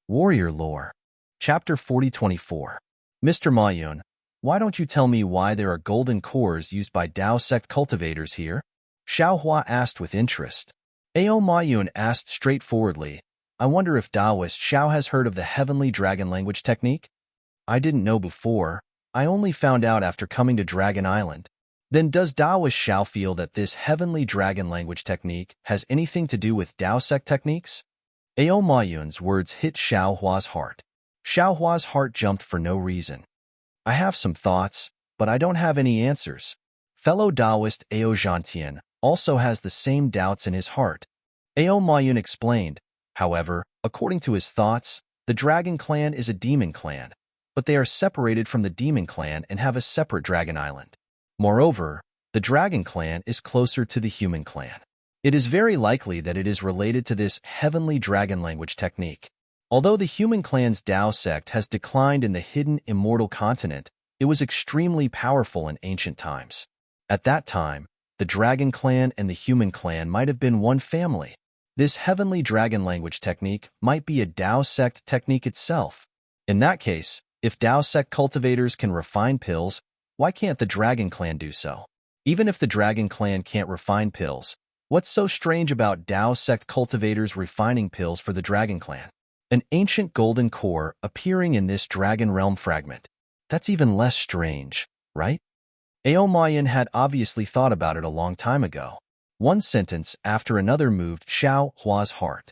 Warrior Lore. Chapter 4024. Mr. Mayun, why don't you tell me why there are golden cores used by Dao sect cultivators here? Xiao Hua asked with interest. Ao Mayun asked straightforwardly, I wonder if Daoist Xiao has heard of the heavenly dragon language technique? I didn't know before. I only found out after coming to Dragon Island. Then does Daoist Xiao feel that this heavenly dragon language technique has anything to do with Dao sect techniques? Ao Mayun's words hit Xiao Hua's heart. Xiao Hua's heart jumped for no reason. I have some thoughts, but I don't have any answers. Fellow Daoist Ao Zhantian also has the same doubts in his heart. Ao Mayun explained, however, according to his thoughts, the Dragon Clan is a demon clan, but they are separated from the Demon Clan and have a separate Dragon Island. Moreover, the Dragon Clan is closer to the Human Clan. It is very likely that it is related to this heavenly dragon language technique. Although the Human Clan's Dao sect has declined in the hidden immortal continent, it was extremely powerful in ancient times. At that time, the Dragon Clan and the Human Clan might have been one family. This heavenly dragon language technique might be a Dao sect technique itself. In that case, if Dao sect cultivators can refine pills, why can't the Dragon Clan do so? Even if the Dragon Clan can't refine pills, what's so strange about Dao sect cultivators refining pills for the Dragon Clan? An ancient golden core appearing in this Dragon Realm fragment. That's even less strange, right? Ao Mayan had obviously thought about it a long time ago. One sentence after another moved Xiao Hua's heart.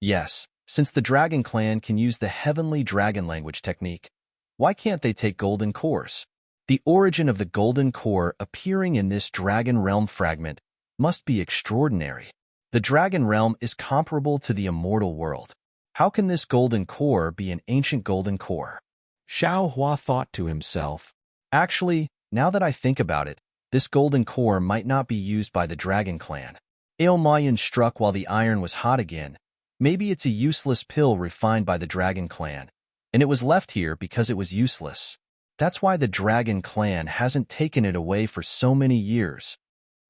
Yes, since the Dragon Clan can use the heavenly dragon language technique, why can't they take golden cores? The origin of the golden core appearing in this Dragon Realm fragment must be extraordinary. The Dragon Realm is comparable to the immortal world. How can this golden core be an ancient golden core? Xiao Hua thought to himself. Actually, now that I think about it, this golden core might not be used by the Dragon Clan. Ao Mayan struck while the iron was hot again. Maybe it's a useless pill refined by the Dragon Clan, and it was left here because it was useless. That's why the Dragon Clan hasn't taken it away for so many years.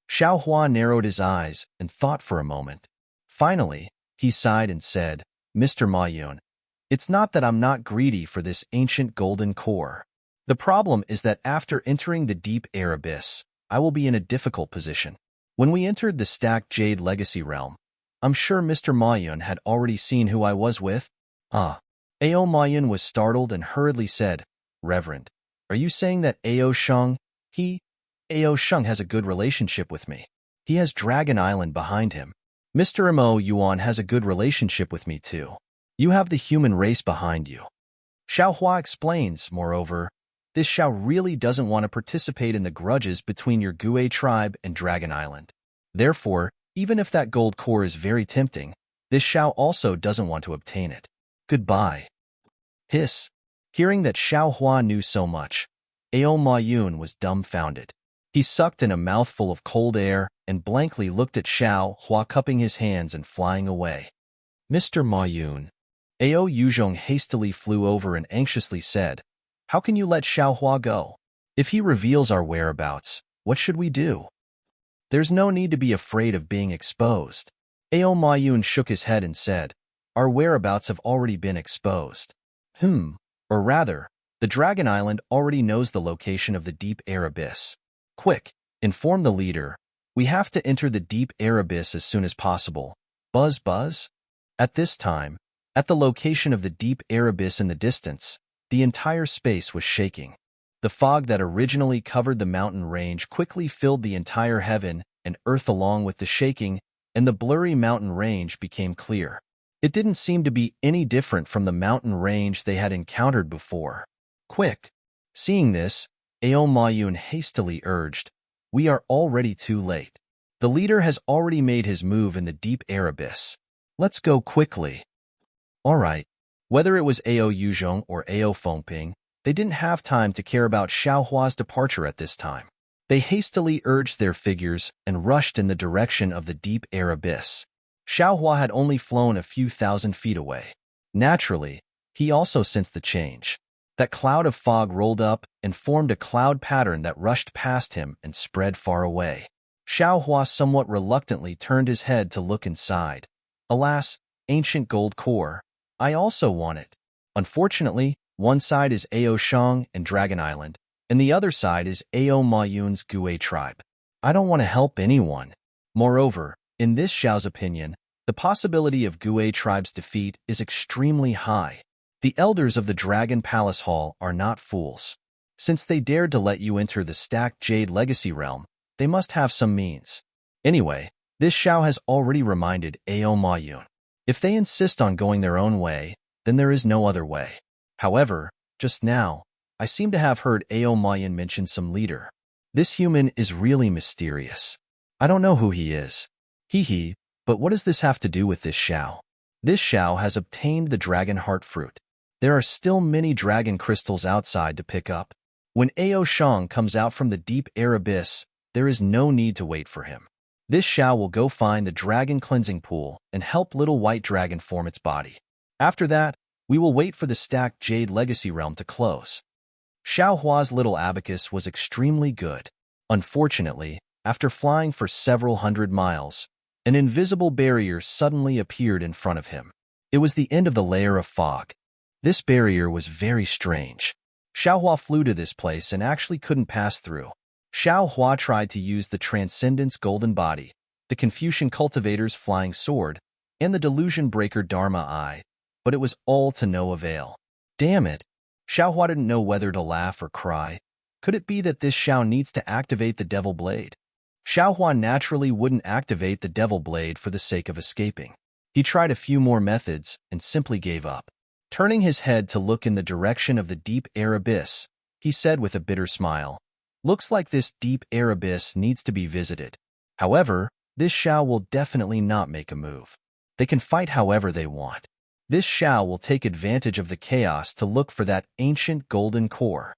Xiao Hua narrowed his eyes and thought for a moment. Finally, he sighed and said, Mr. Mayun, it's not that I'm not greedy for this ancient golden core. The problem is that after entering the deep air abyss, I will be in a difficult position. When we entered the stacked Jade Legacy realm, I'm sure Mr. Mayun had already seen who I was with. Ao Mayun was startled and hurriedly said, Reverend, are you saying that Ao Sheng, Ao Sheng has a good relationship with me? He has Dragon Island behind him. Mr. Mo Yuan has a good relationship with me too. You have the human race behind you. Xiao Hua explains, moreover, this Xiao really doesn't want to participate in the grudges between your Gue tribe and Dragon Island. Therefore, even if that gold core is very tempting, this Xiao also doesn't want to obtain it. Goodbye. Hiss. Hearing that Xiao Hua knew so much, Ao Mayun was dumbfounded. He sucked in a mouthful of cold air and blankly looked at Xiao Hua cupping his hands and flying away. Mr. Mayun. Ao Yuzhong hastily flew over and anxiously said, How can you let Xiao Hua go? If he reveals our whereabouts, what should we do? There's no need to be afraid of being exposed. Ao Mayun shook his head and said, Our whereabouts have already been exposed. Or rather, the Dragon Island already knows the location of the deep air abyss. Quick, inform the leader. We have to enter the deep air abyss as soon as possible. Buzz buzz? At this time, at the location of the deep air abyss in the distance, the entire space was shaking. The fog that originally covered the mountain range quickly filled the entire heaven and earth along with the shaking, and the blurry mountain range became clear. It didn't seem to be any different from the mountain range they had encountered before. Quick! Seeing this, Ao Mayun hastily urged, We are already too late. The leader has already made his move in the deep air abyss. Let's go quickly. All right. Whether it was Ao Yuzhong or Ao Fengping, they didn't have time to care about Xiao Hua's departure at this time. They hastily urged their figures and rushed in the direction of the deep air abyss. Xiao Hua had only flown a few thousand feet away. Naturally, he also sensed the change. That cloud of fog rolled up and formed a cloud pattern that rushed past him and spread far away. Xiao Hua somewhat reluctantly turned his head to look inside. Alas, ancient gold core, I also want it. Unfortunately, one side is Ao Shang and Dragon Island, and the other side is Ao Ma Yun's Gue tribe. I don't want to help anyone. Moreover, in this Xiao's opinion, the possibility of Gue tribe's defeat is extremely high. The elders of the Dragon Palace Hall are not fools. Since they dared to let you enter the stacked Jade Legacy realm, they must have some means. Anyway, this Xiao has already reminded Ao Ma Yun. If they insist on going their own way, then there is no other way. However, just now, I seem to have heard Ao Ma Yun mention some leader. This human is really mysterious. I don't know who he is. Hee, but what does this have to do with this Xiao? This Xiao has obtained the dragon heart fruit. There are still many dragon crystals outside to pick up. When Ao Shang comes out from the deep air abyss, there is no need to wait for him. This Xiao will go find the dragon cleansing pool and help little white dragon form its body. After that, we will wait for the stacked Jade Legacy realm to close. Xiao Hua's little abacus was extremely good. Unfortunately, after flying for several hundred miles, an invisible barrier suddenly appeared in front of him. It was the end of the layer of fog. This barrier was very strange. Xiao Hua flew to this place and actually couldn't pass through. Xiao Hua tried to use the Transcendence Golden Body, the Confucian Cultivator's Flying Sword, and the Delusion Breaker Dharma Eye, but it was all to no avail. Damn it! Xiao Hua didn't know whether to laugh or cry. Could it be that this Xiao needs to activate the Devil Blade? Xiao Hua naturally wouldn't activate the Devil Blade for the sake of escaping. He tried a few more methods and simply gave up. Turning his head to look in the direction of the deep air abyss, he said with a bitter smile, "Looks like this deep air abyss needs to be visited. However, this Xiao will definitely not make a move. They can fight however they want. This Xiao will take advantage of the chaos to look for that ancient golden core."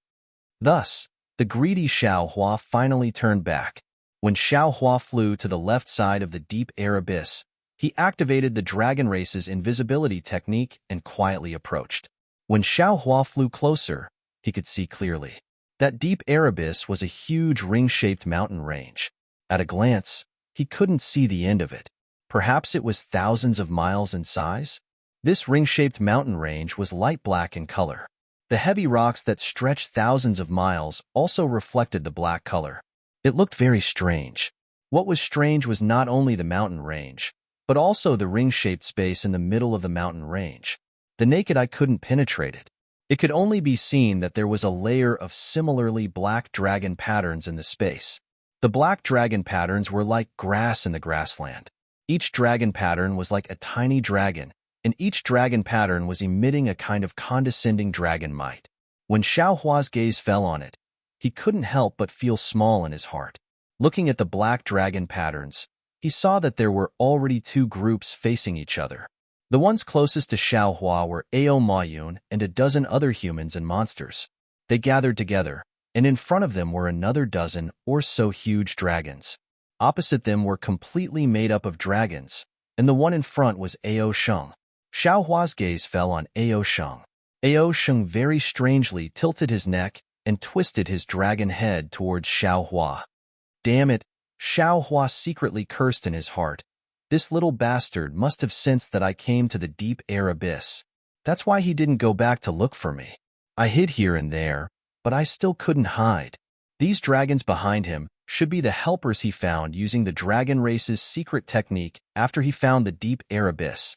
Thus, the greedy Xiao Hua finally turned back. When Xiao Hua flew to the left side of the deep air abyss, he activated the dragon race's invisibility technique and quietly approached. When Xiao Hua flew closer, he could see clearly. That deep air abyss was a huge ring-shaped mountain range. At a glance, he couldn't see the end of it. Perhaps it was thousands of miles in size? This ring-shaped mountain range was light black in color. The heavy rocks that stretched thousands of miles also reflected the black color. It looked very strange. What was strange was not only the mountain range, but also the ring-shaped space in the middle of the mountain range. The naked eye couldn't penetrate it. It could only be seen that there was a layer of similarly black dragon patterns in the space. The black dragon patterns were like grass in the grassland. Each dragon pattern was like a tiny dragon, and each dragon pattern was emitting a kind of condescending dragon might. When Xiao Hua's gaze fell on it, he couldn't help but feel small in his heart. Looking at the black dragon patterns, he saw that there were already two groups facing each other. The ones closest to Xiao Hua were Ao Ma Yun and a dozen other humans and monsters. They gathered together, and in front of them were another dozen or so huge dragons. Opposite them were completely made up of dragons, and the one in front was Ao Shang. Xiao Hua's gaze fell on Ao Shang. Ao Shang very strangely tilted his neck and twisted his dragon head towards Xiao Hua. Damn it, Xiao Hua secretly cursed in his heart. This little bastard must have sensed that I came to the deep air abyss. That's why he didn't go back to look for me. I hid here and there, but I still couldn't hide. These dragons behind him should be the helpers he found using the dragon race's secret technique after he found the deep air abyss.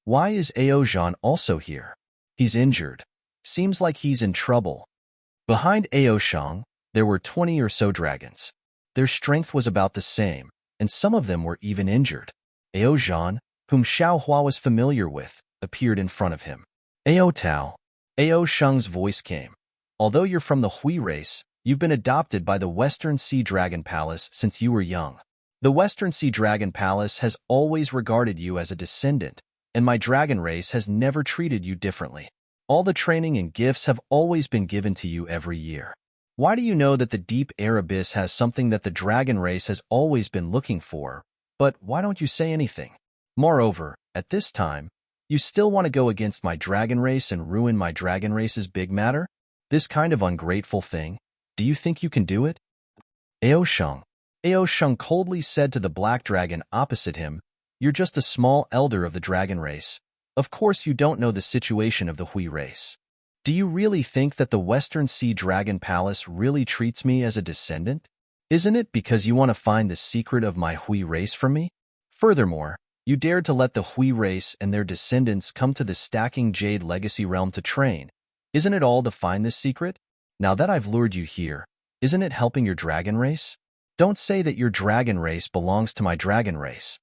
Why is Ao Zhan also here? He's injured. Seems like he's in trouble. Behind Ao Shang, there were 20 or so dragons. Their strength was about the same, and some of them were even injured. Ao Zhan, whom Xiao Hua was familiar with, appeared in front of him. Ao Tao. Ao Shang's voice came. Although you're from the Hui race, you've been adopted by the Western Sea Dragon Palace since you were young. The Western Sea Dragon Palace has always regarded you as a descendant, and my dragon race has never treated you differently. All the training and gifts have always been given to you every year. Why do you know that the deep air abyss has something that the dragon race has always been looking for, but why don't you say anything? Moreover, at this time, you still want to go against my dragon race and ruin my dragon race's big matter? This kind of ungrateful thing? Do you think you can do it? Ao Shang. Ao Shang coldly said to the black dragon opposite him, "You're just a small elder of the dragon race. Of course you don't know the situation of the Hui race. Do you really think that the Western Sea Dragon Palace really treats me as a descendant? Isn't it because you want to find the secret of my Hui race from me? Furthermore, you dared to let the Hui race and their descendants come to the Stacking Jade Legacy Realm to train. Isn't it all to find this secret? Now that I've lured you here, isn't it helping your dragon race? Don't say that your dragon race belongs to my dragon race.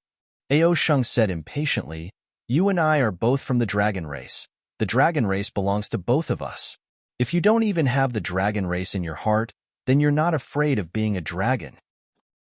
Ao Sheng said impatiently, you and I are both from the dragon race. The dragon race belongs to both of us. If you don't even have the dragon race in your heart, then you're not afraid of being a dragon.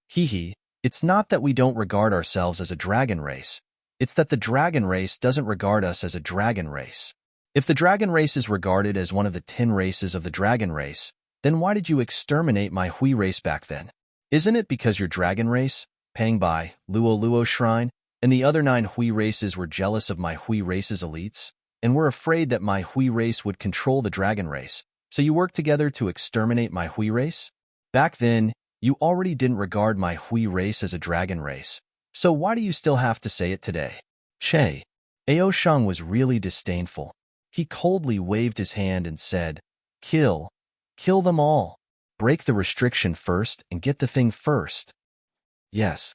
Hee. It's not that we don't regard ourselves as a dragon race. It's that the dragon race doesn't regard us as a dragon race. If the dragon race is regarded as one of the 10 races of the dragon race, then why did you exterminate my Hui race back then? Isn't it because your dragon race, Pangbai, Luo Shrine, and the other 9 Hui races were jealous of my Hui race's elites, and were afraid that my Hui race would control the dragon race, so you worked together to exterminate my Hui race? Back then, you already didn't regard my Hui race as a dragon race, so why do you still have to say it today? Che. Ao Sheng was really disdainful. He coldly waved his hand and said, Kill them all. Break the restriction first and get the thing first. Yes.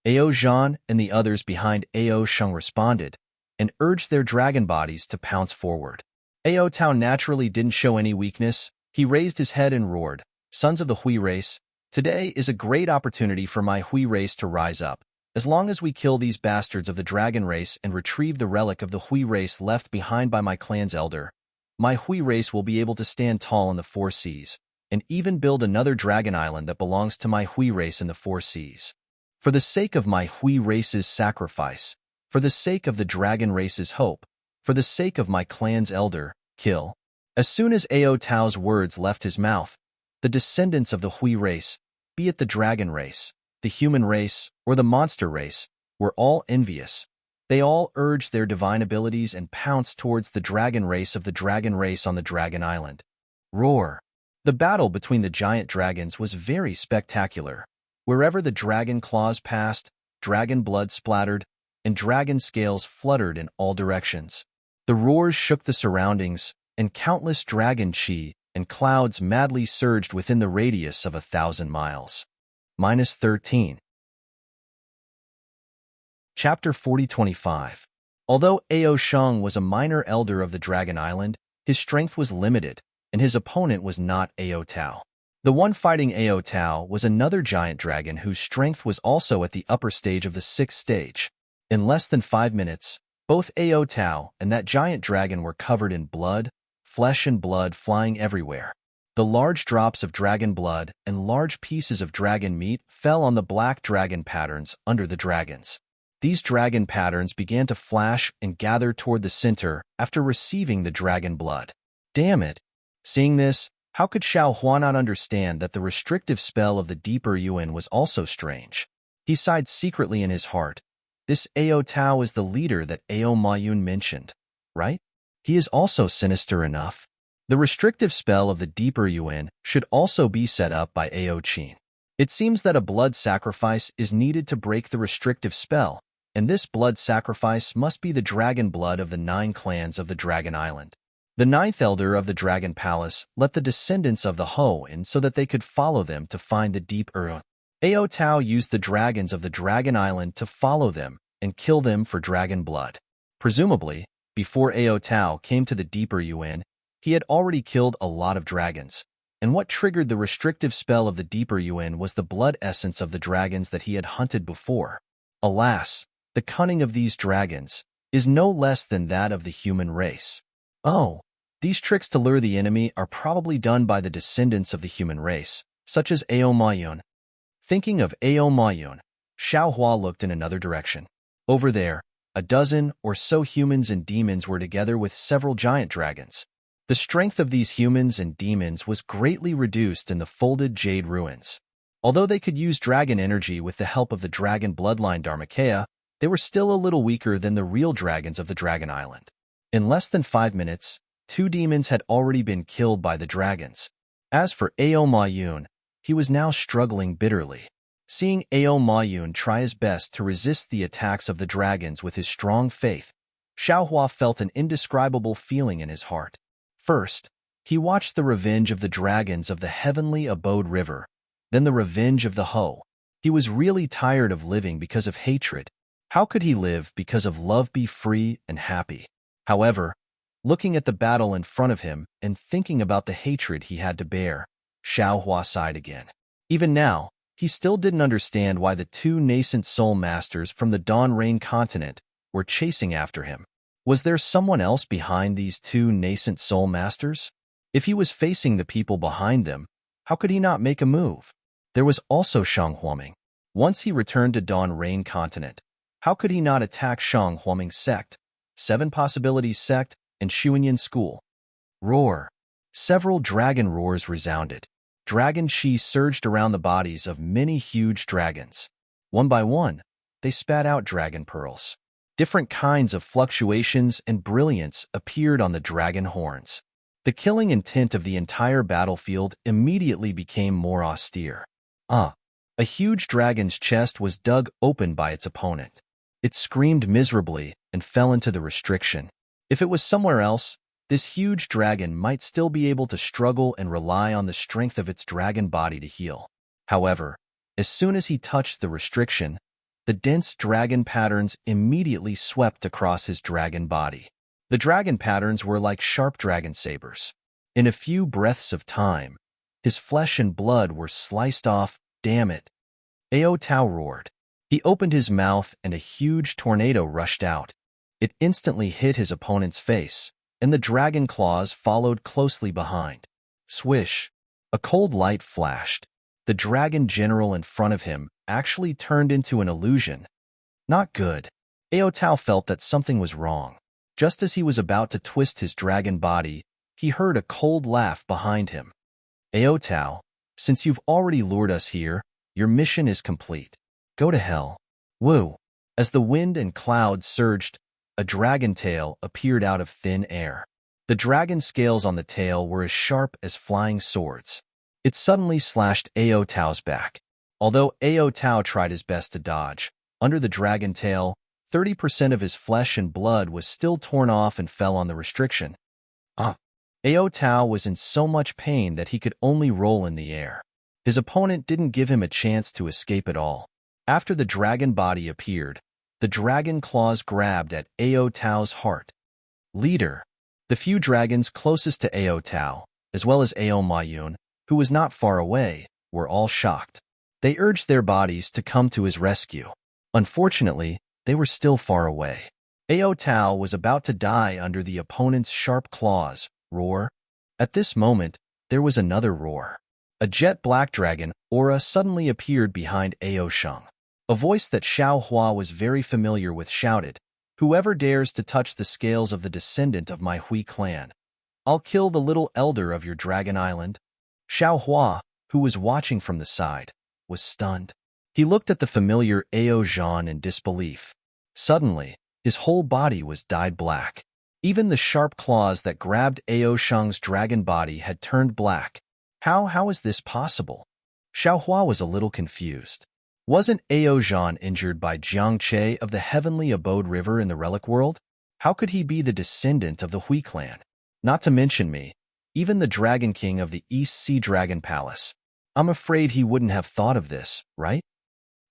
Ao Zhan and the others behind Ao Sheng responded, and urged their dragon bodies to pounce forward. Ao Tao naturally didn't show any weakness. He raised his head and roared, Sons of the Hui race, today is a great opportunity for my Hui race to rise up. As long as we kill these bastards of the dragon race and retrieve the relic of the Hui race left behind by my clan's elder, my Hui race will be able to stand tall in the 4 seas, and even build another dragon island that belongs to my Hui race in the 4 seas. For the sake of my Hui race's sacrifice, for the sake of the dragon race's hope, for the sake of my clan's elder, kill. As soon as Ao Tao's words left his mouth, the descendants of the Hui race, be it the dragon race, the human race, or the monster race, were all envious. They all urged their divine abilities and pounced towards the dragon race of the dragon race on the dragon island. Roar! The battle between the giant dragons was very spectacular. Wherever the dragon claws passed, dragon blood splattered, and dragon scales fluttered in all directions. The roars shook the surroundings, and countless dragon chi and clouds madly surged within the radius of 1,000 miles. -13. Chapter 4025. Although Ao Sheng was a minor elder of the Dragon Island, his strength was limited, and his opponent was not Ao Tao. The one fighting Ao Tao was another giant dragon whose strength was also at the upper stage of the 6th stage. In less than 5 minutes, both Ao Tao and that giant dragon were covered in blood, flesh and blood flying everywhere. The large drops of dragon blood and large pieces of dragon meat fell on the black dragon patterns under the dragons. These dragon patterns began to flash and gather toward the center after receiving the dragon blood. Damn it! Seeing this, how could Xiao Hua not understand that the restrictive spell of the deeper Yuan was also strange? He sighed secretly in his heart. This Ao Tao is the leader that Ao Mayun mentioned, right? He is also sinister enough. The restrictive spell of the deeper Yuan should also be set up by Ao Qin. It seems that a blood sacrifice is needed to break the restrictive spell, and this blood sacrifice must be the dragon blood of the 9 clans of the Dragon Island. The 9th elder of the Dragon Palace let the descendants of the Ho in so that they could follow them to find the deep Yuan. Ao Tao used the dragons of the Dragon Island to follow them and kill them for dragon blood. Presumably, before Ao Tao came to the deeper Yuan, he had already killed a lot of dragons, and what triggered the restrictive spell of the deeper Yuan was the blood essence of the dragons that he had hunted before. Alas, the cunning of these dragons is no less than that of the human race. Oh, these tricks to lure the enemy are probably done by the descendants of the human race, such as Ao Mayun. Thinking of Ao Mayun, Xiao Hua looked in another direction. Over there, a dozen or so humans and demons were together with several giant dragons. The strength of these humans and demons was greatly reduced in the folded jade ruins. Although they could use dragon energy with the help of the dragon bloodline Dharmakaya, they were still a little weaker than the real dragons of the Dragon Island. In less than 5 minutes, 2 demons had already been killed by the dragons. As for Ao Mayun, he was now struggling bitterly. Seeing Ao Mayun try his best to resist the attacks of the dragons with his strong faith, Xiaohua felt an indescribable feeling in his heart. First, he watched the revenge of the dragons of the heavenly abode river, then the revenge of the Ho. He was really tired of living because of hatred. How could he live because of love, be free and happy? However, looking at the battle in front of him and thinking about the hatred he had to bear, Xiaohua sighed again. Even now, he still didn't understand why the two nascent soul masters from the Dawn Rain continent were chasing after him. Was there someone else behind these two nascent soul masters? If he was facing the people behind them, how could he not make a move? There was also Shang Huaming. Once he returned to Dawn Rain continent, how could he not attack Shang Huaming's sect, Seven Possibilities sect, and Xuanyan school? Roar. Several dragon roars resounded. Dragon chi surged around the bodies of many huge dragons. One by one, they spat out dragon pearls. Different kinds of fluctuations and brilliance appeared on the dragon horns. The killing intent of the entire battlefield immediately became more austere. A huge dragon's chest was dug open by its opponent. It screamed miserably and fell into the restriction. If it was somewhere else, this huge dragon might still be able to struggle and rely on the strength of its dragon body to heal. However, as soon as he touched the restriction, the dense dragon patterns immediately swept across his dragon body. The dragon patterns were like sharp dragon sabers. In a few breaths of time, his flesh and blood were sliced off. Damn it! Ao Tao roared. He opened his mouth and a huge tornado rushed out. It instantly hit his opponent's face, and the dragon claws followed closely behind. Swish! A cold light flashed. The dragon general in front of him actually turned into an illusion. Not good. Ao Tao felt that something was wrong. Just as he was about to twist his dragon body, he heard a cold laugh behind him. Ao Tao, since you've already lured us here, your mission is complete. Go to hell. Woo! As the wind and clouds surged, a dragon tail appeared out of thin air. The dragon scales on the tail were as sharp as flying swords. It suddenly slashed Ao Tao's back. Although Ao Tao tried his best to dodge, under the dragon tail, 30% of his flesh and blood was still torn off and fell on the restriction. Ao Tao was in so much pain that he could only roll in the air. His opponent didn't give him a chance to escape at all. After the dragon body appeared, the dragon claws grabbed at Ao Tao's heart. Leader. The few dragons closest to Ao Tao, as well as Ao Mayun, who was not far away, were all shocked. They urged their bodies to come to his rescue. Unfortunately, they were still far away. Ao Tao was about to die under the opponent's sharp claws. Roar. At this moment, there was another roar. A jet black dragon aura suddenly appeared behind Ao Sheng. A voice that Xiaohua was very familiar with shouted, "Whoever dares to touch the scales of the descendant of my Hui clan, I'll kill the little elder of your dragon island." Xiaohua, who was watching from the side, was stunned. He looked at the familiar Ao Zhan in disbelief. Suddenly, his whole body was dyed black. Even the sharp claws that grabbed Ao Sheng's dragon body had turned black. How is this possible? Xiaohua was a little confused. Wasn't Ao Zhan injured by Jiang Che of the heavenly abode river in the relic world? How could he be the descendant of the Hui clan? Not to mention me, even the Dragon King of the East Sea Dragon Palace. I'm afraid he wouldn't have thought of this, right?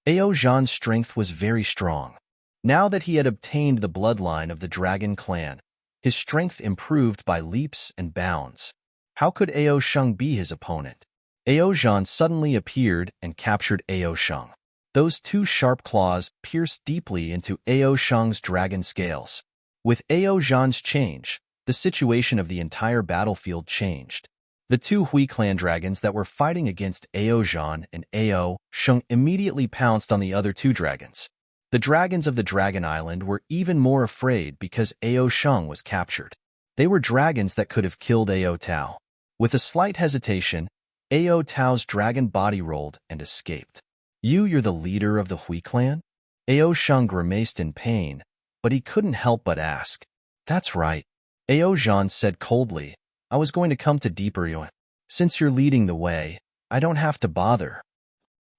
Ao Zhan's strength was very strong. Now that he had obtained the bloodline of the Dragon clan, his strength improved by leaps and bounds. How could Ao Sheng be his opponent? Ao Zhan suddenly appeared and captured Ao Sheng. Those two sharp claws pierced deeply into Ao Sheng's dragon scales. With Ao Zhan's change, the situation of the entire battlefield changed. The two Hui clan dragons that were fighting against Ao Zhan and Ao Sheng immediately pounced on the other two dragons. The dragons of the Dragon Island were even more afraid because Ao Sheng was captured. They were dragons that could have killed Ao Tao. With a slight hesitation, Ao Tao's dragon body rolled and escaped. You're the leader of the Hui clan? Ao Sheng grimaced in pain, but he couldn't help but ask. That's right. Ao Zhan said coldly, I was going to come to deeper Yuan. Since you're leading the way, I don't have to bother.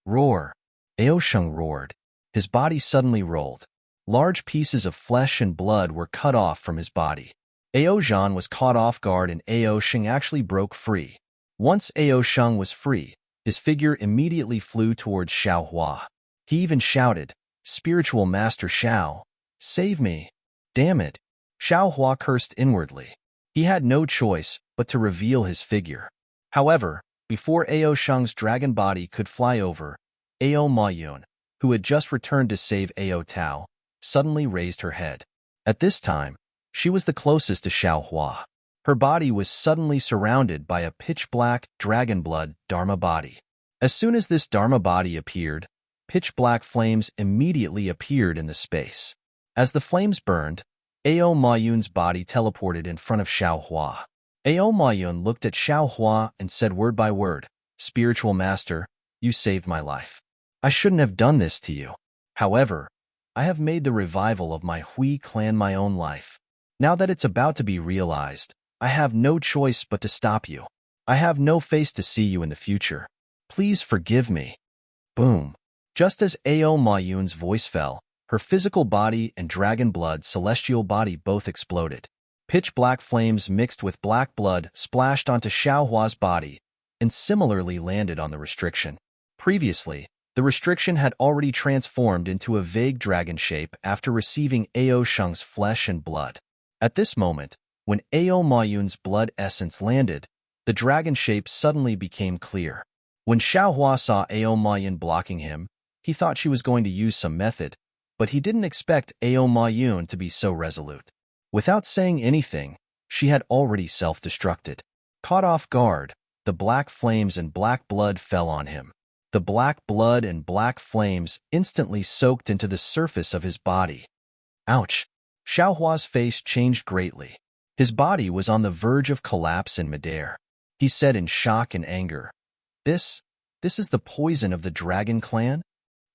Roar. Ao Sheng roared. His body suddenly rolled. Large pieces of flesh and blood were cut off from his body. Ao Zhan was caught off guard and Ao Sheng actually broke free. Once Ao Sheng was free, his figure immediately flew towards Xiao Hua. He even shouted, "Spiritual Master Xiao, save me! Damn it!" Xiao Hua cursed inwardly. He had no choice but to reveal his figure. However, before Ao Sheng's dragon body could fly over, Ao Mayun, who had just returned to save Ao Tao, suddenly raised her head. At this time, she was the closest to Xiao Hua. Her body was suddenly surrounded by a pitch-black, dragon-blood Dharma body. As soon as this Dharma body appeared, pitch-black flames immediately appeared in the space. As the flames burned, Ao Mayun's body teleported in front of Xiao Hua. Ao Mayun looked at Xiao Hua and said word by word, "Spiritual Master, you saved my life. I shouldn't have done this to you. However, I have made the revival of my Hui clan my own life. Now that it's about to be realized, I have no choice but to stop you. I have no face to see you in the future. Please forgive me." Boom. Just as Ao Mayun's voice fell, her physical body and dragon blood celestial body both exploded. Pitch-black flames mixed with black blood splashed onto Xiao Hua's body and similarly landed on the restriction. Previously, the restriction had already transformed into a vague dragon shape after receiving Ao Sheng's flesh and blood. At this moment, when Ao Mayun's blood essence landed, the dragon shape suddenly became clear. When Xiao Hua saw Ao Mayun blocking him, he thought she was going to use some method, but he didn't expect Ao Mayun to be so resolute. Without saying anything, she had already self-destructed. Caught off guard, the black flames and black blood fell on him. The black blood and black flames instantly soaked into the surface of his body. Ouch! Xiao Hua's face changed greatly. His body was on the verge of collapse in midair. He said in shock and anger, This is the poison of the dragon clan?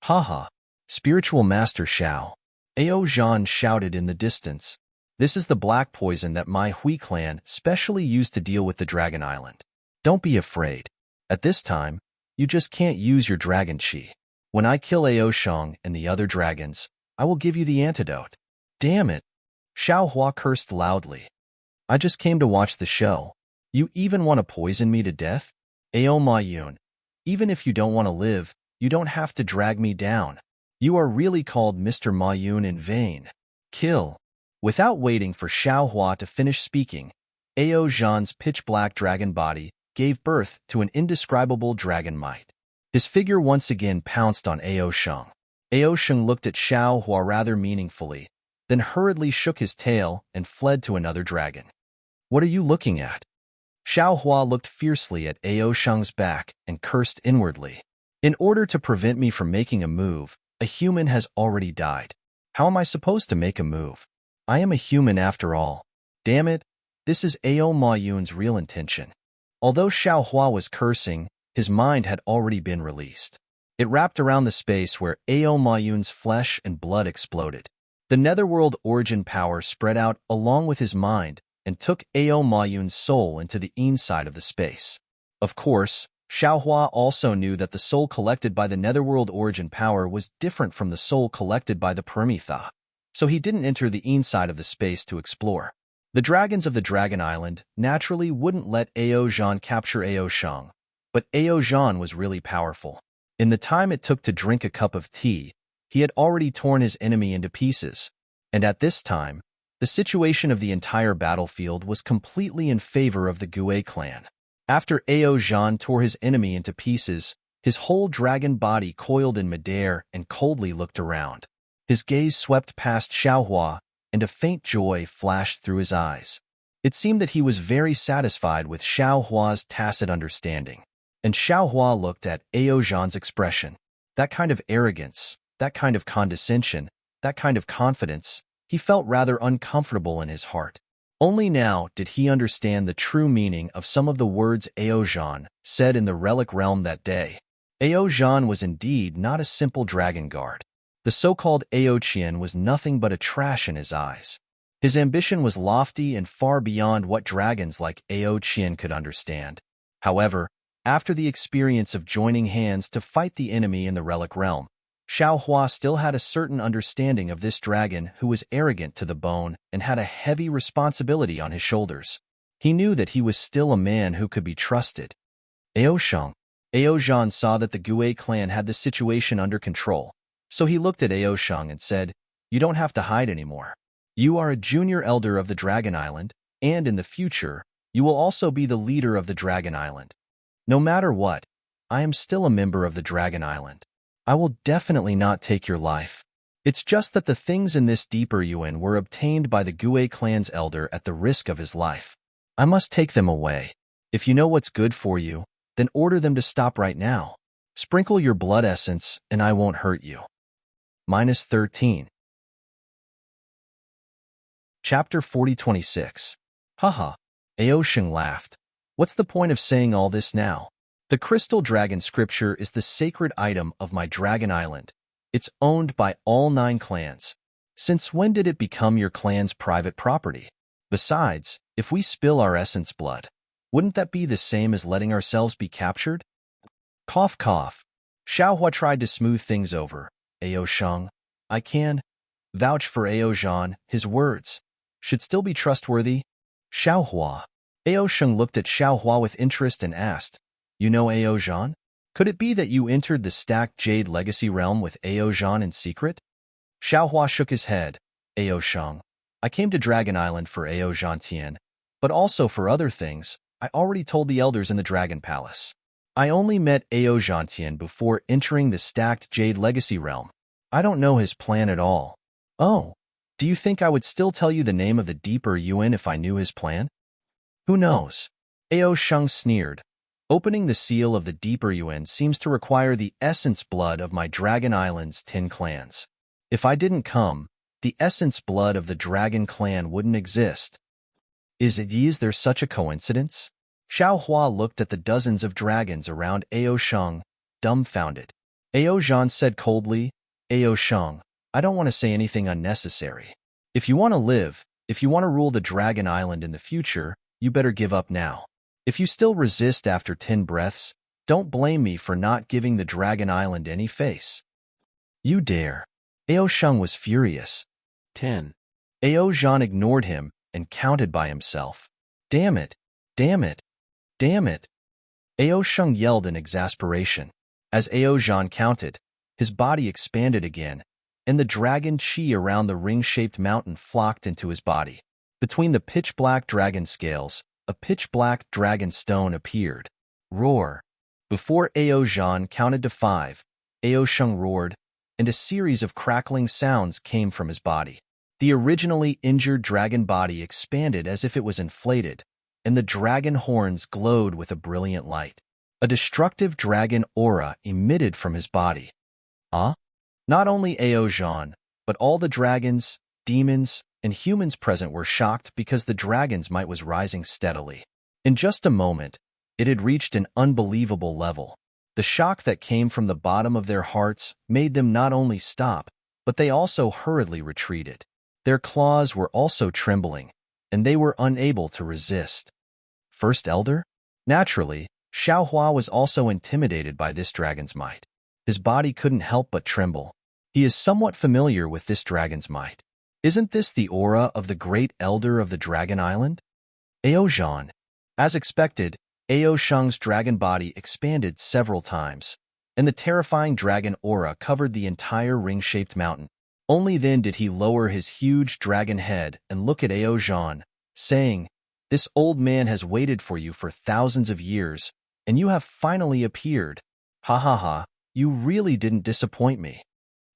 Haha! Spiritual Master Xiao. Ao Zhan shouted in the distance. This is the black poison that my Hui clan specially used to deal with the Dragon Island. Don't be afraid. At this time, you just can't use your dragon chi. When I kill Ao Sheng and the other dragons, I will give you the antidote. Damn it! Xiao Hua cursed loudly. I just came to watch the show. You even want to poison me to death? Ao Mayun, even if you don't want to live, you don't have to drag me down. You are really called Mr. Mayun in vain. Kill. Without waiting for Xiao Hua to finish speaking, Ao Zhan's pitch-black dragon body gave birth to an indescribable dragon might. His figure once again pounced on Ao Sheng. Ao Sheng looked at Xiao Hua rather meaningfully, then hurriedly shook his tail and fled to another dragon. What are you looking at? Xiao Hua looked fiercely at Ao Sheng's back and cursed inwardly. In order to prevent me from making a move, a human has already died. How am I supposed to make a move? I am a human after all. Damn it, this is Ao Mayun's real intention. Although Xiao Hua was cursing, his mind had already been released. It wrapped around the space where Ao Mayun's flesh and blood exploded. The netherworld origin power spread out along with his mind and took Ao Mayun's soul into the inside of the space. Of course, Xiao Hua also knew that the soul collected by the netherworld origin power was different from the soul collected by the Paramitha, so he didn't enter the inside of the space to explore. The dragons of the Dragon Island naturally wouldn't let Ao Zhan capture Ao Sheng, but Ao Zhan was really powerful. In the time it took to drink a cup of tea, he had already torn his enemy into pieces, and at this time, the situation of the entire battlefield was completely in favor of the Gue clan. After Ao Zhan tore his enemy into pieces, his whole dragon body coiled in midair and coldly looked around. His gaze swept past Xiao Hua, and a faint joy flashed through his eyes. It seemed that he was very satisfied with Xiao Hua's tacit understanding. And Xiao Hua looked at Ao Zhan's expression. That kind of arrogance, that kind of condescension, that kind of confidence, he felt rather uncomfortable in his heart. Only now did he understand the true meaning of some of the words Ao Zhan said in the relic realm that day. Ao Zhan was indeed not a simple dragon guard. The so-called Ao Qian was nothing but a trash in his eyes. His ambition was lofty and far beyond what dragons like Ao Qian could understand. However, after the experience of joining hands to fight the enemy in the relic realm, Xiao Hua still had a certain understanding of this dragon who was arrogant to the bone and had a heavy responsibility on his shoulders. He knew that he was still a man who could be trusted. Aosheng. Aozhan saw that the Gue clan had the situation under control, so he looked at Aosheng and said, "You don't have to hide anymore. You are a junior elder of the Dragon Island, and in the future, you will also be the leader of the Dragon Island. No matter what, I am still a member of the Dragon Island. I will definitely not take your life. It's just that the things in this deeper Yuan were obtained by the Gue clan's elder at the risk of his life. I must take them away. If you know what's good for you, then order them to stop right now. Sprinkle your blood essence, and I won't hurt you." -13. Chapter 4026. Haha. Aosheng laughed. What's the point of saying all this now? The crystal dragon scripture is the sacred item of my Dragon Island. It's owned by all 9 clans. Since when did it become your clan's private property? Besides, if we spill our essence blood, wouldn't that be the same as letting ourselves be captured? Cough, cough. Xiaohua tried to smooth things over. Aosheng, I can vouch for Aozhan. His words should still be trustworthy. Xiaohua. Aosheng looked at Xiaohua with interest and asked, "You know Aozhan? Could it be that you entered the stacked Jade Legacy realm with Aozhan in secret?" Xiaohua shook his head. Aosheng, I came to Dragon Island for Aozhan Tian, but also for other things. I already told the elders in the Dragon Palace. I only met Aozhan Tian before entering the stacked Jade Legacy realm. I don't know his plan at all. Oh, do you think I would still tell you the name of the deeper Yuan if I knew his plan? Who knows? Aosheng sneered. Opening the seal of the deeper Yuan seems to require the essence blood of my Dragon Island's 10 clans. If I didn't come, the essence blood of the Dragon clan wouldn't exist. Is there such a coincidence? Xiaohua looked at the dozens of dragons around Aosheng, dumbfounded. Aozhan said coldly, Aosheng, I don't want to say anything unnecessary. If you want to live, if you want to rule the Dragon Island in the future, you better give up now. If you still resist after 10 breaths, don't blame me for not giving the Dragon Island any face. You dare. Aosheng was furious. 10. Aozhan ignored him and counted by himself. Damn it! Damn it! Damn it! Aosheng yelled in exasperation. As Aozhan counted, his body expanded again, and the dragon chi around the ring-shaped mountain flocked into his body. Between the pitch-black dragon scales, a pitch-black dragon stone appeared. Roar! Before Aozhan counted to 5, Aosheng roared, and a series of crackling sounds came from his body. The originally injured dragon body expanded as if it was inflated, and the dragon horns glowed with a brilliant light. A destructive dragon aura emitted from his body. Not only Aozhan, but all the dragons, demons, and humans present were shocked because the dragon's might was rising steadily. In just a moment, it had reached an unbelievable level. The shock that came from the bottom of their hearts made them not only stop, but they also hurriedly retreated. Their claws were also trembling, and they were unable to resist. First Elder? Naturally, Xiaohua was also intimidated by this dragon's might. His body couldn't help but tremble. He is somewhat familiar with this dragon's might. Isn't this the aura of the great elder of the Dragon Island? Aozhan. As expected, Aosheng's dragon body expanded several times, and the terrifying dragon aura covered the entire ring-shaped mountain. Only then did he lower his huge dragon head and look at Aozhan, saying, This old man has waited for you for thousands of years, and you have finally appeared. Ha ha ha, you really didn't disappoint me.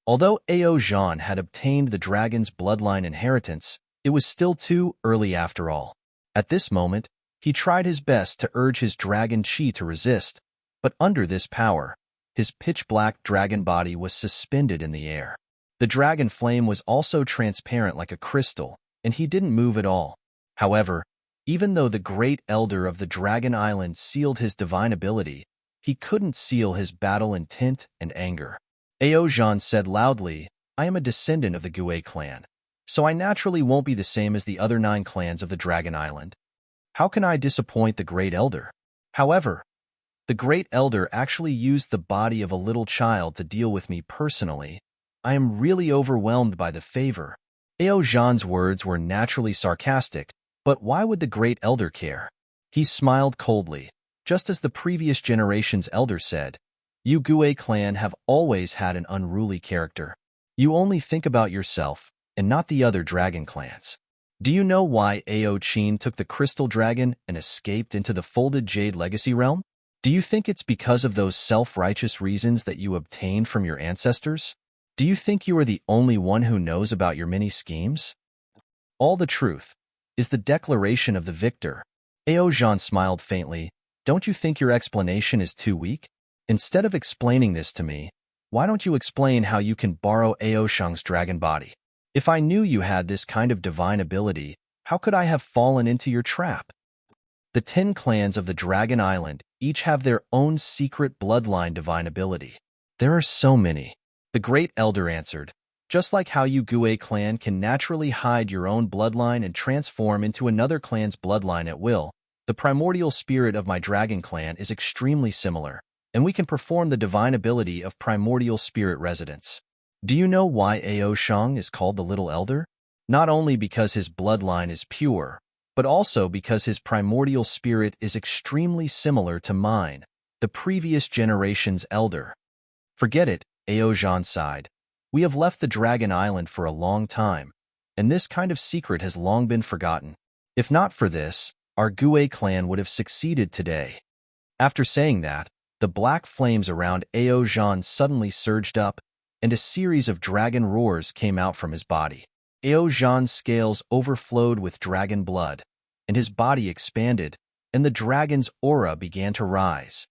Although Aozhan had obtained the dragon's bloodline inheritance, it was still too early after all. At this moment, he tried his best to urge his dragon chi to resist, but under this power, his pitch-black dragon body was suspended in the air. The dragon flame was also transparent like a crystal, and he didn't move at all. However, even though the great elder of the Dragon Island sealed his divine ability, he couldn't seal his battle intent and anger. Aozhan said loudly, I am a descendant of the Gue clan, so I naturally won't be the same as the other 9 clans of the Dragon Island. How can I disappoint the great elder? However, The Great Elder actually used the body of a little child to deal with me personally. I am really overwhelmed by the favor. Ao Zhan's words were naturally sarcastic, but why would the Great Elder care? He smiled coldly, just as the previous generation's elder said. You Gue clan have always had an unruly character. You only think about yourself, and not the other dragon clans. Do you know why Ao Qin took the crystal dragon and escaped into the folded jade legacy realm? Do you think it's because of those self-righteous reasons that you obtained from your ancestors? Do you think you are the only one who knows about your many schemes? All the truth is the declaration of the victor. Ao Zhan smiled faintly. Don't you think your explanation is too weak? Instead of explaining this to me, why don't you explain how you can borrow Ao Shang's dragon body? If I knew you had this kind of divine ability, how could I have fallen into your trap? The 10 clans of the Dragon Island each have their own secret bloodline divine ability. There are so many. The Great Elder answered. Just like how you Gue clan can naturally hide your own bloodline and transform into another clan's bloodline at will, the primordial spirit of my dragon clan is extremely similar, and we can perform the divine ability of primordial spirit residence. Do you know why Ao Shang is called the Little Elder? Not only because his bloodline is pure, but also because his primordial spirit is extremely similar to mine, the previous generation's elder. Forget it, Ao Zhan sighed. We have left the Dragon Island for a long time, and this kind of secret has long been forgotten. If not for this, our Gue clan would have succeeded today. After saying that, the black flames around Ao Zhan suddenly surged up, and a series of dragon roars came out from his body. Ao Zhan's scales overflowed with dragon blood, and his body expanded, and the dragon's aura began to rise.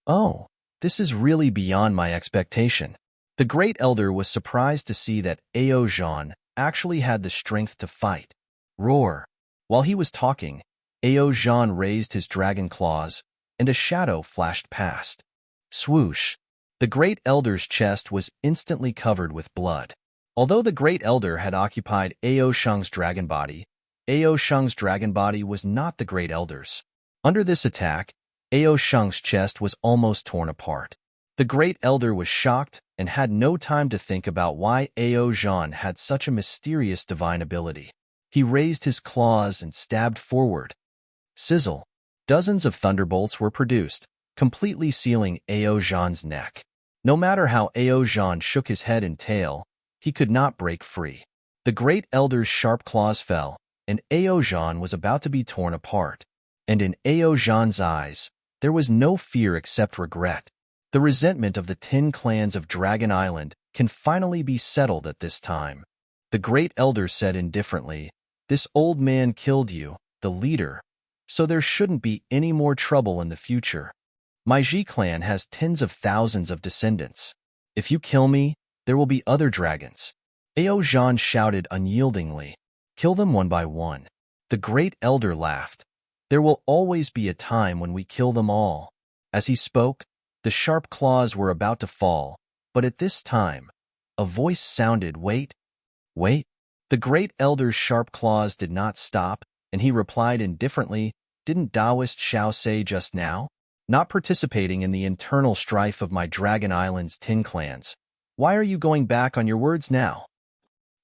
Oh, this is really beyond my expectation. The Great Elder was surprised to see that Ao Zhan actually had the strength to fight. Roar! While he was talking, Ao Zhan raised his dragon claws, and a shadow flashed past. Swoosh! The Great Elder's chest was instantly covered with blood. Although the Great Elder had occupied Ao Shang's dragon body, Ao Shang's dragon body was not the Great Elder's. Under this attack, Ao Shang's chest was almost torn apart. The Great Elder was shocked and had no time to think about why Ao Zhan had such a mysterious divine ability. He raised his claws and stabbed forward. Sizzle! Dozens of thunderbolts were produced, completely sealing Ao Zhan's neck. No matter how Ao Zhan shook his head and tail, he could not break free. The Great Elder's sharp claws fell, and Ao Zhan was about to be torn apart. And in Ao Zhan's eyes, there was no fear except regret. The resentment of the 10 clans of Dragon Island can finally be settled at this time. The Great Elder said indifferently, "This old man killed you, the leader, so there shouldn't be any more trouble in the future. My Ji clan has tens of thousands of descendants. If you kill me, there will be other dragons." Ao Zhan shouted unyieldingly, "Kill them one by one." The Great Elder laughed. "There will always be a time when we kill them all." As he spoke, the sharp claws were about to fall, but at this time, a voice sounded, "Wait, wait." The Great Elder's sharp claws did not stop, and he replied indifferently, "Didn't Taoist Xiao say just now? Not participating in the internal strife of my Dragon Island's 10 clans. Why are you going back on your words now?"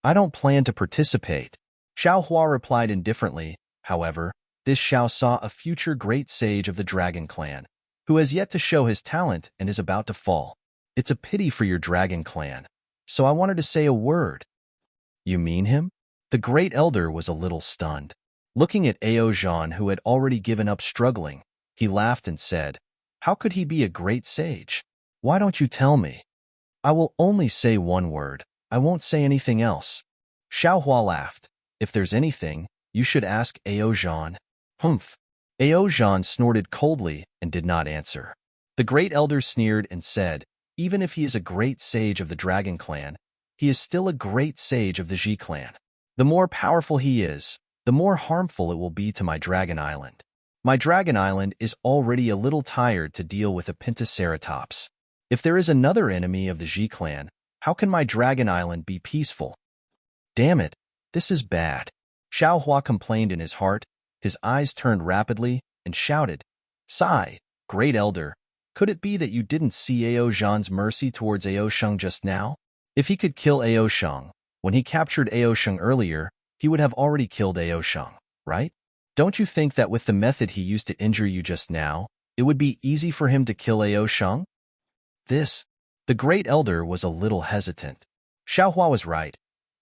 "I don't plan to participate." Xiao Hua replied indifferently. However, this Xiao saw a future great sage of the Dragon Clan, who has yet to show his talent and is about to fall. "It's a pity for your Dragon Clan, so I wanted to say a word." "You mean him?" The Great Elder was a little stunned. Looking at Ao Zhan, who had already given up struggling, he laughed and said, "How could he be a great sage? Why don't you tell me?" "I will only say one word. I won't say anything else." Xiao Hua laughed. "If there's anything, you should ask Ao Zhan." "Humph." Ao Zhan snorted coldly and did not answer. The Great Elder sneered and said, "Even if he is a great sage of the Dragon Clan, he is still a great sage of the Ji clan. The more powerful he is, the more harmful it will be to my Dragon Island. My Dragon Island is already a little tired to deal with a Pentaceratops. If there is another enemy of the Ji clan, how can my Dragon Island be peaceful? Damn it, this is bad." Xiao Hua complained in his heart. His eyes turned rapidly and shouted, "Sigh, Great Elder, Could it be that you didn't see Ao Zhan's mercy towards Ao Sheng just now? If he could kill Ao Sheng, when he captured Ao Sheng earlier, he would have already killed Ao Sheng, right? Don't you think that with the method he used to injure you just now, it would be easy for him to kill Ao Sheng? The Great Elder was a little hesitant. Xiaohua was right.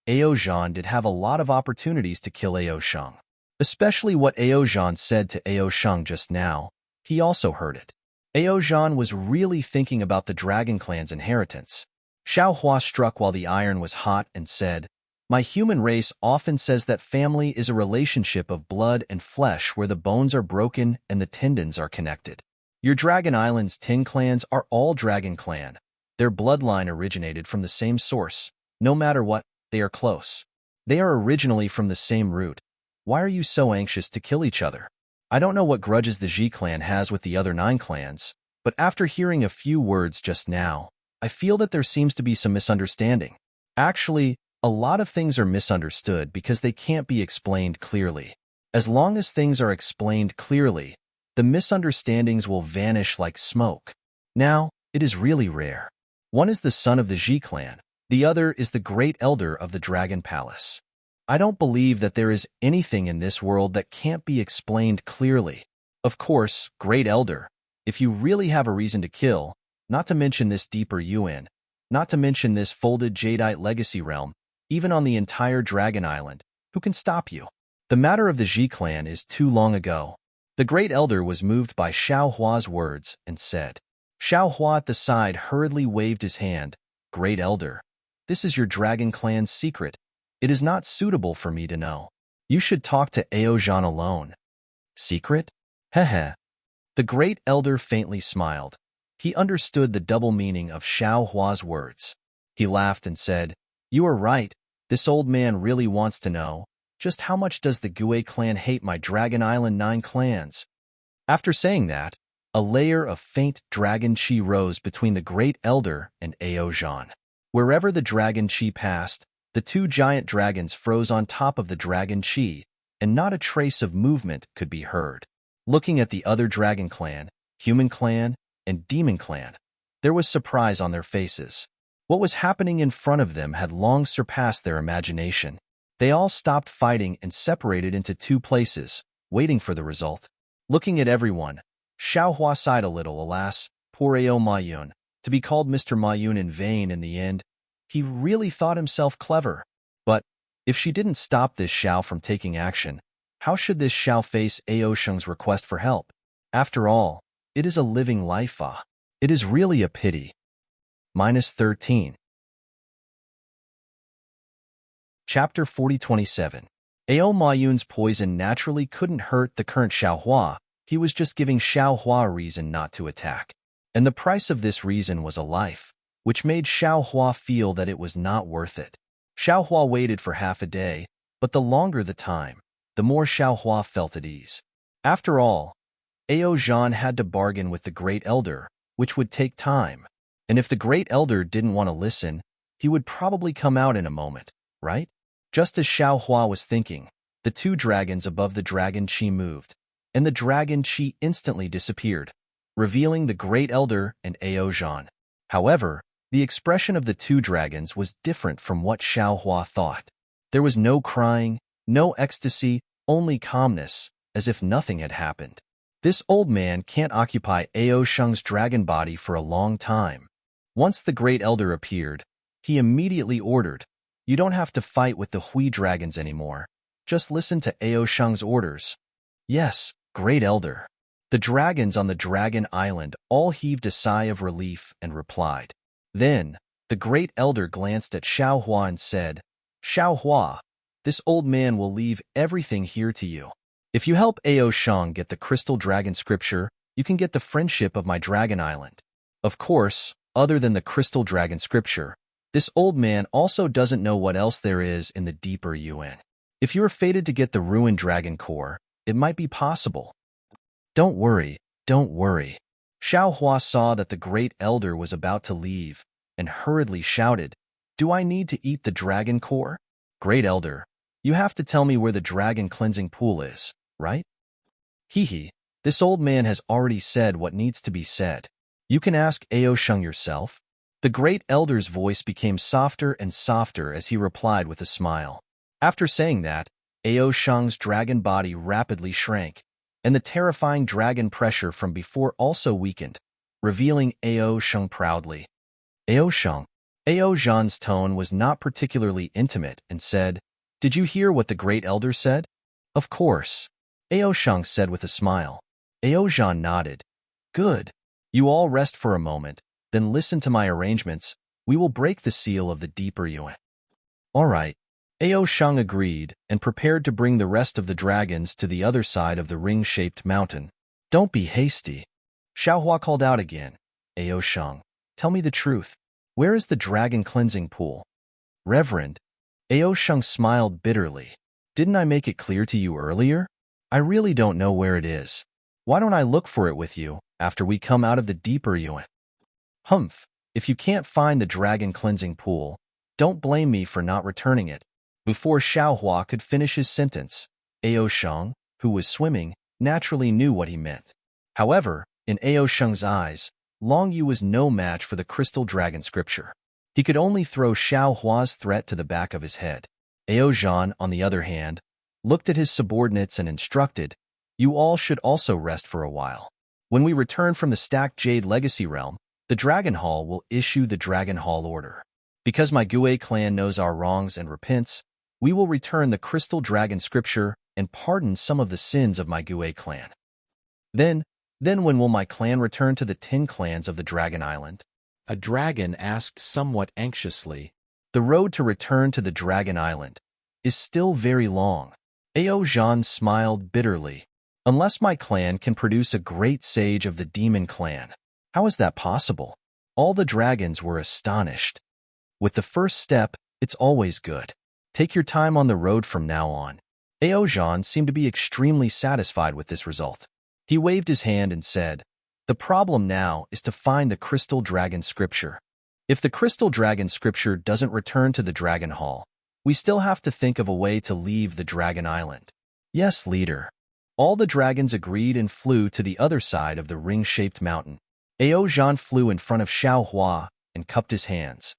Ao Zhan did have a lot of opportunities to kill Ao Sheng. Especially what Ao Zhan said to Ao Sheng just now, he also heard it. Ao Zhan was really thinking about the Dragon Clan's inheritance. Xiaohua struck while the iron was hot and said, "My human race often says that family is a relationship of blood and flesh where the bones are broken and the tendons are connected. Your Dragon Island's 10 clans are all Dragon Clan. Their bloodline originated from the same source. No matter what, they are close. They are originally from the same root. Why are you so anxious to kill each other? I don't know what grudges the Ji clan has with the other 9 clans, but after hearing a few words just now, I feel that there seems to be some misunderstanding. Actually, a lot of things are misunderstood because they can't be explained clearly. As long as things are explained clearly, the misunderstandings will vanish like smoke. Now, it is really rare. One is the son of the Ji clan, the other is the Great Elder of the Dragon Palace. I don't believe that there is anything in this world that can't be explained clearly. Of course, Great Elder, if you really have a reason to kill, not to mention this deeper UN, not to mention this folded Jadeite legacy realm, even on the entire Dragon Island, who can stop you? The matter of the Ji clan is too long ago. The Great Elder was moved by Xiaohua's words and said. Xiaohua at the side hurriedly waved his hand. Great Elder, this is your Dragon Clan's secret. It is not suitable for me to know. You should talk to Ao Zhan alone. Secret? Heh. The Great Elder faintly smiled. He understood the double meaning of Xiaohua's words. He laughed and said, "You are right. This old man really wants to know. Just how much does the Gue clan hate my Dragon Island 9 clans?" After saying that, a layer of faint dragon chi rose between the Great Elder and Ao Zhan. Wherever the dragon chi passed, the 2 giant dragons froze on top of the dragon chi, and not a trace of movement could be heard. Looking at the other Dragon Clan, Human Clan, and Demon Clan, there was surprise on their faces. What was happening in front of them had long surpassed their imagination. They all stopped fighting and separated into 2 places, waiting for the result. Looking at everyone, Xiaohua sighed a little. Alas, poor Ao Mayun, to be called Mr. Mayun in vain in the end. He really thought himself clever. But if she didn't stop this Xiao from taking action, how should this Xiao face Ao Sheng's request for help? After all, it is a living life. It is really a pity. -13. Chapter 4027. Ao Mayun's poison naturally couldn't hurt the current Xiaohua. He was just giving Xiaohua a reason not to attack. And the price of this reason was a life, which made Xiaohua feel that it was not worth it. Xiaohua waited for half a day, but the longer the time, the more Xiaohua felt at ease. After all, Ao Zhan had to bargain with the Great Elder, which would take time. And if the Great Elder didn't want to listen, he would probably come out in a moment, right? Just as Xiaohua was thinking, the 2 dragons above the dragon chi moved, and the dragon chi instantly disappeared, revealing the Great Elder and Ao Zhan. However, the expression of the 2 dragons was different from what Xiaohua thought. There was no crying, no ecstasy, only calmness, as if nothing had happened. This old man can't occupy Ao Sheng's dragon body for a long time. Once the Great Elder appeared, he immediately ordered, "You don't have to fight with the Hui dragons anymore. Just listen to Ao Sheng's orders." "Yes, Great Elder." The dragons on the Dragon Island all heaved a sigh of relief and replied. Then, the Great Elder glanced at Xiaohua and said, "Xiaohua, this old man will leave everything here to you. If you help Ao Sheng get the Crystal Dragon Scripture, you can get the friendship of my Dragon Island." Of course, other than the Crystal Dragon Scripture, this old man also doesn't know what else there is in the deeper UN. If you are fated to get the Ruined Dragon Core, it might be possible. Don't worry. Xiaohua saw that the Great Elder was about to leave, and hurriedly shouted, "Do I need to eat the Dragon Core? Great Elder, you have to tell me where the Dragon Cleansing Pool is, right?" This old man has already said what needs to be said. You can ask Ao Sheng yourself. The great elder's voice became softer and softer as he replied with a smile. After saying that, Ao Sheng's dragon body rapidly shrank, and the terrifying dragon pressure from before also weakened, revealing Ao Sheng proudly. Ao Sheng. Ao Zhan's tone was not particularly intimate and said, "Did you hear what the great elder said?" "Of course," Ao Sheng said with a smile. Ao Zhan nodded. "Good. You all rest for a moment, then listen to my arrangements. We will break the seal of the deeper yuan." "All right." Ao Sheng agreed and prepared to bring the rest of the dragons to the other side of the ring-shaped mountain. "Don't be hasty." Xiaohua called out again. "Ao Sheng, tell me the truth. Where is the dragon cleansing pool?" "Reverend." Ao Sheng smiled bitterly. "Didn't I make it clear to you earlier? I really don't know where it is. Why don't I look for it with you after we come out of the deeper yuan?" "Humph. If you can't find the dragon cleansing pool, don't blame me for not returning it." Before Xiaohua could finish his sentence, Ao Sheng, who was swimming, naturally knew what he meant. However, in Ao Sheng's eyes, Long Yu was no match for the crystal dragon scripture. He could only throw Xiaohua's threat to the back of his head. Ao Zhan, on the other hand, looked at his subordinates and instructed, "You all should also rest for a while. When we return from the Stacked Jade Legacy Realm, the Dragon Hall will issue the Dragon Hall Order. Because my Gue clan knows our wrongs and repents, we will return the Crystal Dragon Scripture and pardon some of the sins of my Gue clan. Then when will my clan return to the 10 clans of the Dragon Island?" a dragon asked somewhat anxiously. "The road to return to the Dragon Island is still very long." Ao Zhan smiled bitterly. "Unless my clan can produce a great sage of the demon clan. How is that possible?" All the dragons were astonished. "With the first step, it's always good. Take your time on the road from now on." Ao Zhan seemed to be extremely satisfied with this result. He waved his hand and said, "The problem now is to find the Crystal Dragon Scripture. If the Crystal Dragon Scripture doesn't return to the Dragon Hall, we still have to think of a way to leave the Dragon Island." "Yes, leader." All the dragons agreed and flew to the other side of the ring-shaped mountain. Ao Zhan flew in front of Xiaohua and cupped his hands.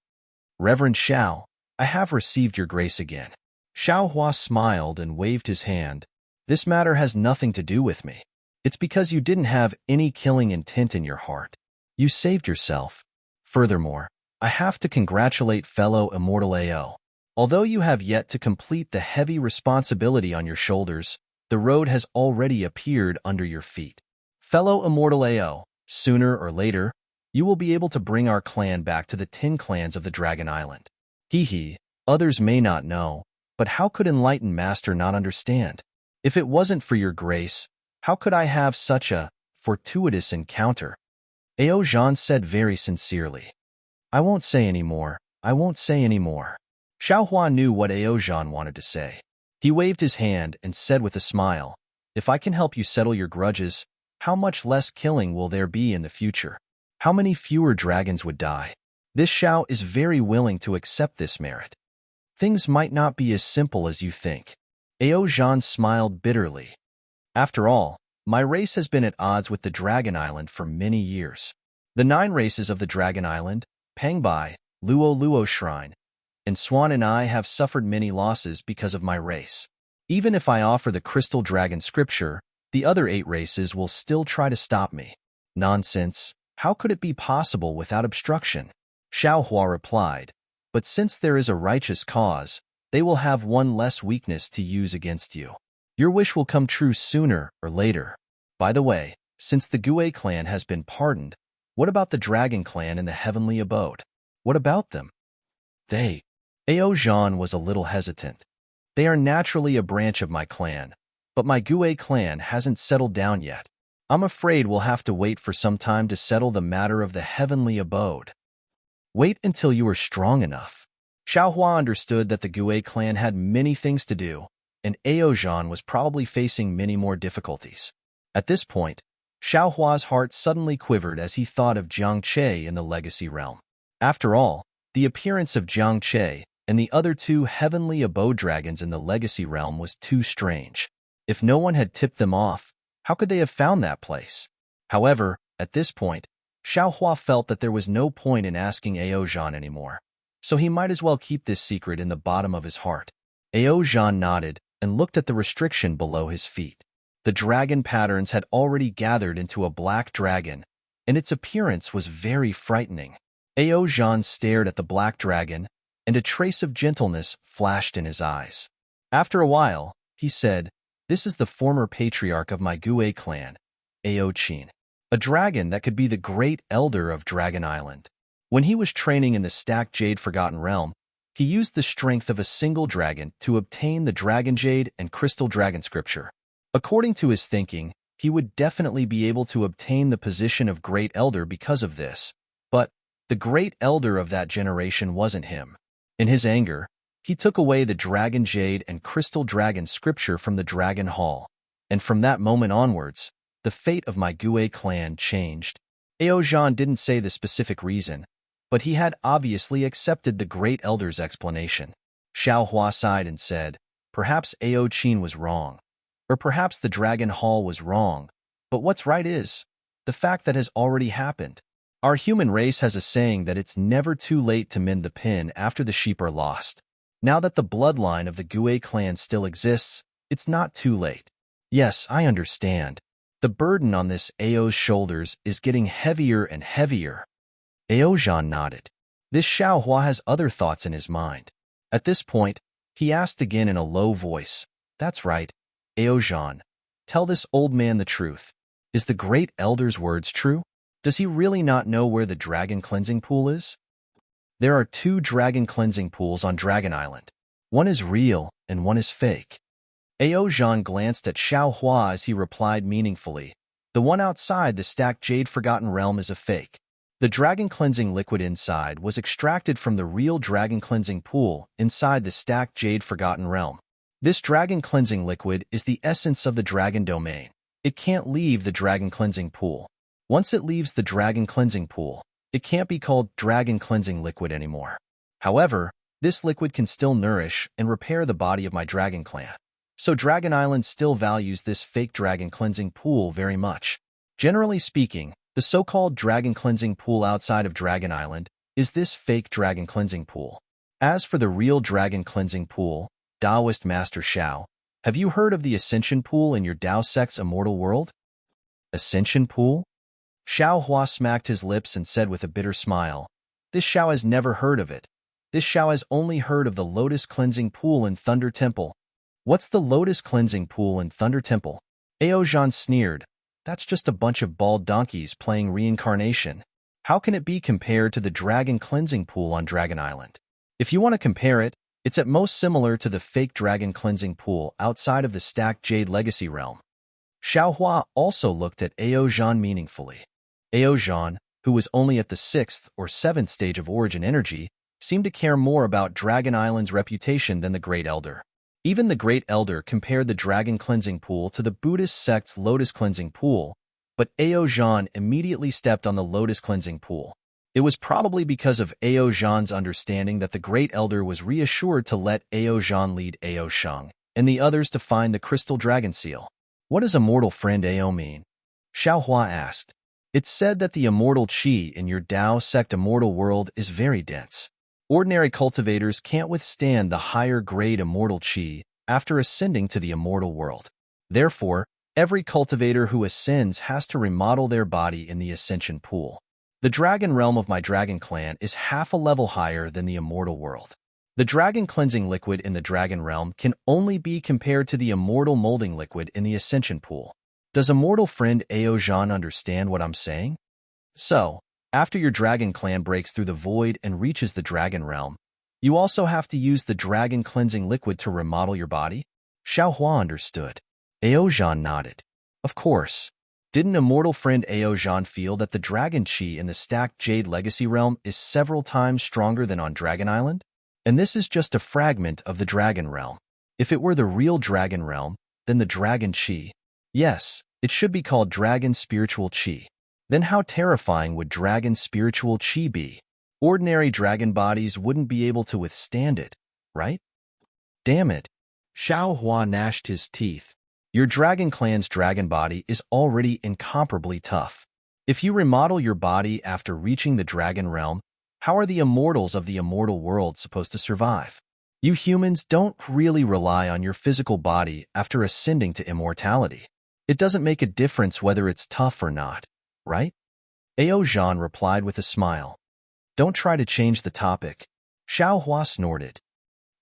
"Reverend Xiao, I have received your grace again." Xiaohua smiled and waved his hand. "This matter has nothing to do with me. It's because you didn't have any killing intent in your heart. You saved yourself. Furthermore, I have to congratulate fellow Immortal Ao. Although you have yet to complete the heavy responsibility on your shoulders, the road has already appeared under your feet. Fellow Immortal Ao, sooner or later, you will be able to bring our clan back to the 10 clans of the Dragon Island. Hee, others may not know, but how could Enlightened Master not understand? If it wasn't for your grace, how could I have such a fortuitous encounter?" Ao Zhan said very sincerely. "I won't say any more. I won't say any more." Xiaohua knew what Ao Zhan wanted to say. He waved his hand and said with a smile, "If I can help you settle your grudges, how much less killing will there be in the future? How many fewer dragons would die? This Xiao is very willing to accept this merit. Things might not be as simple as you think." Ao Zhan smiled bitterly. "After all, my race has been at odds with the Dragon Island for many years. The 9 races of the Dragon Island, Pangbai, Luo Luo Shrine, and Swan and I have suffered many losses because of my race. Even if I offer the Crystal Dragon Scripture, the other 8 races will still try to stop me." "Nonsense. How could it be possible without obstruction?" Xiaohua replied. "But since there is a righteous cause, they will have one less weakness to use against you. Your wish will come true sooner or later. By the way, since the Gue clan has been pardoned, what about the Dragon clan in the heavenly abode? What about them?" Ao Zhan was a little hesitant. "They are naturally a branch of my clan, but my Gue clan hasn't settled down yet. I'm afraid we'll have to wait for some time to settle the matter of the heavenly abode." "Wait until you are strong enough." Xiaohua understood that the Gue clan had many things to do, and Ao Zhan was probably facing many more difficulties. At this point, Xiaohua's heart suddenly quivered as he thought of Jiang Che in the Legacy Realm. After all, the appearance of Jiang Che and the other 2 heavenly abode dragons in the Legacy Realm was too strange. If no one had tipped them off, how could they have found that place? However, at this point, Xiaohua felt that there was no point in asking Aozhan anymore, so he might as well keep this secret in the bottom of his heart. Aozhan nodded and looked at the restriction below his feet. The dragon patterns had already gathered into a black dragon, and its appearance was very frightening. Aozhan stared at the black dragon, and a trace of gentleness flashed in his eyes. After a while, he said, "This is the former patriarch of my Gue clan, Aochin, a dragon that could be the great elder of Dragon Island. When he was training in the stacked Jade Forgotten Realm, he used the strength of a single dragon to obtain the Dragon Jade and Crystal Dragon scripture. According to his thinking, he would definitely be able to obtain the position of Great Elder because of this, but the Great Elder of that generation wasn't him. In his anger, he took away the Dragon Jade and Crystal Dragon scripture from the Dragon Hall, and from that moment onwards, the fate of my Gue clan changed." Aozhan didn't say the specific reason, but he had obviously accepted the Great Elder's explanation. Xiaohua sighed and said, "Perhaps Aochin was wrong, or perhaps the Dragon Hall was wrong, but what's right is the fact that has already happened. Our human race has a saying that it's never too late to mend the pin after the sheep are lost. Now that the bloodline of the Gue clan still exists, it's not too late." "Yes, I understand. The burden on this Ao's shoulders is getting heavier and heavier." Aozhan nodded. This Xiaohua has other thoughts in his mind. At this point, he asked again in a low voice, "That's right, Aozhan, tell this old man the truth. Is the Great Elder's words true? Does he really not know where the dragon cleansing pool is?" "There are 2 dragon cleansing pools on Dragon Island. One is real and one is fake." Aozhan glanced at Xiaohua as he replied meaningfully, "The one outside the stacked Jade Forgotten Realm is a fake. The dragon cleansing liquid inside was extracted from the real dragon cleansing pool inside the stacked Jade Forgotten Realm. This dragon cleansing liquid is the essence of the dragon domain. It can't leave the dragon cleansing pool. Once it leaves the dragon cleansing pool, it can't be called dragon cleansing liquid anymore. However, this liquid can still nourish and repair the body of my dragon clan. So Dragon Island still values this fake dragon cleansing pool very much. Generally speaking, the so-called dragon cleansing pool outside of Dragon Island is this fake dragon cleansing pool. As for the real dragon cleansing pool, Taoist Master Xiao, have you heard of the Ascension Pool in your Tao sect's immortal world?" "Ascension Pool?" Xiaohua smacked his lips and said with a bitter smile, "This Xiao has never heard of it. This Xiao has only heard of the Lotus Cleansing Pool in Thunder Temple." "What's the Lotus Cleansing Pool in Thunder Temple?" Aozhan sneered. "That's just a bunch of bald donkeys playing reincarnation. How can it be compared to the Dragon Cleansing Pool on Dragon Island? If you want to compare it, it's at most similar to the fake Dragon Cleansing Pool outside of the stacked Jade Legacy Realm." Xiaohua also looked at Aozhan meaningfully. Aozhan, who was only at the 6th or 7th stage of origin energy, seemed to care more about Dragon Island's reputation than the Great Elder. Even the Great Elder compared the Dragon Cleansing Pool to the Buddhist sect's Lotus Cleansing Pool, but Aozhan immediately stepped on the Lotus Cleansing Pool. It was probably because of Aozhan's understanding that the Great Elder was reassured to let Aozhan lead Aosheng and the others to find the Crystal Dragon Seal. "What does immortal friend Ao mean?" Xiaohua asked. "It's said that the immortal qi in your Tao sect immortal world is very dense. Ordinary cultivators can't withstand the higher grade immortal qi after ascending to the immortal world. Therefore, every cultivator who ascends has to remodel their body in the ascension pool. The dragon realm of my dragon clan is half a level higher than the immortal world. The dragon cleansing liquid in the dragon realm can only be compared to the immortal molding liquid in the ascension pool. Does immortal friend Aozhan understand what I'm saying? So, after your dragon clan breaks through the void and reaches the dragon realm, you also have to use the dragon cleansing liquid to remodel your body?" Xiaohua understood. Aozhan nodded. "Of course. Didn't immortal friend Aozhan feel that the dragon chi in the stacked Jade Legacy realm is several times stronger than on Dragon Island? And this is just a fragment of the dragon realm. If it were the real dragon realm, then the dragon chi. Yes, it should be called dragon spiritual chi. Then how terrifying would dragon spiritual chi be? Ordinary dragon bodies wouldn't be able to withstand it, right?" "Damn it." Xiaohua gnashed his teeth. "Your dragon clan's dragon body is already incomparably tough. If you remodel your body after reaching the dragon realm, how are the immortals of the immortal world supposed to survive? You humans don't really rely on your physical body after ascending to immortality. It doesn't make a difference whether it's tough or not, right? Ao Zhan replied with a smile. Don't try to change the topic. Xiao Hua snorted.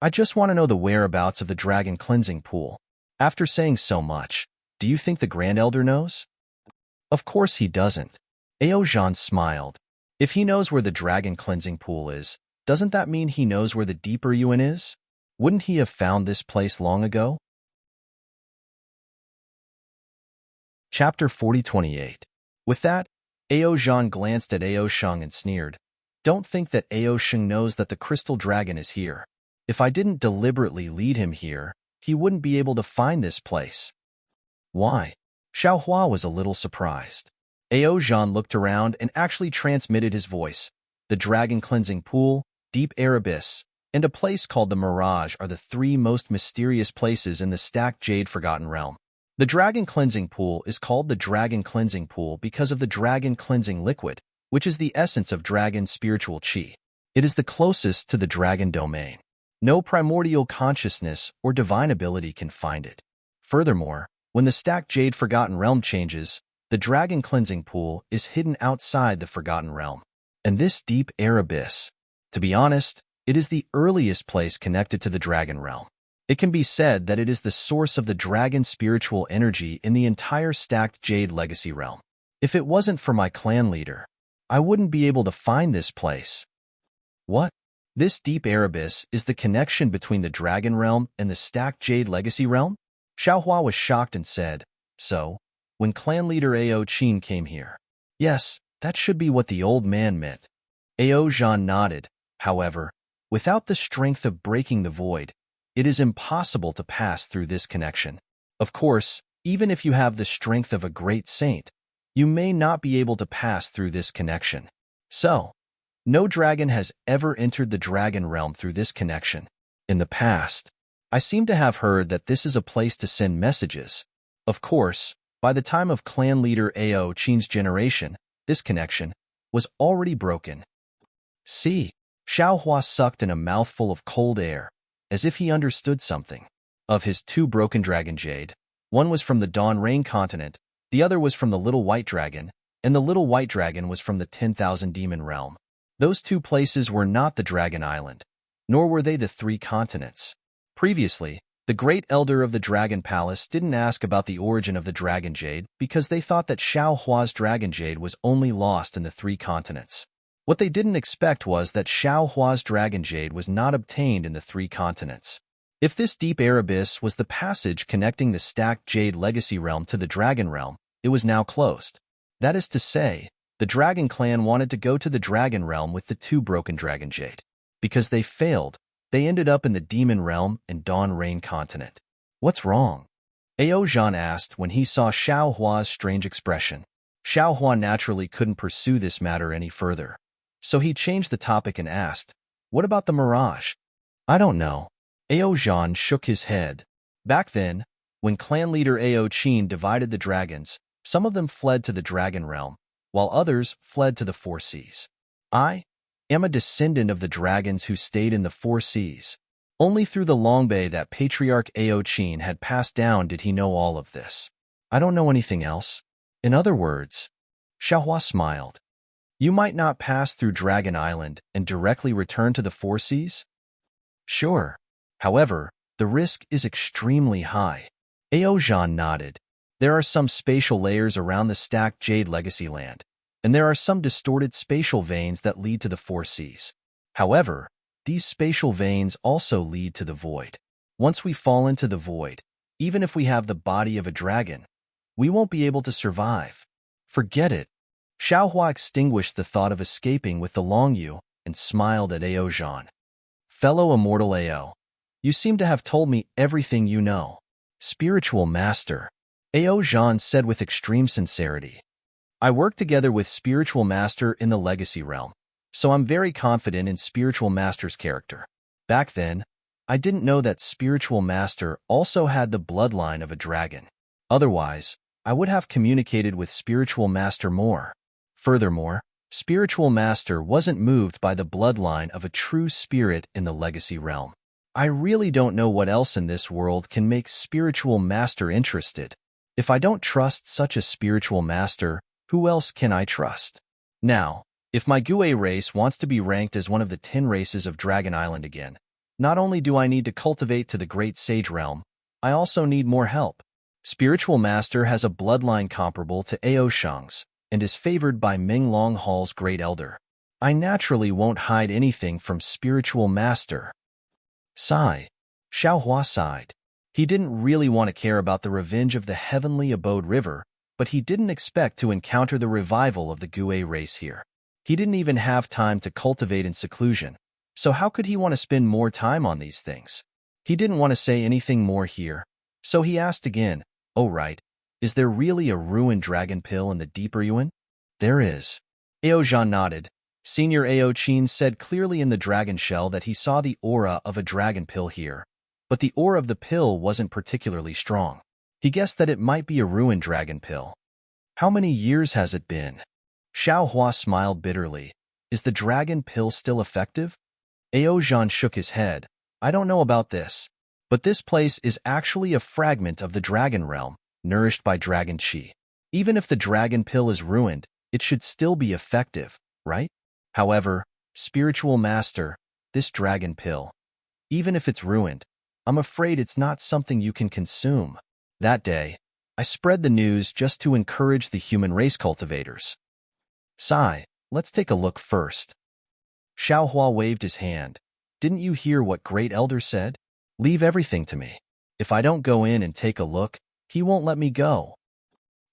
I just want to know the whereabouts of the dragon cleansing pool. After saying so much, do you think the Grand Elder knows? Of course he doesn't. Ao Zhan smiled. If he knows where the dragon cleansing pool is, doesn't that mean he knows where the deeper Yuan is? Wouldn't he have found this place long ago? Chapter 4028. With that, Ao Zhan glanced at Ao Sheng and sneered. Don't think that Ao Sheng knows that the crystal dragon is here. If I didn't deliberately lead him here, he wouldn't be able to find this place. Why? Xiao Hua was a little surprised. Ao Zhan looked around and actually transmitted his voice. The dragon cleansing pool, deep air abyss, and a place called the Mirage are the three most mysterious places in the stacked Jade Forgotten Realm. The dragon cleansing pool is called the dragon cleansing pool because of the dragon cleansing liquid, which is the essence of dragon's spiritual qi. It is the closest to the dragon domain. No primordial consciousness or divine ability can find it. Furthermore, when the stacked Jade Forgotten Realm changes, the dragon cleansing pool is hidden outside the Forgotten Realm. And this deep air abyss, to be honest, it is the earliest place connected to the dragon realm. It can be said that it is the source of the dragon's spiritual energy in the entire stacked Jade Legacy realm. If it wasn't for my clan leader, I wouldn't be able to find this place. What? This deep air abyss is the connection between the dragon realm and the stacked Jade Legacy realm? Xiao Hua was shocked and said, So, when clan leader Ao Qin came here. Yes, that should be what the old man meant. Ao Zhan nodded. However, without the strength of breaking the void, it is impossible to pass through this connection. Of course, even if you have the strength of a great saint, you may not be able to pass through this connection. So, no dragon has ever entered the dragon realm through this connection. In the past, I seem to have heard that this is a place to send messages. Of course, by the time of clan leader Ao Qin's generation, this connection was already broken. See, Xiao Hua sucked in a mouthful of cold air, as if he understood something. Of his two broken dragon jade, one was from the Dawn Rain continent, the other was from the Little White Dragon, and the Little White Dragon was from the 10,000 Demon realm. Those two places were not the Dragon Island, nor were they the three continents. Previously, the Great Elder of the Dragon Palace didn't ask about the origin of the Dragon Jade because they thought that Xiao Hua's Dragon Jade was only lost in the three continents. What they didn't expect was that Xiao Hua's Dragon Jade was not obtained in the three continents. If this deep air abyss was the passage connecting the stacked Jade Legacy realm to the Dragon realm, it was now closed. That is to say, the Dragon Clan wanted to go to the Dragon realm with the two broken Dragon Jade. Because they failed, they ended up in the Demon realm and Dawn Rain continent. What's wrong? Ao Zhan asked when he saw Xiao Hua's strange expression. Xiao Hua naturally couldn't pursue this matter any further. So he changed the topic and asked, What about the Mirage? I don't know. Ao Zhan shook his head. Back then, when clan leader Ao Qin divided the dragons, some of them fled to the Dragon realm, while others fled to the Four Seas. I am a descendant of the dragons who stayed in the Four Seas. Only through the Long Bay that Patriarch Ao Qin had passed down did he know all of this. I don't know anything else. In other words, Xiao Hua smiled. You might not pass through Dragon Island and directly return to the Four Seas? Sure. However, the risk is extremely high. Ao Zhan nodded. There are some spatial layers around the stacked Jade Legacy land, and there are some distorted spatial veins that lead to the Four Seas. However, these spatial veins also lead to the void. Once we fall into the void, even if we have the body of a dragon, we won't be able to survive. Forget it. Xiao Hua extinguished the thought of escaping with the Longyu and smiled at Ao Zhan. Fellow immortal Ao, you seem to have told me everything you know. Spiritual Master, Ao Zhan said with extreme sincerity. I work together with Spiritual Master in the Legacy realm, so I'm very confident in Spiritual Master's character. Back then, I didn't know that Spiritual Master also had the bloodline of a dragon. Otherwise, I would have communicated with Spiritual Master more. Furthermore, Spiritual Master wasn't moved by the bloodline of a true spirit in the legacy realm. I really don't know what else in this world can make Spiritual Master interested. If I don't trust such a Spiritual Master, who else can I trust? Now, if my Gue race wants to be ranked as one of the 10 races of Dragon Island again, not only do I need to cultivate to the Great Sage Realm, I also need more help. Spiritual Master has a bloodline comparable to Ao Shang's and is favored by Ming Long Hall's Great Elder. I naturally won't hide anything from Spiritual Master. Sigh. Xiaohua sighed. He didn't really want to care about the revenge of the Heavenly Abode River, but he didn't expect to encounter the revival of the Gue race here. He didn't even have time to cultivate in seclusion, so how could he want to spend more time on these things? He didn't want to say anything more here, so he asked again, "Oh right, is there really a ruined dragon pill in the deeper Yuan?" "There is." Ao Zhan nodded. Senior Ao Qin said clearly in the dragon shell that he saw the aura of a dragon pill here, but the aura of the pill wasn't particularly strong. He guessed that it might be a ruined dragon pill. "How many years has it been?" Xiaohua smiled bitterly. "Is the dragon pill still effective?" Ao Zhan shook his head. "I don't know about this, but this place is actually a fragment of the dragon realm, nourished by dragon qi. Even if the dragon pill is ruined, it should still be effective, right? However, Spiritual Master, this dragon pill, even if it's ruined, I'm afraid it's not something you can consume." That day, I spread the news just to encourage the human race cultivators. Sigh, let's take a look first. Xiaohua waved his hand. "Didn't you hear what Great Elder said? Leave everything to me. If I don't go in and take a look, he won't let me go."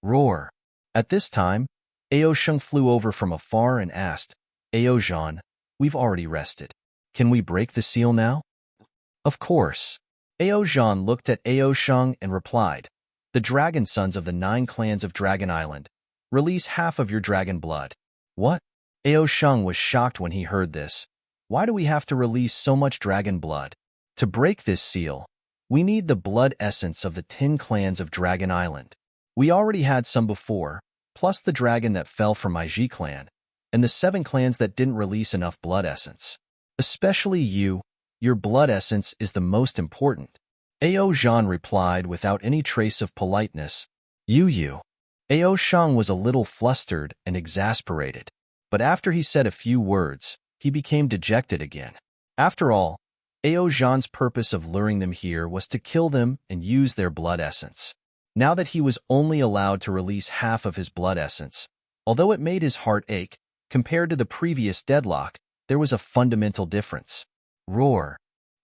Roar. At this time, Ao Sheng flew over from afar and asked, "Ao Zhan, we've already rested. Can we break the seal now?" "Of course." Ao Zhan looked at Ao Sheng and replied, "The dragon sons of the 9 clans of Dragon Island, release half of your dragon blood." "What?" Ao Sheng was shocked when he heard this. "Why do we have to release so much dragon blood? To break this seal, we need the blood essence of the 10 clans of Dragon Island. We already had some before, plus the dragon that fell from my Ji clan, and the 7 clans that didn't release enough blood essence. Especially you, your blood essence is the most important." Ao Zhan replied without any trace of politeness. You. Ao Shang was a little flustered and exasperated, but after he said a few words, he became dejected again. After all, Ao Zhan's purpose of luring them here was to kill them and use their blood essence. Now that he was only allowed to release half of his blood essence, although it made his heart ache, compared to the previous deadlock, there was a fundamental difference. Roar.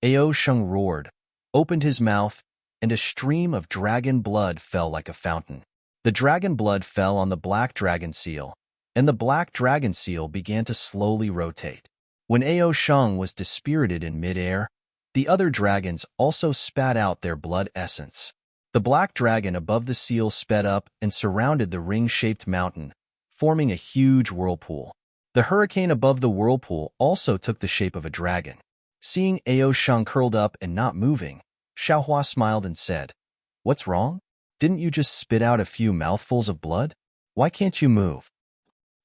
Ao Sheng roared, opened his mouth, and a stream of dragon blood fell like a fountain. The dragon blood fell on the black dragon seal, and the black dragon seal began to slowly rotate. When Ao Sheng was dispirited in midair, the other dragons also spat out their blood essence. The black dragon above the seal sped up and surrounded the ring-shaped mountain, forming a huge whirlpool. The hurricane above the whirlpool also took the shape of a dragon. Seeing Ao Sheng curled up and not moving, Xiaohua smiled and said, "What's wrong? Didn't you just spit out a few mouthfuls of blood? Why can't you move?"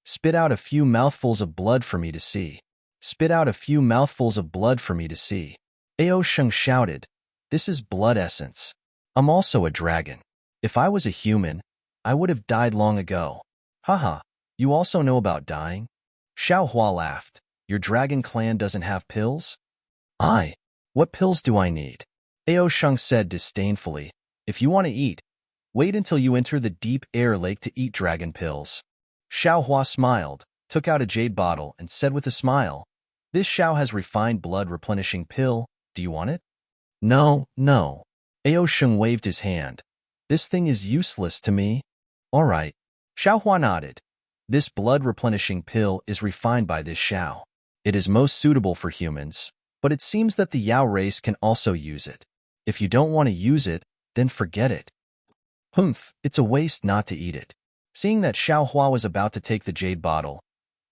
"Spit out a few mouthfuls of blood for me to see. Spit out a few mouthfuls of blood for me to see." Ao Sheng shouted, "This is blood essence. I'm also a dragon. If I was a human, I would have died long ago." "Haha, you also know about dying?" Xiaohua laughed. "Your dragon clan doesn't have pills?" What pills do I need?" Ao Sheng said disdainfully. "If you want to eat, wait until you enter the deep air lake to eat dragon pills." Xiaohua smiled, took out a jade bottle, and said with a smile, "This Xiao has refined blood replenishing pill. Do you want it?" No. Ao Sheng waved his hand. "This thing is useless to me." "All right." Xiaohua nodded. "This blood replenishing pill is refined by this Xiao. It is most suitable for humans, but it seems that the Yao race can also use it. If you don't want to use it, then forget it." "Humph, it's a waste not to eat it." Seeing that Xiaohua was about to take the jade bottle,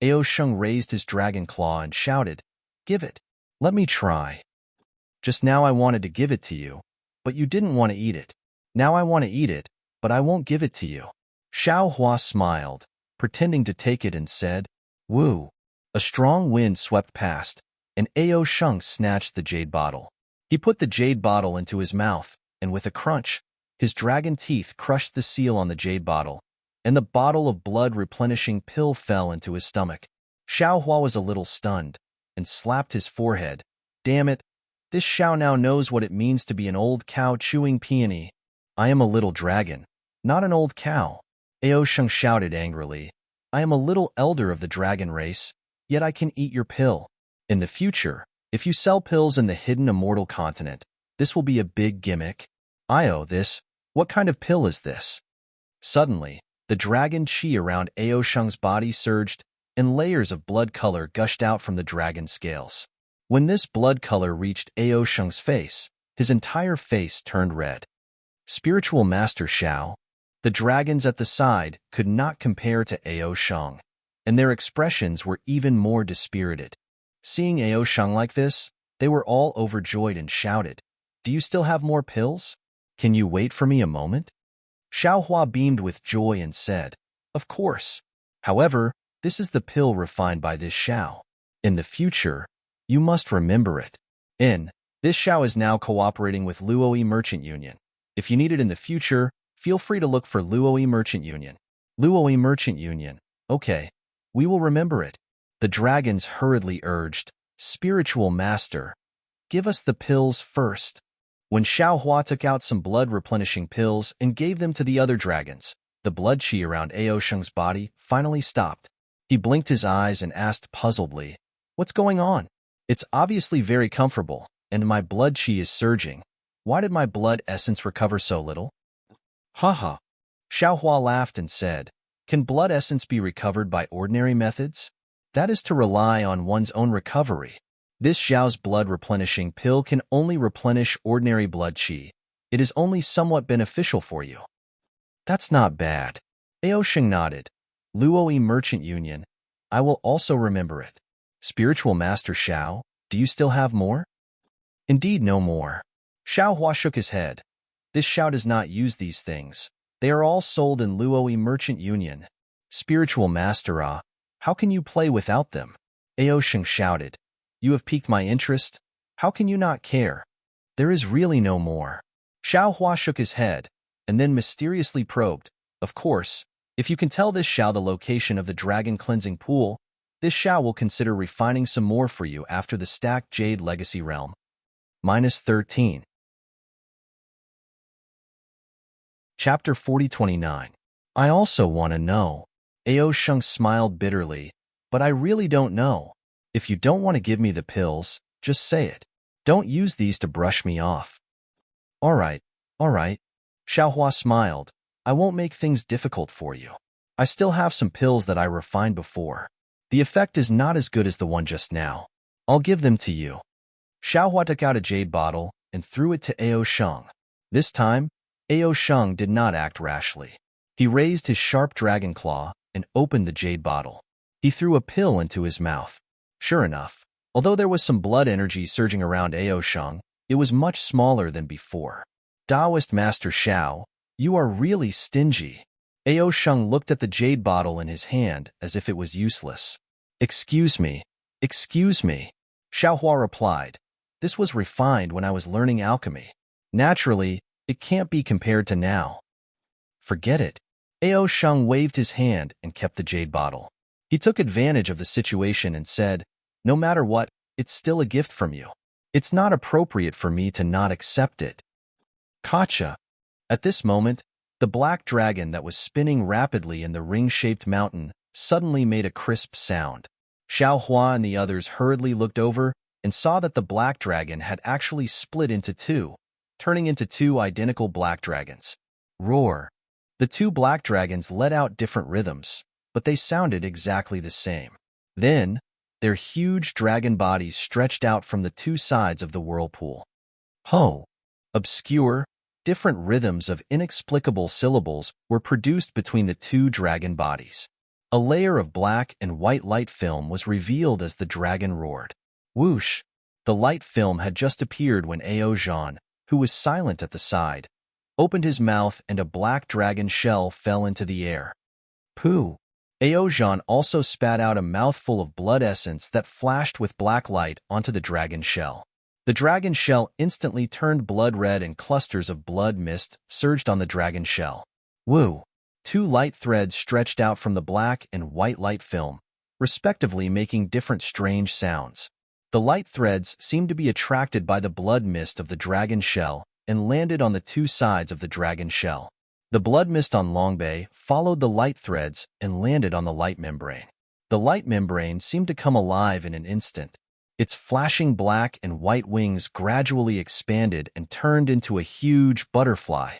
Ao Sheng raised his dragon claw and shouted, "Give it. Let me try." "Just now I wanted to give it to you, but you didn't want to eat it. Now I want to eat it, but I won't give it to you." Xiaohua smiled. pretending to take it, and said, "Woo." A strong wind swept past, and Ao Sheng snatched the jade bottle. He put the jade bottle into his mouth, and with a crunch, his dragon teeth crushed the seal on the jade bottle, and the bottle of blood-replenishing pill fell into his stomach. Xiaohua was a little stunned, and slapped his forehead. Damn it, this Xiao now knows what it means to be an old cow chewing peony. I am a little dragon, not an old cow. Ao Sheng shouted angrily. I am a little elder of the dragon race, yet I can eat your pill. In the future, if you sell pills in the hidden immortal continent, this will be a big gimmick. This, what kind of pill is this? Suddenly, the dragon chi around Ao Sheng's body surged, and layers of blood color gushed out from the dragon scales. When this blood color reached Ao Sheng's face, his entire face turned red. Spiritual Master Xiao. The dragons at the side could not compare to Ao Sheng, and their expressions were even more dispirited. Seeing Ao Sheng like this, they were all overjoyed and shouted, "Do you still have more pills? Can you wait for me a moment?" Xiaohua beamed with joy and said, "Of course. However, this is the pill refined by this Xiao. In the future, you must remember it. This Xiao is now cooperating with Luoyi Merchant Union. If you need it in the future, feel free to look for Luoyi Merchant Union." Luoyi Merchant Union. Okay, we will remember it. The dragons hurriedly urged, "Spiritual Master, give us the pills first." When Xiaohua took out some blood-replenishing pills and gave them to the other dragons, the blood chi around Ao Sheng's body finally stopped. He blinked his eyes and asked puzzledly, "What's going on? It's obviously very comfortable, and my blood chi is surging. Why did my blood essence recover so little?" Haha. Xiaohua laughed and said, "Can blood essence be recovered by ordinary methods? That is to rely on one's own recovery. This Xiao's blood-replenishing pill can only replenish ordinary blood chi. It is only somewhat beneficial for you." "That's not bad." Ao Sheng nodded. "Luoyi Merchant Union. I will also remember it. Spiritual Master Xiao, do you still have more?" "Indeed no more." Xiaohua shook his head. "This Xiao does not use these things. They are all sold in Luoyi Merchant Union." "Spiritual Master how can you play without them?" Ao Sheng shouted. "You have piqued my interest. How can you not care? There is really no more." Xiaohua shook his head, and then mysteriously probed, "Of course, if you can tell this Xiao the location of the dragon cleansing pool, this Xiao will consider refining some more for you after the stacked jade legacy realm." -13. Chapter 4029. I also want to know. Ao Sheng smiled bitterly, "But I really don't know. If you don't want to give me the pills, just say it. Don't use these to brush me off." All right. Xiaohua smiled. "I won't make things difficult for you. I still have some pills that I refined before. The effect is not as good as the one just now. I'll give them to you." Xiaohua took out a jade bottle and threw it to Ao Sheng. This time, Ao Sheng did not act rashly. He raised his sharp dragon claw and opened the jade bottle. He threw a pill into his mouth. Sure enough, although there was some blood energy surging around Ao Sheng, it was much smaller than before. "Taoist Master Xiao, you are really stingy." Ao Sheng looked at the jade bottle in his hand as if it was useless. Excuse me. Xiaohua replied. "This was refined when I was learning alchemy. Naturally, it can't be compared to now." "Forget it." Ao Sheng waved his hand and kept the jade bottle. He took advantage of the situation and said, "No matter what, it's still a gift from you. It's not appropriate for me to not accept it." Gotcha. At this moment, the black dragon that was spinning rapidly in the ring-shaped mountain suddenly made a crisp sound. Xiaohua and the others hurriedly looked over and saw that the black dragon had actually split into two, turning into two identical black dragons. Roar. The two black dragons let out different rhythms, but they sounded exactly the same. Then, their huge dragon bodies stretched out from the two sides of the whirlpool. Ho! Obscure, different rhythms of inexplicable syllables were produced between the two dragon bodies. A layer of black and white light film was revealed as the dragon roared. Whoosh! The light film had just appeared when Ao Zhan, who was silent at the side, opened his mouth and a black dragon shell fell into the air. Pooh! Aozhan also spat out a mouthful of blood essence that flashed with black light onto the dragon shell. The dragon shell instantly turned blood red and clusters of blood mist surged on the dragon shell. Woo! Two light threads stretched out from the black and white light film, respectively making different strange sounds. The light threads seemed to be attracted by the blood mist of the dragon shell and landed on the two sides of the dragon shell. The blood mist on Longbei followed the light threads and landed on the light membrane. The light membrane seemed to come alive in an instant. Its flashing black and white wings gradually expanded and turned into a huge butterfly.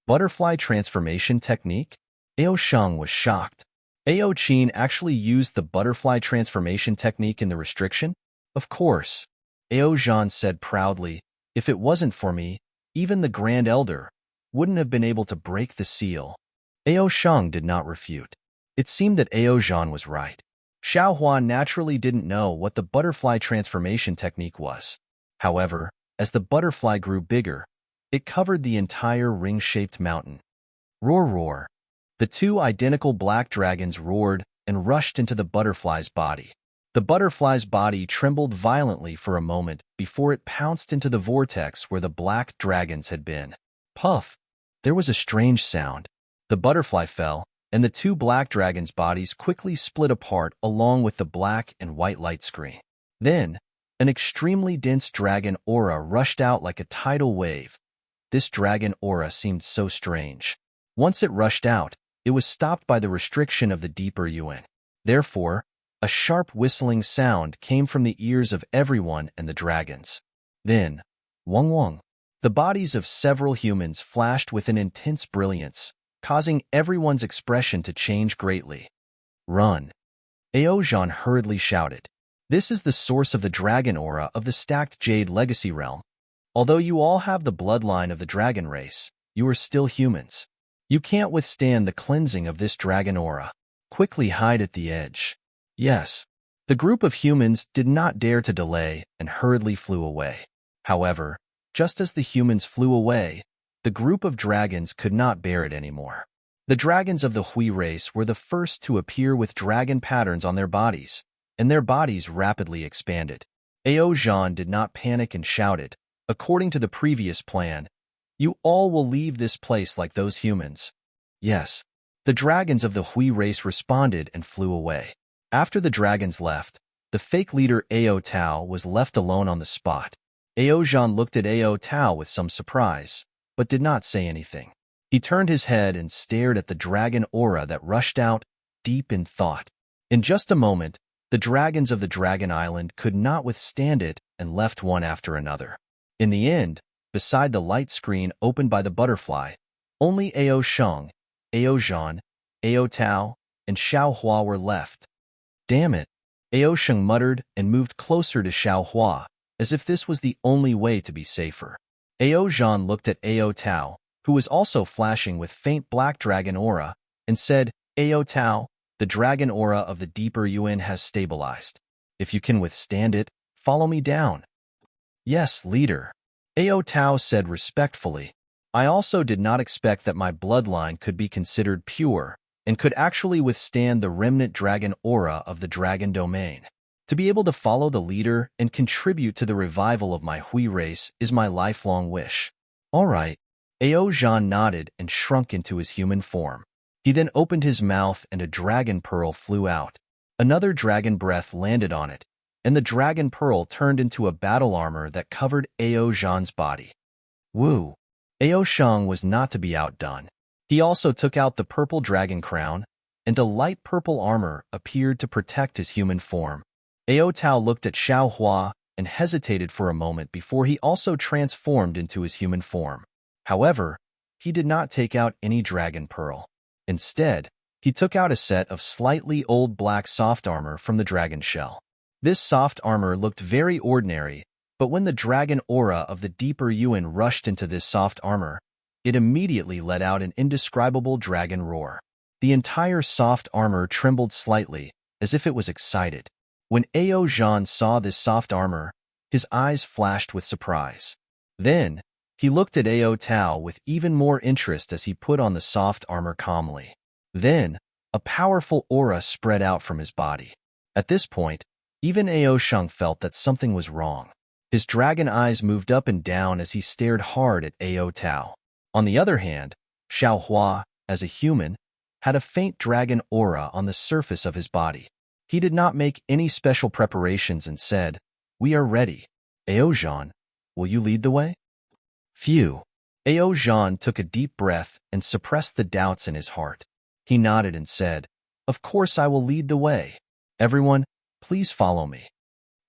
Butterfly transformation technique? Ao Sheng was shocked. Ao Qin actually used the butterfly transformation technique in the restriction? Of course. Ao Zhan said proudly, if it wasn't for me, even the Grand Elder wouldn't have been able to break the seal. Ao Sheng did not refute. It seemed that Ao Zhan was right. Xiao Hua naturally didn't know what the butterfly transformation technique was. However, as the butterfly grew bigger, it covered the entire ring-shaped mountain. Roar, roar. The two identical black dragons roared and rushed into the butterfly's body. The butterfly's body trembled violently for a moment before it pounced into the vortex where the black dragons had been. Puff! There was a strange sound. The butterfly fell, and the two black dragons' bodies quickly split apart along with the black and white light screen. Then, an extremely dense dragon aura rushed out like a tidal wave. This dragon aura seemed so strange. Once it rushed out, it was stopped by the restriction of the deeper Yuan. Therefore, a sharp whistling sound came from the ears of everyone and the dragons. Then, wong wong. The bodies of several humans flashed with an intense brilliance, causing everyone's expression to change greatly. Run! Aozhan hurriedly shouted. This is the source of the dragon aura of the stacked Jade Legacy Realm. Although you all have the bloodline of the dragon race, you are still humans. You can't withstand the cleansing of this dragon aura. Quickly hide at the edge. Yes. The group of humans did not dare to delay and hurriedly flew away. However, just as the humans flew away, the group of dragons could not bear it anymore. The dragons of the Hui race were the first to appear with dragon patterns on their bodies, and their bodies rapidly expanded. Ao Zhan did not panic and shouted, according to the previous plan, you all will leave this place like those humans. Yes. The dragons of the Hui race responded and flew away. After the dragons left, the fake leader Ao Tao was left alone on the spot. Ao Zhan looked at Ao Tao with some surprise, but did not say anything. He turned his head and stared at the dragon aura that rushed out, deep in thought. In just a moment, the dragons of the Dragon Island could not withstand it and left one after another. In the end, beside the light screen opened by the butterfly, only Ao Sheng, Ao Zhan, Ao Tao, and Xiao Hua were left. Damn it! Ao Sheng muttered and moved closer to Xiao Hua, as if this was the only way to be safer. Ao Zhan looked at Ao Tao, who was also flashing with faint black dragon aura, and said, Ao Tao, the dragon aura of the deeper Yuan has stabilized. If you can withstand it, follow me down. Yes, leader. Ao Tao said respectfully. I also did not expect that my bloodline could be considered pure and could actually withstand the remnant dragon aura of the dragon domain. To be able to follow the leader and contribute to the revival of my Hui race is my lifelong wish. All right. Ao Zhan nodded and shrunk into his human form. He then opened his mouth and a dragon pearl flew out. Another dragon breath landed on it, and the dragon pearl turned into a battle armor that covered Ao Zhan's body. Woo! Ao Sheng was not to be outdone. He also took out the purple dragon crown, and a light purple armor appeared to protect his human form. Ao Tao looked at Xiao Hua and hesitated for a moment before he also transformed into his human form. However, he did not take out any dragon pearl. Instead, he took out a set of slightly old black soft armor from the dragon shell. This soft armor looked very ordinary, but when the dragon aura of the deeper Yuan rushed into this soft armor, it immediately let out an indescribable dragon roar. The entire soft armor trembled slightly, as if it was excited. When Ao Zhan saw this soft armor, his eyes flashed with surprise. Then, he looked at Ao Tao with even more interest as he put on the soft armor calmly. Then, A powerful aura spread out from his body. At this point, even Ao Sheng felt that something was wrong. His dragon eyes moved up and down as he stared hard at Ao Tao. On the other hand, Xiao Hua, as a human, had a faint dragon aura on the surface of his body. He did not make any special preparations and said, "We are ready. Ao Zhan, will you lead the way?" Phew. Ao Zhan took a deep breath and suppressed the doubts in his heart. He nodded and said, "Of course I will lead the way. Everyone, please follow me."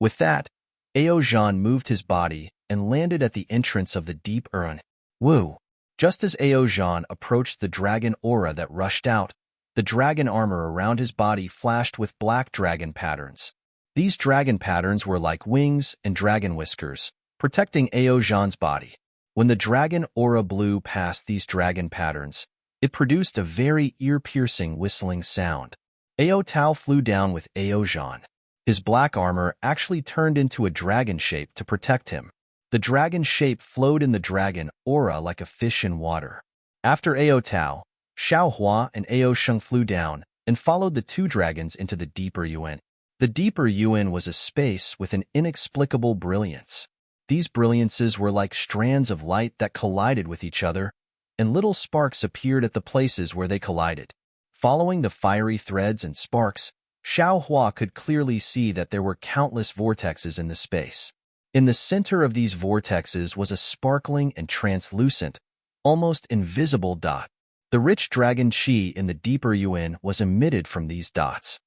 With that, Ao Zhan moved his body and landed at the entrance of the deep urn. Woo! Just as Ao Zhan approached the dragon aura that rushed out, the dragon armor around his body flashed with black dragon patterns. These dragon patterns were like wings and dragon whiskers, protecting Ao Zhan's body. When the dragon aura blew past these dragon patterns, it produced a very ear-piercing whistling sound. Ao Tao flew down with Ao Zhan. His black armor actually turned into a dragon shape to protect him. The dragon shape flowed in the dragon aura like a fish in water. After Ao Tao, Xiao Hua and Ao Sheng flew down and followed the two dragons into the deeper Yuan. The deeper Yuan was a space with an inexplicable brilliance. These brilliances were like strands of light that collided with each other, and little sparks appeared at the places where they collided. Following the fiery threads and sparks, Xiao Hua could clearly see that there were countless vortexes in the space. In the center of these vortexes was a sparkling and translucent, almost invisible dot. The rich dragon qi in the deeper Yuan was emitted from these dots.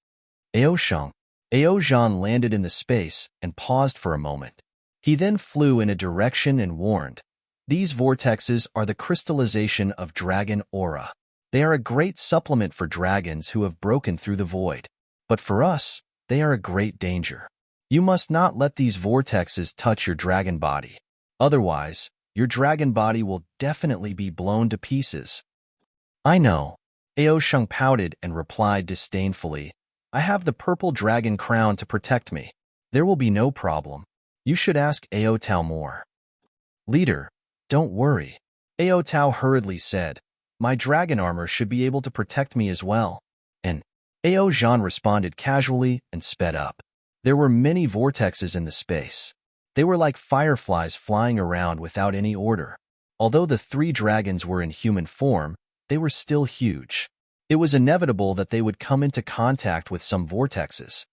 Ao Zhan landed in the space and paused for a moment. He then flew in a direction and warned, "These vortexes are the crystallization of dragon aura. They are a great supplement for dragons who have broken through the void. But for us, they are a great danger. You must not let these vortexes touch your dragon body. Otherwise, your dragon body will definitely be blown to pieces." "I know." Ao Sheng pouted and replied disdainfully, "I have the purple dragon crown to protect me. There will be no problem. You should ask Ao Tao more." "Leader, don't worry." Ao Tao hurriedly said, "My dragon armor should be able to protect me as well." And Ao Zhan responded casually and sped up. There were many vortexes in the space. They were like fireflies flying around without any order. Although the three dragons were in human form, they were still huge. It was inevitable that they would come into contact with some vortexes.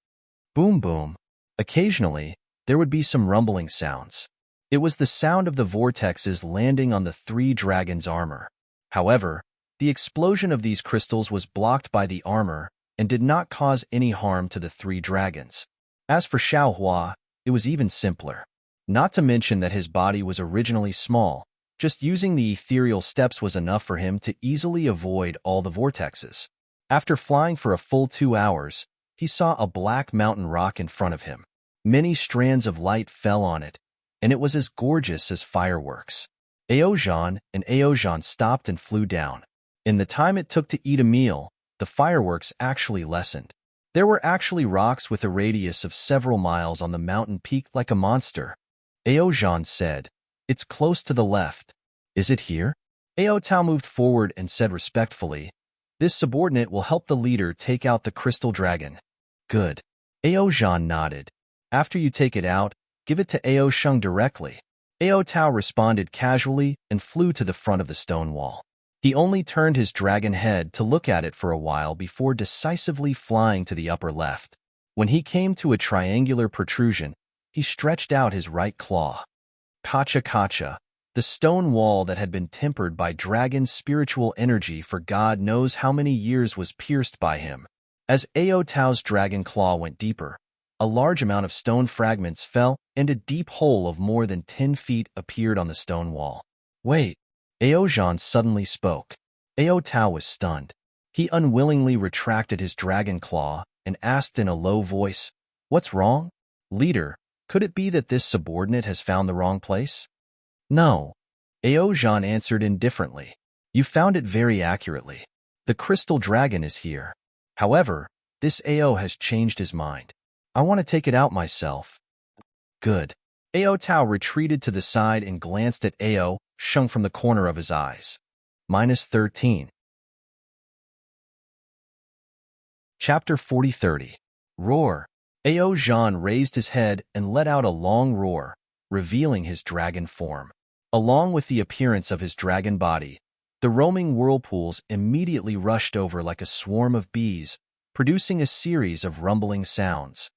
Boom boom. Occasionally, there would be some rumbling sounds. It was the sound of the vortexes landing on the three dragons' armor. However, the explosion of these crystals was blocked by the armor and did not cause any harm to the three dragons. As for Xiao Hua, it was even simpler. Not to mention that his body was originally small, just using the ethereal steps was enough for him to easily avoid all the vortexes. After flying for a full 2 hours, he saw a black mountain rock in front of him. Many strands of light fell on it, and it was as gorgeous as fireworks. Ao Zhan stopped and flew down. In the time it took to eat a meal, the fireworks actually lessened. There were actually rocks with a radius of several miles on the mountain peak like a monster. Ao Zhan said, "It's close to the left. Is it here?" Ao Tao moved forward and said respectfully, "This subordinate will help the leader take out the crystal dragon." "Good." Ao Zhan nodded. "After you take it out, give it to Ao Sheng directly." Ao Tao responded casually and flew to the front of the stone wall. He only turned his dragon head to look at it for a while before decisively flying to the upper left. When he came to a triangular protrusion, he stretched out his right claw. Kacha kacha, the stone wall that had been tempered by dragon's spiritual energy for God knows how many years was pierced by him. As Ao Tao's dragon claw went deeper, a large amount of stone fragments fell, and a deep hole of more than 10 feet appeared on the stone wall. "Wait." Ao Zhan suddenly spoke. Ao Tao was stunned. He unwillingly retracted his dragon claw and asked in a low voice, "What's wrong? Leader, could it be that this subordinate has found the wrong place?" "No." Ao Zhan answered indifferently. "You found it very accurately. The crystal dragon is here. However, this Ao has changed his mind. I want to take it out myself." "Good." Ao Tao retreated to the side and glanced at Ao Sheng from the corner of his eyes. -13. Chapter 4030. Roar. Ao Jean raised his head and let out a long roar, revealing his dragon form. Along with the appearance of his dragon body, the roaming whirlpools immediately rushed over like a swarm of bees, producing a series of rumbling sounds.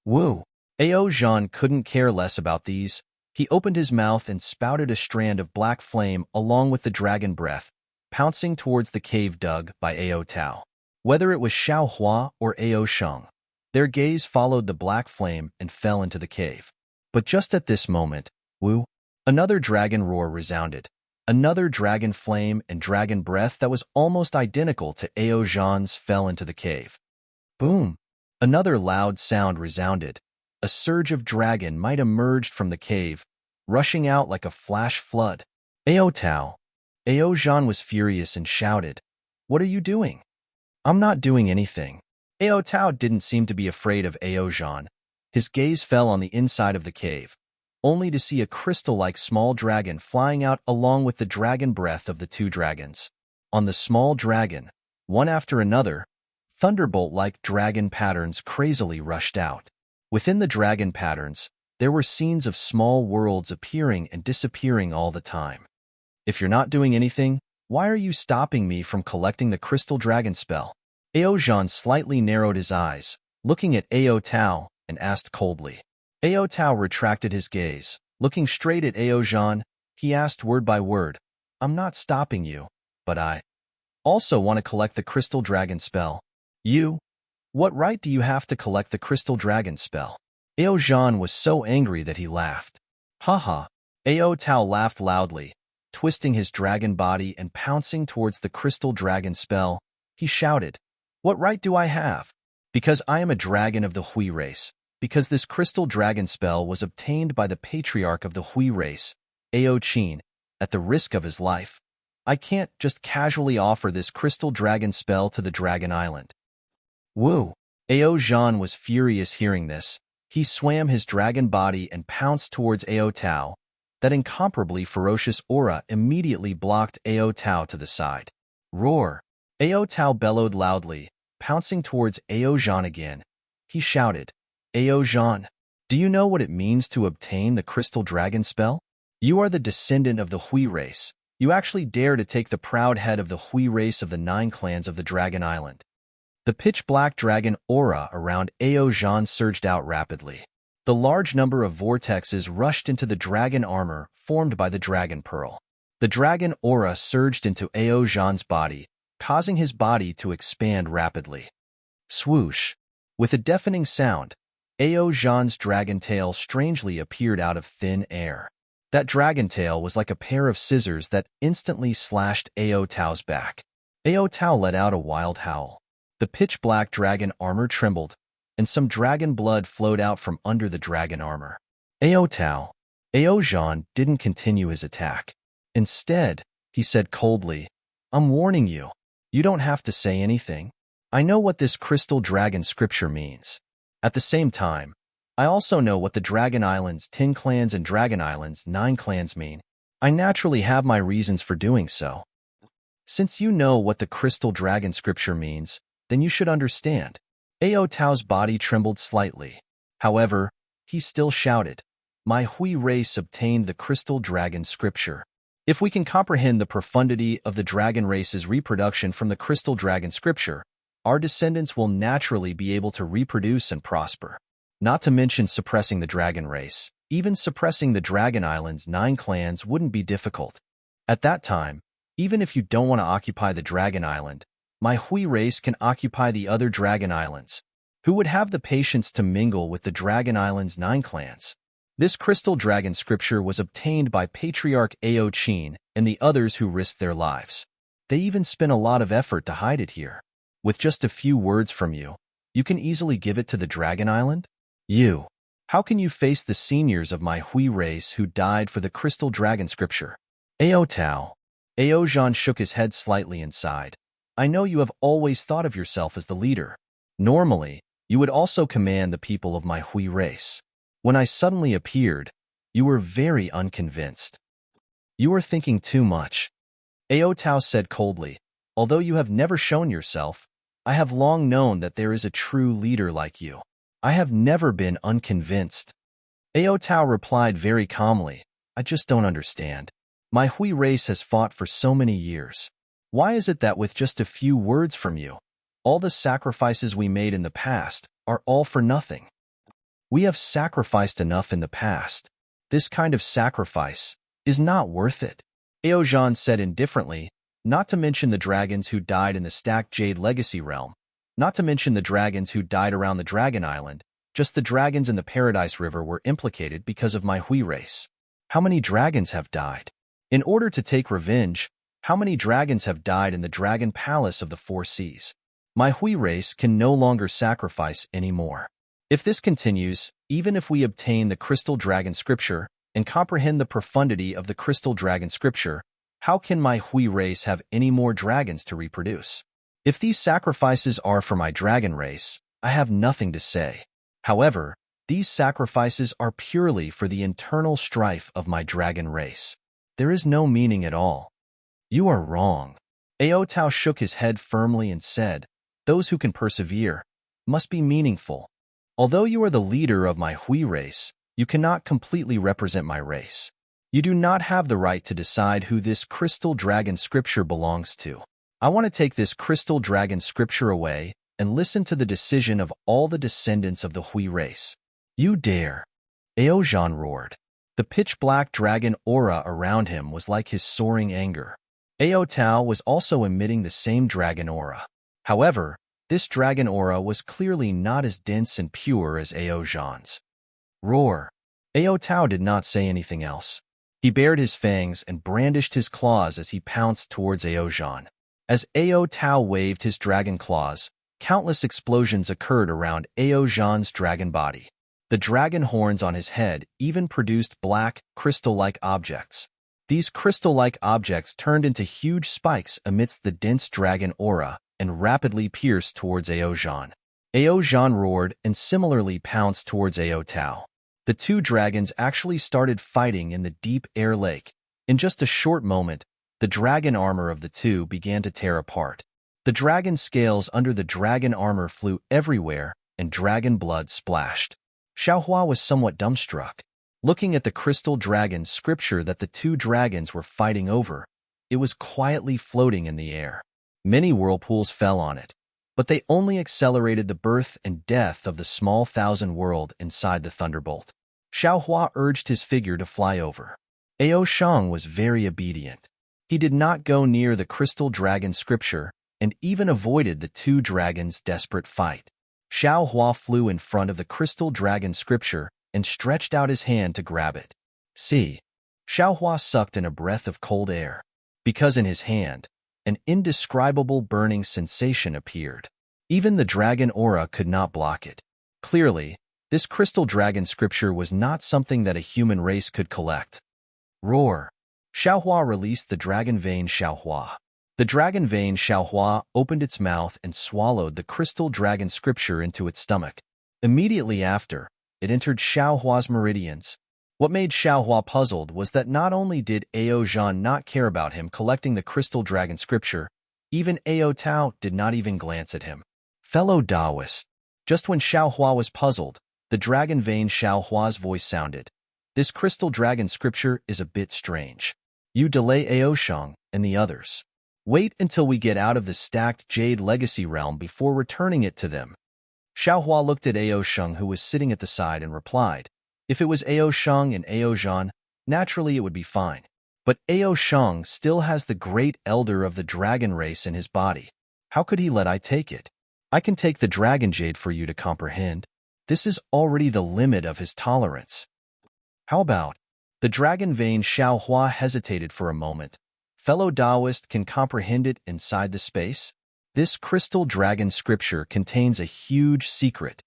Woo! Ao Jean couldn't care less about these. He opened his mouth and spouted a strand of black flame along with the dragon breath, pouncing towards the cave dug by Ao Tao. Whether it was Xiao Hua or Ao Sheng, their gaze followed the black flame and fell into the cave. But just at this moment, woo! Another dragon roar resounded. Another dragon flame and dragon breath that was almost identical to Ao Jean's fell into the cave. Boom! Another loud sound resounded. A surge of dragon might emerged from the cave, rushing out like a flash flood. Ao Tao. Ao Jean was furious and shouted, "What are you doing?" "I'm not doing anything." Ao Tao didn't seem to be afraid of Ao Jean. His gaze fell on the inside of the cave, only to see a crystal-like small dragon flying out along with the dragon breath of the two dragons. On the small dragon, one after another, thunderbolt-like dragon patterns crazily rushed out. Within the dragon patterns, there were scenes of small worlds appearing and disappearing all the time. "If you're not doing anything, why are you stopping me from collecting the crystal dragon spell?" Ao Jean slightly narrowed his eyes, looking at Ao Tao, and asked coldly. Ao Tao retracted his gaze. Looking straight at Ao Jean, he asked word by word, "I'm not stopping you, but I also want to collect the crystal dragon spell." "You? What right do you have to collect the crystal dragon spell?" Ao Jean was so angry that he laughed. "Haha." Ao Tao laughed loudly, twisting his dragon body and pouncing towards the crystal dragon spell. He shouted, "What right do I have? Because I am a dragon of the Hui race. Because this crystal dragon spell was obtained by the patriarch of the Hui race, Ao Qin, at the risk of his life. I can't just casually offer this crystal dragon spell to the Dragon Island." Woo! Ao Jean was furious hearing this. He swam his dragon body and pounced towards Ao Tao. That incomparably ferocious aura immediately blocked Ao Tao to the side. Roar! Ao Tao bellowed loudly, pouncing towards Ao Jean again. He shouted, "Ao Jean, do you know what it means to obtain the crystal dragon spell? You are the descendant of the Hui race. You actually dare to take the proud head of the Hui race of the 9 clans of the Dragon Island." The pitch-black dragon aura around Ao Jean surged out rapidly. The large number of vortexes rushed into the dragon armor formed by the dragon pearl. The dragon aura surged into Ao Jean's body, causing his body to expand rapidly. Swoosh! With a deafening sound, Ao Jean's dragon tail strangely appeared out of thin air. That dragon tail was like a pair of scissors that instantly slashed Ao Tao's back. Ao Tao let out a wild howl. The pitch-black dragon armor trembled, and some dragon blood flowed out from under the dragon armor. Ao Tao. Ao Jean didn't continue his attack. Instead, he said coldly, "I'm warning you. You don't have to say anything. I know what this crystal dragon scripture means. At the same time, I also know what the Dragon Island's 10 clans and Dragon Island's 9 clans mean. I naturally have my reasons for doing so. Since you know what the crystal dragon scripture means, then you should understand." Ao Tao's body trembled slightly. However, he still shouted, "My Hui race obtained the crystal dragon scripture. If we can comprehend the profundity of the dragon race's reproduction from the crystal dragon scripture, our descendants will naturally be able to reproduce and prosper. Not to mention suppressing the dragon race. Even suppressing the Dragon Island's 9 clans wouldn't be difficult. At that time, even if you don't want to occupy the Dragon Island, my Hui race can occupy the other Dragon Islands. Who would have the patience to mingle with the Dragon Island's 9 clans? This crystal dragon scripture was obtained by Patriarch Ao Qin and the others who risked their lives. They even spent a lot of effort to hide it here. With just a few words from you, you can easily give it to the Dragon Island? You. How can you face the seniors of my Hui race who died for the crystal dragon scripture?" Ao Tao. Ao Jean shook his head slightly and sighed. "I know you have always thought of yourself as the leader. Normally, you would also command the people of my Hui race. When I suddenly appeared, you were very unconvinced. You are thinking too much." Ao Tao said coldly, "Although you have never shown yourself, I have long known that there is a true leader like you. I have never been unconvinced. Ao Tao replied very calmly, I just don't understand. My Hui race has fought for so many years. Why is it that with just a few words from you, all the sacrifices we made in the past are all for nothing? We have sacrificed enough in the past. This kind of sacrifice is not worth it. Ao Zhan said indifferently, not to mention the dragons who died in the stacked Jade Legacy realm, not to mention the dragons who died around the Dragon Island, just the dragons in the Paradise River were implicated because of my Hui race. How many dragons have died? In order to take revenge, how many dragons have died in the Dragon Palace of the Four Seas? My Hui race can no longer sacrifice anymore. If this continues, even if we obtain the Crystal Dragon Scripture and comprehend the profundity of the Crystal Dragon Scripture, how can my Hui race have any more dragons to reproduce? If these sacrifices are for my dragon race, I have nothing to say. However, these sacrifices are purely for the internal strife of my dragon race. There is no meaning at all. You are wrong. Ao Tao shook his head firmly and said, those who can persevere must be meaningful. Although you are the leader of my Hui race, you cannot completely represent my race. You do not have the right to decide who this Crystal Dragon Scripture belongs to. I want to take this Crystal Dragon Scripture away and listen to the decision of all the descendants of the Hui race. You dare! Ao Zhan roared. The pitch-black dragon aura around him was like his soaring anger. Ao Tao was also emitting the same dragon aura. However, this dragon aura was clearly not as dense and pure as Ao Zhan's. Roar! Ao Tao did not say anything else. He bared his fangs and brandished his claws as he pounced towards Ao Zhan. As Ao Tao waved his dragon claws, countless explosions occurred around Ao Zhan's dragon body. The dragon horns on his head even produced black, crystal-like objects. These crystal-like objects turned into huge spikes amidst the dense dragon aura and rapidly pierced towards Ao Zhan. Ao Zhan roared and similarly pounced towards Ao Tao. The two dragons actually started fighting in the deep air lake. In just a short moment, the dragon armor of the two began to tear apart. The dragon scales under the dragon armor flew everywhere, and dragon blood splashed. Xiaohua was somewhat dumbstruck. Looking at the Crystal Dragon Scripture that the two dragons were fighting over, it was quietly floating in the air. Many whirlpools fell on it, but they only accelerated the birth and death of the small thousand world inside the thunderbolt. Xiaohua urged his figure to fly over. Ao Shang was very obedient. He did not go near the Crystal Dragon Scripture and even avoided the two dragons' desperate fight. Xiaohua flew in front of the Crystal Dragon Scripture and stretched out his hand to grab it. See, Xiaohua sucked in a breath of cold air, because in his hand, an indescribable burning sensation appeared. Even the dragon aura could not block it. Clearly, this Crystal Dragon Scripture was not something that a human race could collect. Roar! Xiaohua released the dragon vein Xiaohua. The dragon vein Xiaohua opened its mouth and swallowed the Crystal Dragon Scripture into its stomach. Immediately after, it entered Xiaohua's meridians. What made Xiaohua puzzled was that not only did Ao Zhan not care about him collecting the Crystal Dragon Scripture, even Ao Tao did not even glance at him. Fellow Taoist. Just when Xiaohua was puzzled, the dragon vein Xiaohua's voice sounded. This Crystal Dragon Scripture is a bit strange. You delay Ao Shang and the others. Wait until we get out of the stacked Jade Legacy realm before returning it to them. Xiaohua looked at Ao Shang, who was sitting at the side, and replied, if it was Ao Shang and Ao Zhan, naturally it would be fine. But Ao Shang still has the great elder of the dragon race in his body. How could he let I take it? I can take the dragon jade for you to comprehend. This is already the limit of his tolerance. How about? The dragon vein Xiaohua hesitated for a moment. Fellow Taoist can comprehend it inside the space? This Crystal Dragon Scripture contains a huge secret.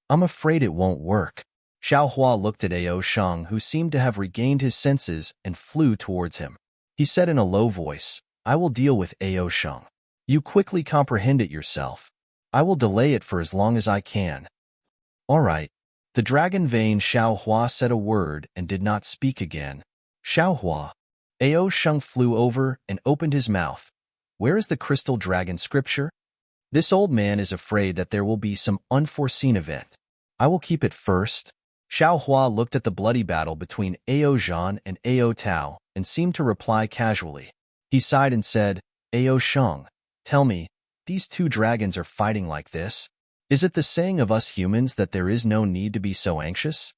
I'm afraid it won't work. Xiaohua looked at Ao Shang, who seemed to have regained his senses, and flew towards him. He said in a low voice, I will deal with Ao Shang. You quickly comprehend it yourself. I will delay it for as long as I can. All right. The dragon vein Xiaohua said a word and did not speak again. Xiaohua. Ao Shang flew over and opened his mouth. Where is the Crystal Dragon Scripture? This old man is afraid that there will be some unforeseen event. I will keep it first. Xiao Hua looked at the bloody battle between Ao Zhan and Ao Tao and seemed to reply casually. He sighed and said, Ao Sheng, tell me, these two dragons are fighting like this? Is it the saying of us humans that there is no need to be so anxious?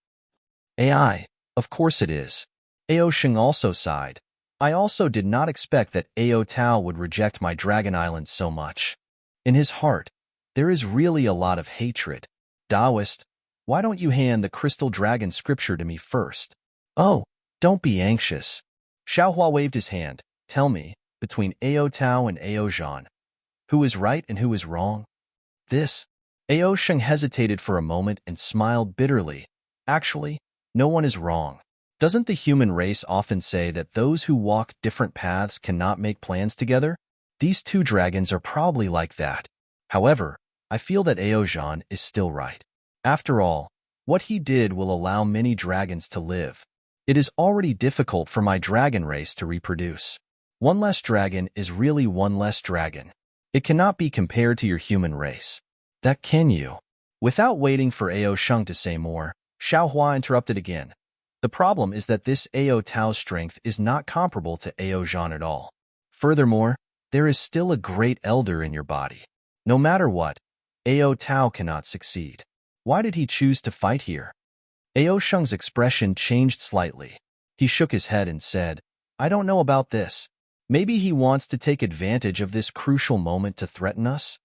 AI, of course it is. Ao Sheng also sighed. I also did not expect that Ao Tao would reject my Dragon Island so much. In his heart, there is really a lot of hatred. Taoist, why don't you hand the Crystal Dragon scripture to me first? Oh, don't be anxious. Xiaohua waved his hand. Tell me, between Ao Tao and Ao Zhan, who is right and who is wrong? This. Ao Sheng hesitated for a moment and smiled bitterly. Actually, no one is wrong. Doesn't the human race often say that those who walk different paths cannot make plans together? These two dragons are probably like that. However, I feel that Ao Zhan is still right. After all, what he did will allow many dragons to live. It is already difficult for my dragon race to reproduce. One less dragon is really one less dragon. It cannot be compared to your human race. That can you? Without waiting for Ao Sheng to say more, Xiao Hua interrupted again. The problem is that this Ao Tao's strength is not comparable to Ao Zhan at all. Furthermore, there is still a great elder in your body. No matter what, Ao Tao cannot succeed. Why did he choose to fight here? Ao Sheng's expression changed slightly. He shook his head and said, I don't know about this. Maybe he wants to take advantage of this crucial moment to threaten us?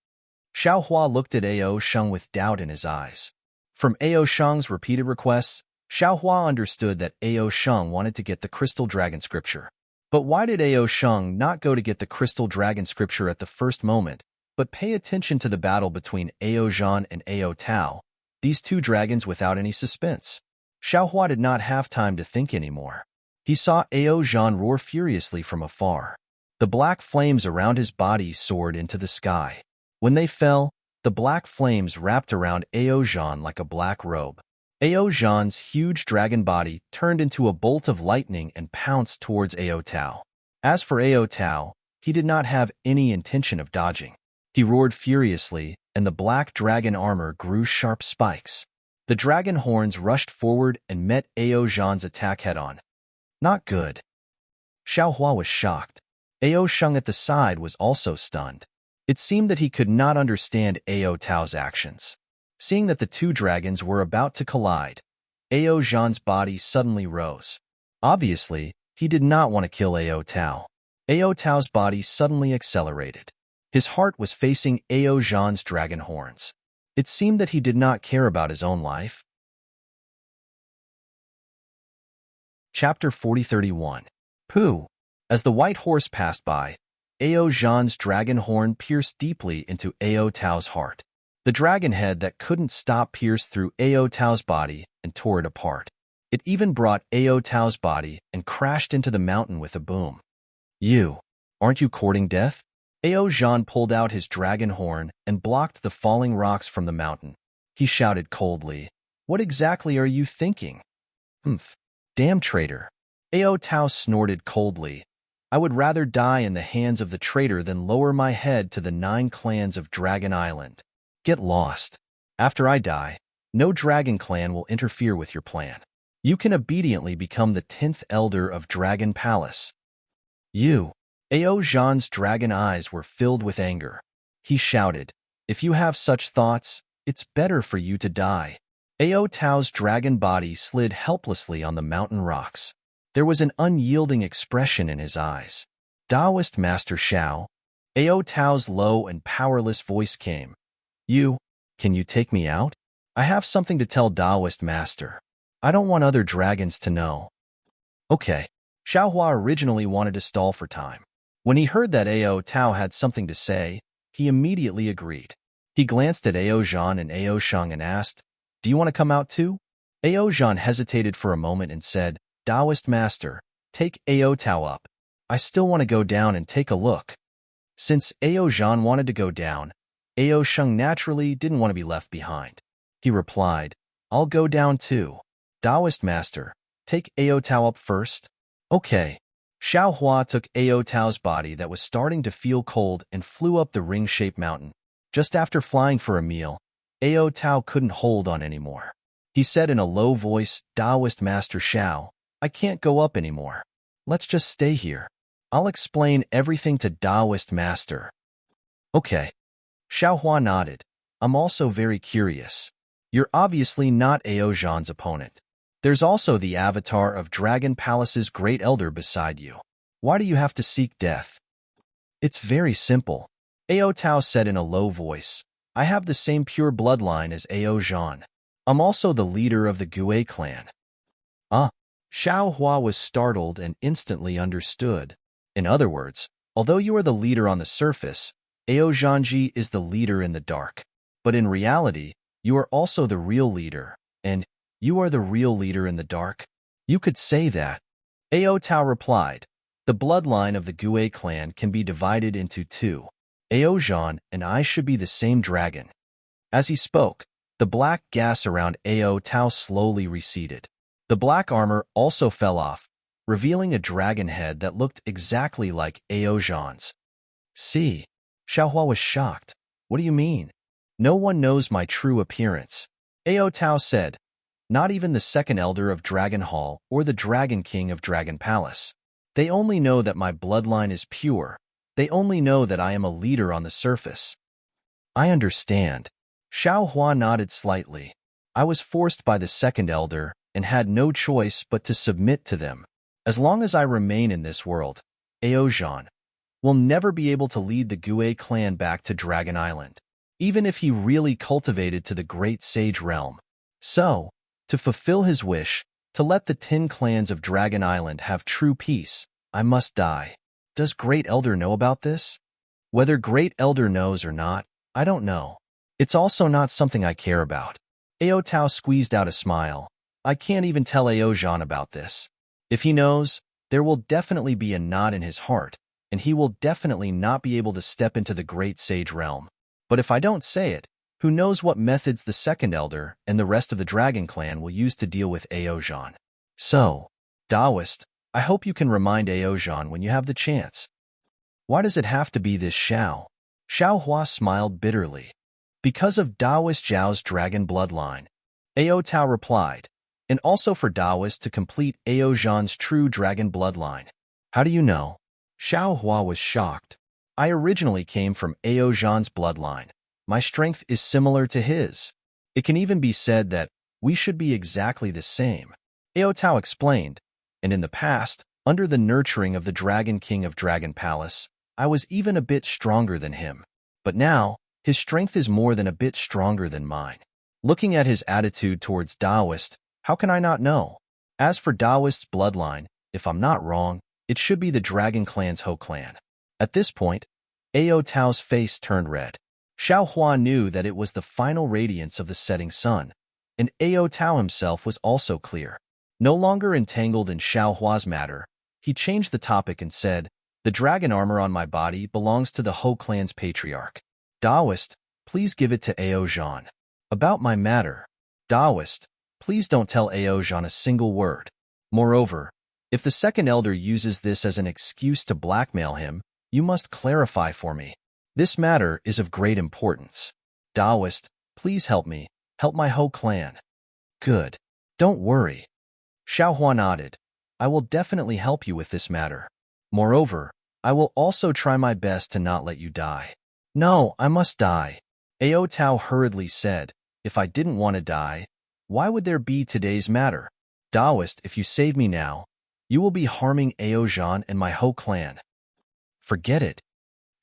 Xiao Hua looked at Ao Sheng with doubt in his eyes. From Ao Sheng's repeated requests, Xiao Hua understood that Ao Sheng wanted to get the Crystal Dragon scripture. But why did Ao Sheng not go to get the Crystal Dragon scripture at the first moment, but pay attention to the battle between Ao Zhan and Ao Tao, these two dragons without any suspense? Xiao Hua did not have time to think anymore. He saw Ao Zhan roar furiously from afar. The black flames around his body soared into the sky. When they fell, the black flames wrapped around Ao Zhan like a black robe. Ao Zhan's huge dragon body turned into a bolt of lightning and pounced towards Ao Tao. As for Ao Tao, he did not have any intention of dodging. He roared furiously, and the black dragon armor grew sharp spikes. The dragon horns rushed forward and met Ao Zhan's attack head-on. Not good. Xiao Hua was shocked. Ao Sheng at the side was also stunned. It seemed that he could not understand Ao Tao's actions. Seeing that the two dragons were about to collide, Ao Zhan's body suddenly rose. Obviously, he did not want to kill Ao Tao. Ao Tao's body suddenly accelerated. His heart was facing Ao Zhan's dragon horns. It seemed that he did not care about his own life. Chapter 4031. Pooh. As the white horse passed by, Ao Zhan's dragon horn pierced deeply into Ao Tao's heart. The dragon head that couldn't stop pierced through Ao Tao's body and tore it apart. It even brought Ao Tao's body and crashed into the mountain with a boom. You, aren't you courting death? Ao Zhan pulled out his dragon horn and blocked the falling rocks from the mountain. He shouted coldly, What exactly are you thinking? Humph. Damn traitor. Ao Tao snorted coldly. I would rather die in the hands of the traitor than lower my head to the 9 clans of Dragon Island. Get lost. After I die, no dragon clan will interfere with your plan. You can obediently become the 10th elder of Dragon Palace. You. Ao Zhan's dragon eyes were filled with anger. He shouted, If you have such thoughts, it's better for you to die. Ao Tao's dragon body slid helplessly on the mountain rocks. There was an unyielding expression in his eyes. Taoist Master Xiao. Ao Tao's low and powerless voice came. Can you take me out? I have something to tell Taoist Master. I don't want other dragons to know. Okay. Xiao Hua originally wanted to stall for time. When he heard that Ao Tao had something to say, he immediately agreed. He glanced at Ao Zhan and Ao Sheng and asked, Do you want to come out too? Ao Zhan hesitated for a moment and said, Taoist Master, take Ao Tao up. I still want to go down and take a look. Since Ao Zhan wanted to go down, Ao Sheng naturally didn't want to be left behind. He replied, I'll go down too. Taoist Master, take Ao Tao up first. Okay. Xiao Hua took Ao Tao's body that was starting to feel cold and flew up the ring-shaped mountain. Just after flying for a meal, Ao Tao couldn't hold on anymore. He said in a low voice, Taoist Master Xiao, I can't go up anymore. Let's just stay here. I'll explain everything to Taoist Master. Okay. Xiao Hua nodded. I'm also very curious. You're obviously not Ao Zhan's opponent. There's also the avatar of Dragon Palace's Great Elder beside you. Why do you have to seek death? It's very simple. Ao Tao said in a low voice. I have the same pure bloodline as Ao Zhan. I'm also the leader of the Gue clan. Xiao Hua was startled and instantly understood. In other words, although you are the leader on the surface, Ao Zhanji is the leader in the dark. But in reality, you are also the real leader, and you are the real leader in the dark. You could say that. Ao Tao replied, the bloodline of the Gue clan can be divided into two. Ao Zhan and I should be the same dragon. As he spoke, the black gas around Ao Tao slowly receded. The black armor also fell off, revealing a dragon head that looked exactly like Ao Zhan's. See? Xiao Hua was shocked. What do you mean? No one knows my true appearance. Ao Tao said, not even the second elder of Dragon Hall or the Dragon King of Dragon Palace. They only know that my bloodline is pure. They only know that I am a leader on the surface. I understand. Xiao Hua nodded slightly. I was forced by the second elder and had no choice but to submit to them. As long as I remain in this world, Ao Zhan will never be able to lead the Gue clan back to Dragon Island, even if he really cultivated to the Great Sage Realm. So, to fulfill his wish, to let the 10 clans of Dragon Island have true peace, I must die. Does Great Elder know about this? Whether Great Elder knows or not, I don't know. It's also not something I care about. Ao Tao squeezed out a smile. I can't even tell Ao Zhan about this. If he knows, there will definitely be a knot in his heart, and he will definitely not be able to step into the Great Sage Realm. But if I don't say it, who knows what methods the second elder and the rest of the Dragon Clan will use to deal with Ao Zhan. So, Taoist, I hope you can remind Ao Zhan when you have the chance. Why does it have to be this Xiao? Xiao Hua smiled bitterly. Because of Taoist Zhao's dragon bloodline. Ao Tao replied, and also for Taoist to complete Ao Zhan's true dragon bloodline. How do you know? Xiao Hua was shocked. I originally came from Ao Zhan's bloodline. My strength is similar to his. It can even be said that we should be exactly the same. Ao Tao explained, and in the past, under the nurturing of the Dragon King of Dragon Palace, I was even a bit stronger than him. But now, his strength is more than a bit stronger than mine. Looking at his attitude towards Taoist, how can I not know? As for Taoist's bloodline, if I'm not wrong, it should be the Dragon Clan's Ho clan. At this point, Ao Tao's face turned red. Xiao Hua knew that it was the final radiance of the setting sun, and Ao Tao himself was also clear. No longer entangled in Xiao Hua's matter, he changed the topic and said, the dragon armor on my body belongs to the Ho clan's patriarch. Taoist, please give it to Ao Zhan. About my matter. Taoist, please don't tell Ao Zhan a single word. Moreover, if the second elder uses this as an excuse to blackmail him, you must clarify for me. This matter is of great importance. Taoist, please help me. Help my Ho clan. Good. Don't worry. Xiao Hua nodded. I will definitely help you with this matter. Moreover, I will also try my best to not let you die. No, I must die. Ao Tao hurriedly said, if I didn't want to die, why would there be today's matter? Taoist, if you save me now, you will be harming Ao Zhan and my Ho clan. Forget it.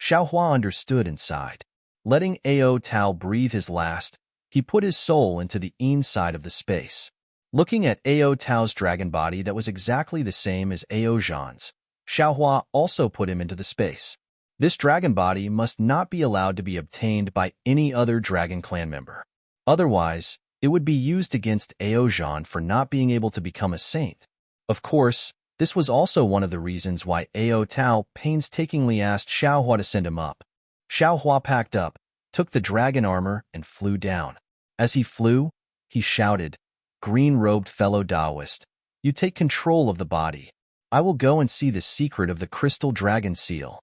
Xiao Hua understood and sighed. Letting Ao Tao breathe his last, he put his soul into the inside of the space. Looking at Ao Tao's dragon body that was exactly the same as Ao Zhan's, Xiao Hua also put him into the space. This dragon body must not be allowed to be obtained by any other Dragon Clan member. Otherwise, it would be used against Ao Zhan for not being able to become a saint. Of course, this was also one of the reasons why Ao Tao painstakingly asked Xiao Hua to send him up. Xiao Hua packed up, took the dragon armor, and flew down. As he flew, he shouted, green-robed fellow Taoist, you take control of the body. I will go and see the secret of the crystal dragon seal.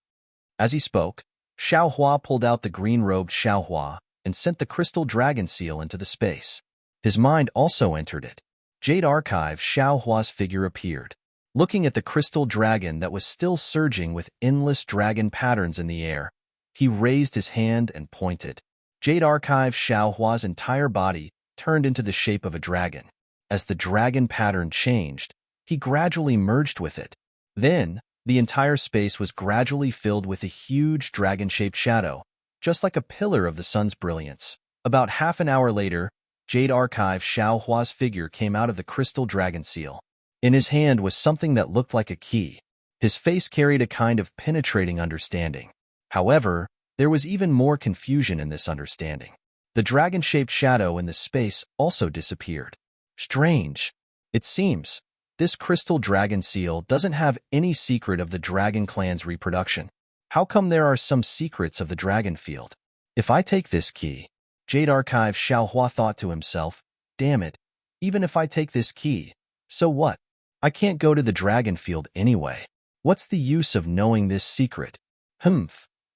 As he spoke, Xiaohua pulled out the green-robed Xiaohua and sent the crystal dragon seal into the space. His mind also entered it. Jade Archive Xiaohua's figure appeared, looking at the crystal dragon that was still surging with endless dragon patterns in the air. He raised his hand and pointed. Jade Archive Xiaohua's entire body turned into the shape of a dragon. As the dragon pattern changed, he gradually merged with it. Then, the entire space was gradually filled with a huge dragon-shaped shadow, just like a pillar of the sun's brilliance. About half an hour later, Jade Archive Xiaohua's figure came out of the crystal dragon seal. In his hand was something that looked like a key. His face carried a kind of penetrating understanding. However, there was even more confusion in this understanding. The dragon-shaped shadow in the space also disappeared. Strange. It seems this crystal dragon seal doesn't have any secret of the dragon clan's reproduction. How come there are some secrets of the dragon field? If I take this key, Jade Archive Xiaohua thought to himself, damn it, even if I take this key, so what? I can't go to the dragon field anyway. What's the use of knowing this secret?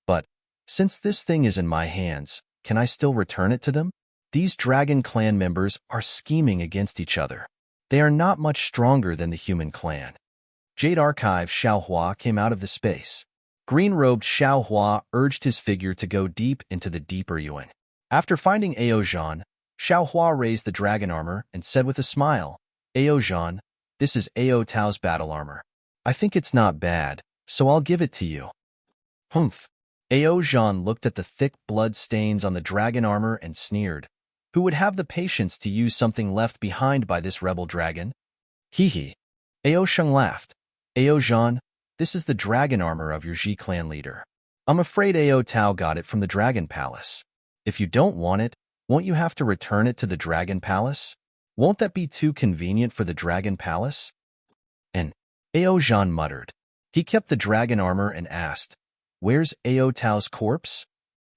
But since this thing is in my hands, can I still return it to them? These dragon clan members are scheming against each other. They are not much stronger than the human clan. Jade Archive Xiaohua came out of the space. Green-robed Xiaohua urged his figure to go deep into the deeper yuan. After finding Aozhan, Xiaohua raised the dragon armor and said with a smile, Aozhan, this is Ao Tao's battle armor. I think it's not bad, so I'll give it to you. Aozhan looked at the thick blood stains on the dragon armor and sneered. Who would have the patience to use something left behind by this rebel dragon? Hee. Aosheng laughed. Aozhan, this is the dragon armor of your Ji clan leader. I'm afraid Ao Tao got it from the dragon palace. If you don't want it, won't you have to return it to the dragon palace? Won't that be too convenient for the dragon palace? And Aozhan muttered. He kept the dragon armor and asked, where's Ao Tao's corpse?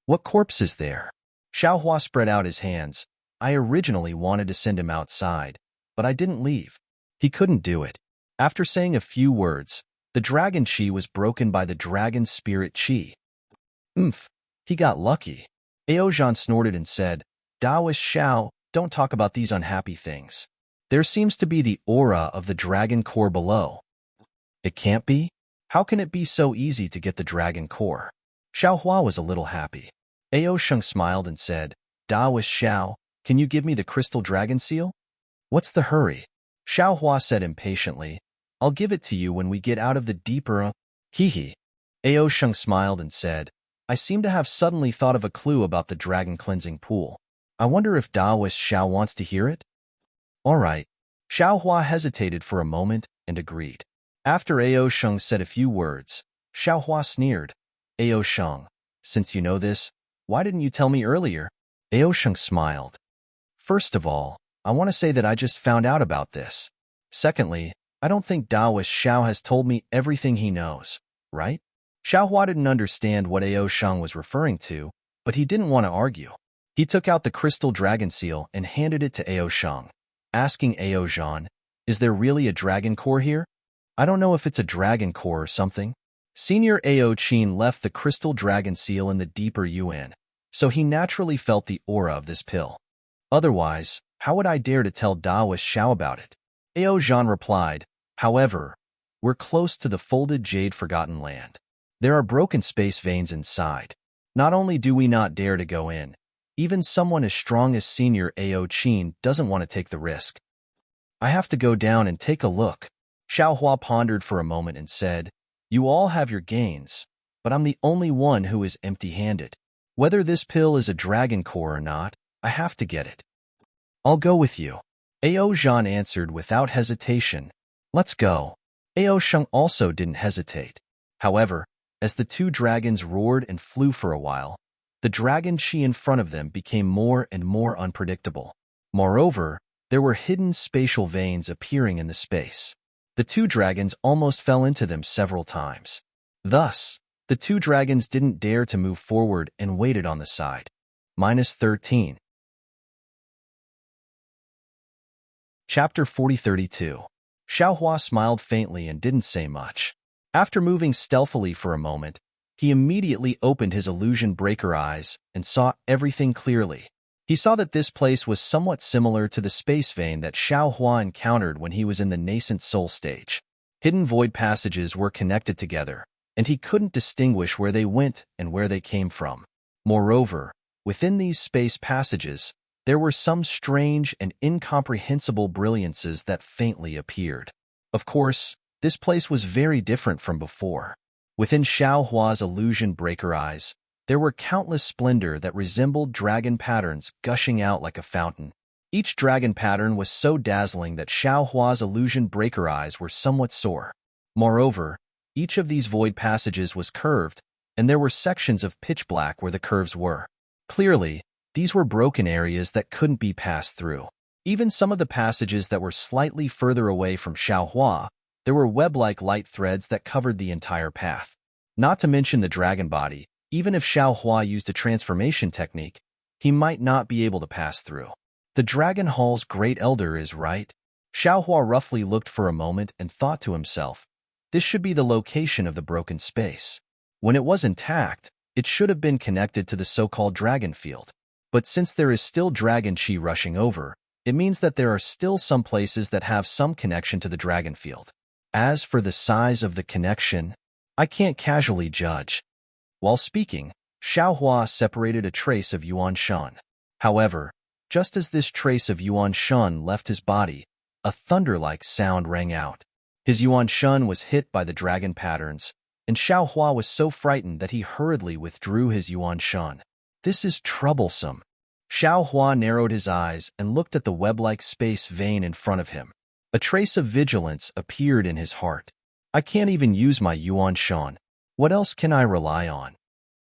What corpse is there? Xiaohua spread out his hands. I originally wanted to send him outside, but I didn't leave. He couldn't do it. After saying a few words, the dragon chi was broken by the dragon spirit chi. He got lucky. Aozhan snorted and said, Daoist Xiao, don't talk about these unhappy things. There seems to be the aura of the dragon core below. It can't be? How can it be so easy to get the dragon core? Xiaohua was a little happy. Aosheng smiled and said, Daoist Xiao, can you give me the crystal dragon seal? What's the hurry? Xiaohua said impatiently, I'll give it to you when we get out of the deeper. Hee. Aosheng smiled and said, I seem to have suddenly thought of a clue about the dragon cleansing pool. I wonder if Daoist Xiao wants to hear it? All right. Xiaohua hesitated for a moment and agreed. After Aosheng said a few words, Xiaohua sneered. Aosheng, since you know this, why didn't you tell me earlier? Aosheng smiled. First of all, I want to say that I just found out about this. Secondly, I don't think Daoist Xiao has told me everything he knows, right? Xiaohua didn't understand what Aosheng was referring to, but he didn't want to argue. He took out the crystal dragon seal and handed it to Aosheng, asking Aozhan, is there really a dragon core here? I don't know if it's a dragon core or something. Senior Ao Qin left the crystal dragon seal in the deeper yuan, so he naturally felt the aura of this pill. Otherwise, how would I dare to tell Daoist Xiao about it? Aozhan replied, however, we're close to the folded jade forgotten land. There are broken space veins inside. Not only do we not dare to go in, even someone as strong as Senior Ao Qin doesn't want to take the risk. I have to go down and take a look. Xiaohua pondered for a moment and said, you all have your gains, but I'm the only one who is empty-handed. Whether this pill is a dragon core or not, I have to get it. I'll go with you. Aozhan answered without hesitation. Let's go. Aosheng also didn't hesitate. However, as the two dragons roared and flew for a while, the dragon chi in front of them became more and more unpredictable. Moreover, there were hidden spatial veins appearing in the space. The two dragons almost fell into them several times. Thus, the two dragons didn't dare to move forward and waited on the side. -13. Chapter 4032. Xiaohua smiled faintly and didn't say much. After moving stealthily for a moment, He immediately opened his illusion breaker eyes and saw everything clearly. He saw that this place was somewhat similar to the space vein that Xiaohua encountered when he was in the nascent soul stage. Hidden void passages were connected together, and he couldn't distinguish where they went and where they came from. Moreover, within these space passages, there were some strange and incomprehensible brilliances that faintly appeared. Of course, this place was very different from before. Within Xiaohua's illusion breaker eyes, there were countless splendor that resembled dragon patterns gushing out like a fountain. Each dragon pattern was so dazzling that Xiaohua's illusion breaker eyes were somewhat sore. Moreover, each of these void passages was curved, and there were sections of pitch black where the curves were. Clearly, these were broken areas that couldn't be passed through. Even some of the passages that were slightly further away from Xiaohua, there were web-like light threads that covered the entire path. Not to mention the dragon body, even if Xiaohua used a transformation technique, he might not be able to pass through. The Dragon Hall's Great Elder is right. Xiaohua roughly looked for a moment and thought to himself, this should be the location of the broken space. When it was intact, it should have been connected to the so-called dragon field. But since there is still dragon chi rushing over, it means that there are still some places that have some connection to the dragon field. As for the size of the connection, I can't casually judge. While speaking, Xiaohua separated a trace of Yuan Shan. However, just as this trace of Yuan Shan left his body, a thunder-like sound rang out. His Yuan Shan was hit by the dragon patterns, and Xiaohua was so frightened that he hurriedly withdrew his Yuan Shan. This is troublesome. Xiaohua narrowed his eyes and looked at the web-like space vein in front of him. A trace of vigilance appeared in his heart. I can't even use my Yuan Shan. What else can I rely on?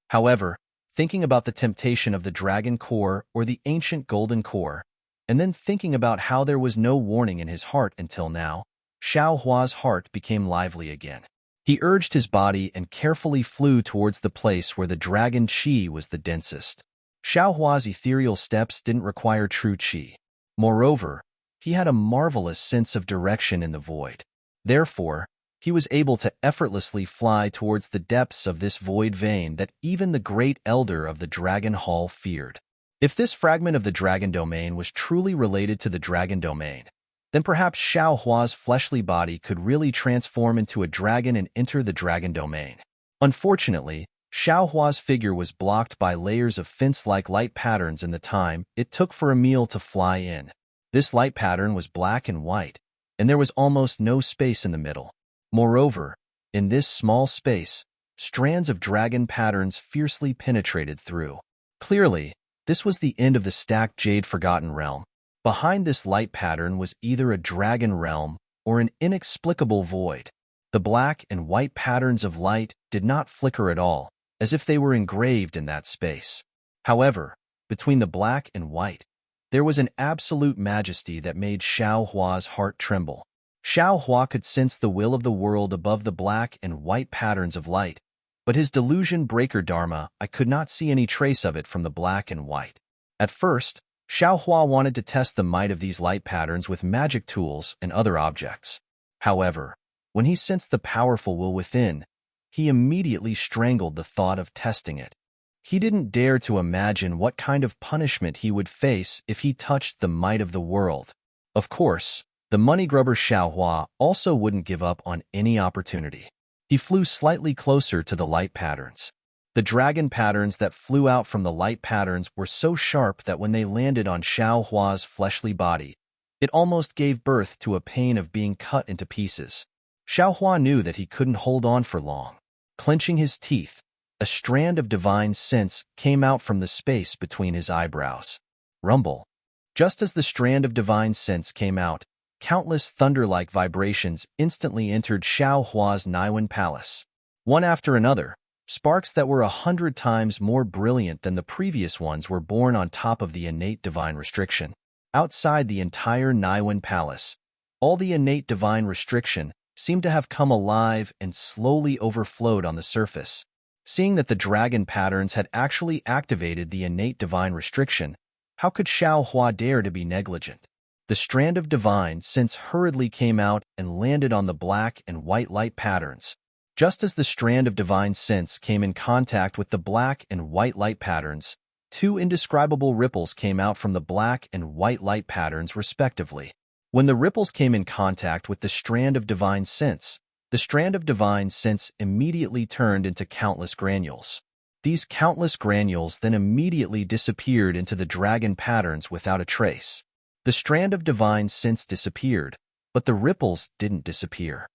However, thinking about the temptation of the dragon core or the ancient golden core, and then thinking about how there was no warning in his heart until now, Xiaohua's heart became lively again. He urged his body and carefully flew towards the place where the dragon chi was the densest. Xiaohua's ethereal steps didn't require true chi. Moreover, he had a marvelous sense of direction in the void. Therefore, he was able to effortlessly fly towards the depths of this void vein that even the great elder of the Dragon Hall feared. If this fragment of the dragon domain was truly related to the dragon domain, then perhaps Xiaohua's fleshly body could really transform into a dragon and enter the dragon domain. Unfortunately, Xiaohua's figure was blocked by layers of fence-like light patterns in the time it took for Emil to fly in. This light pattern was black and white, and there was almost no space in the middle. Moreover, in this small space, strands of dragon patterns fiercely penetrated through. Clearly, this was the end of the stacked Jade Forgotten Realm. Behind this light pattern was either a dragon realm or an inexplicable void. The black and white patterns of light did not flicker at all, as if they were engraved in that space. However, between the black and white, there was an absolute majesty that made Xiaohua's heart tremble. Xiaohua could sense the will of the world above the black and white patterns of light, but his delusion breaker dharma, I could not see any trace of it from the black and white. At first, Xiaohua wanted to test the might of these light patterns with magic tools and other objects. However, when he sensed the powerful will within, he immediately strangled the thought of testing it. He didn't dare to imagine what kind of punishment he would face if he touched the might of the world. Of course, the money grubber Xiaohua also wouldn't give up on any opportunity. He flew slightly closer to the light patterns. The dragon patterns that flew out from the light patterns were so sharp that when they landed on Xiaohua's fleshly body, it almost gave birth to a pain of being cut into pieces. Xiaohua knew that he couldn't hold on for long. Clenching his teeth, a strand of divine sense came out from the space between his eyebrows. Rumble. Just as the strand of divine sense came out, countless thunder-like vibrations instantly entered Xiaohua's Niwen Palace. One after another, sparks that were 100 times more brilliant than the previous ones were born on top of the innate divine restriction. Outside the entire Niwen Palace, all the innate divine restriction seemed to have come alive and slowly overflowed on the surface. Seeing that the dragon patterns had actually activated the innate divine restriction, how could Xiaohua dare to be negligent? The strand of divine sense hurriedly came out and landed on the black and white light patterns. Just as the strand of divine sense came in contact with the black and white light patterns, two indescribable ripples came out from the black and white light patterns respectively. When the ripples came in contact with the strand of divine sense, the strand of divine sense immediately turned into countless granules. These countless granules then immediately disappeared into the dragon patterns without a trace. The strand of divine sense disappeared, but the ripples didn't disappear.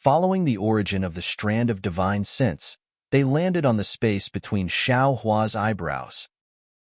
Following the origin of the strand of divine sense, they landed on the space between Xiao Hua's eyebrows.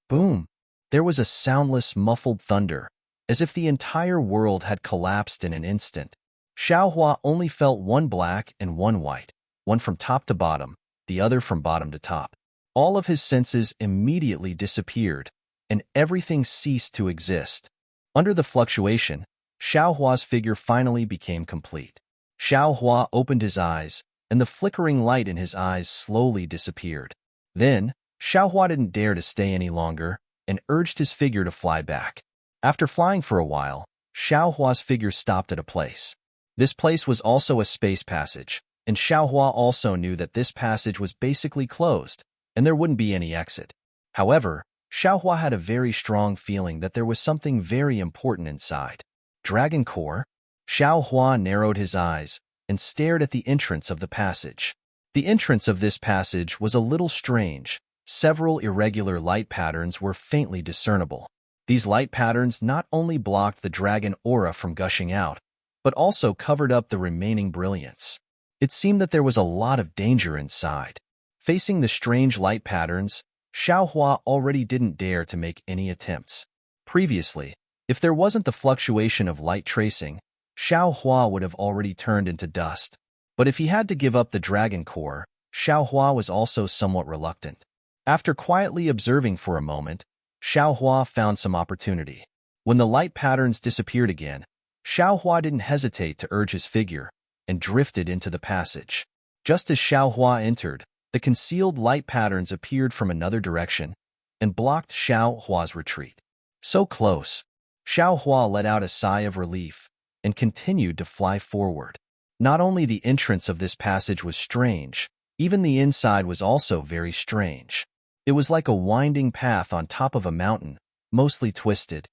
Boom! There was a soundless, muffled thunder, as if the entire world had collapsed in an instant. Xiao Hua only felt one black and one white, one from top to bottom, the other from bottom to top. All of his senses immediately disappeared, and everything ceased to exist. Under the fluctuation, Xiao Hua's figure finally became complete. Xiao Hua opened his eyes, and the flickering light in his eyes slowly disappeared. Then, Xiao Hua didn't dare to stay any longer, and urged his figure to fly back. After flying for a while, Xiao Hua's figure stopped at a place. This place was also a space passage, and Xiao Hua also knew that this passage was basically closed, and there wouldn't be any exit. However, Xiao Hua had a very strong feeling that there was something very important inside. Dragon Core? Xiao Hua narrowed his eyes and stared at the entrance of the passage. The entrance of this passage was a little strange. Several irregular light patterns were faintly discernible. These light patterns not only blocked the dragon aura from gushing out, but also covered up the remaining brilliance. It seemed that there was a lot of danger inside. Facing the strange light patterns, Xiao Hua already didn't dare to make any attempts. Previously, if there wasn't the fluctuation of light tracing, Xiao Hua would have already turned into dust. But if he had to give up the dragon core, Xiao Hua was also somewhat reluctant. After quietly observing for a moment, Xiao Hua found some opportunity. When the light patterns disappeared again, Xiao Hua didn't hesitate to urge his figure, and drifted into the passage. Just as Xiao Hua entered, the concealed light patterns appeared from another direction, and blocked Xiao Hua's retreat. So close! Xiao Hua let out a sigh of relief, and continued to fly forward. Not only the entrance of this passage was strange, even the inside was also very strange. It was like a winding path on top of a mountain, mostly twisted.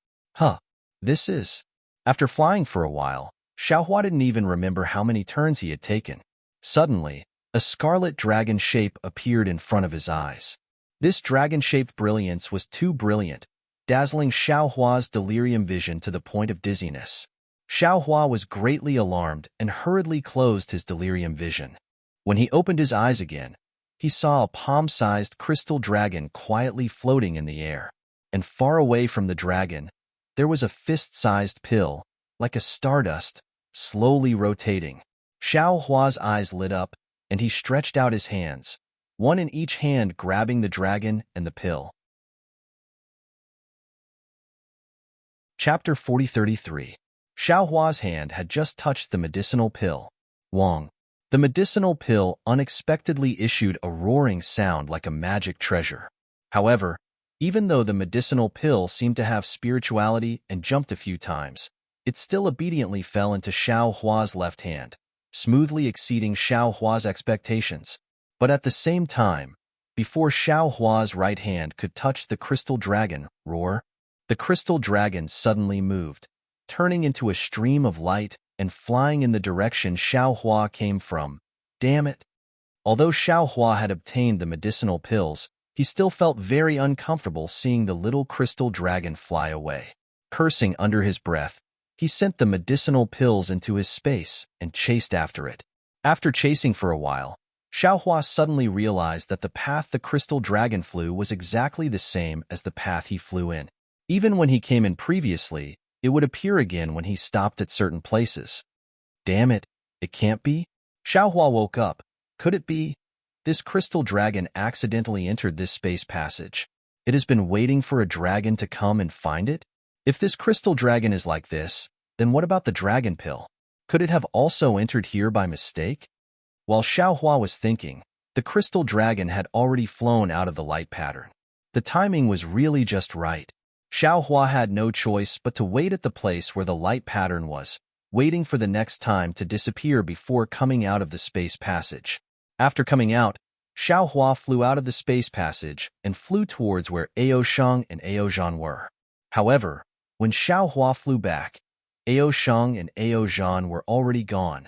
This is... After flying for a while, Xiao Hua didn't even remember how many turns he had taken. Suddenly, a scarlet dragon shape appeared in front of his eyes. This dragon-shaped brilliance was too brilliant, dazzling Xiao Hua's delirium vision to the point of dizziness. Xiao Hua was greatly alarmed and hurriedly closed his delirium vision. When he opened his eyes again, he saw a palm-sized crystal dragon quietly floating in the air. And far away from the dragon, there was a fist-sized pill, like a stardust, slowly rotating. Xiao Hua's eyes lit up, and he stretched out his hands, one in each hand grabbing the dragon and the pill. Chapter 4033. Xiao Hua's hand had just touched the medicinal pill. Wong. The medicinal pill unexpectedly issued a roaring sound like a magic treasure. However, even though the medicinal pill seemed to have spirituality and jumped a few times, it still obediently fell into Xiao Hua's left hand, smoothly exceeding Xiao Hua's expectations. But at the same time, before Xiao Hua's right hand could touch the crystal dragon, the crystal dragon suddenly moved, turning into a stream of light and flying in the direction Xiao Hua came from. Damn it! Although Xiao Hua had obtained the medicinal pills, he still felt very uncomfortable seeing the little crystal dragon fly away. Cursing under his breath, he sent the medicinal pills into his space and chased after it. After chasing for a while, Xiao Hua suddenly realized that the path the crystal dragon flew was exactly the same as the path he flew in. Even when he came in previously, it would appear again when he stopped at certain places. Damn it, it can't be? Xiao Hua woke up. Could it be? This crystal dragon accidentally entered this space passage. It has been waiting for a dragon to come and find it? If this crystal dragon is like this, then what about the dragon pill? Could it have also entered here by mistake? While Xiao Hua was thinking, the crystal dragon had already flown out of the light pattern. The timing was really just right. Xiao Hua had no choice but to wait at the place where the light pattern was, waiting for the next time to disappear before coming out of the space passage. After coming out, Xiao Hua flew out of the space passage and flew towards where Ao Sheng and Ao Zhan were. However, when Xiao Hua flew back, Ao Sheng and Ao Zhan were already gone.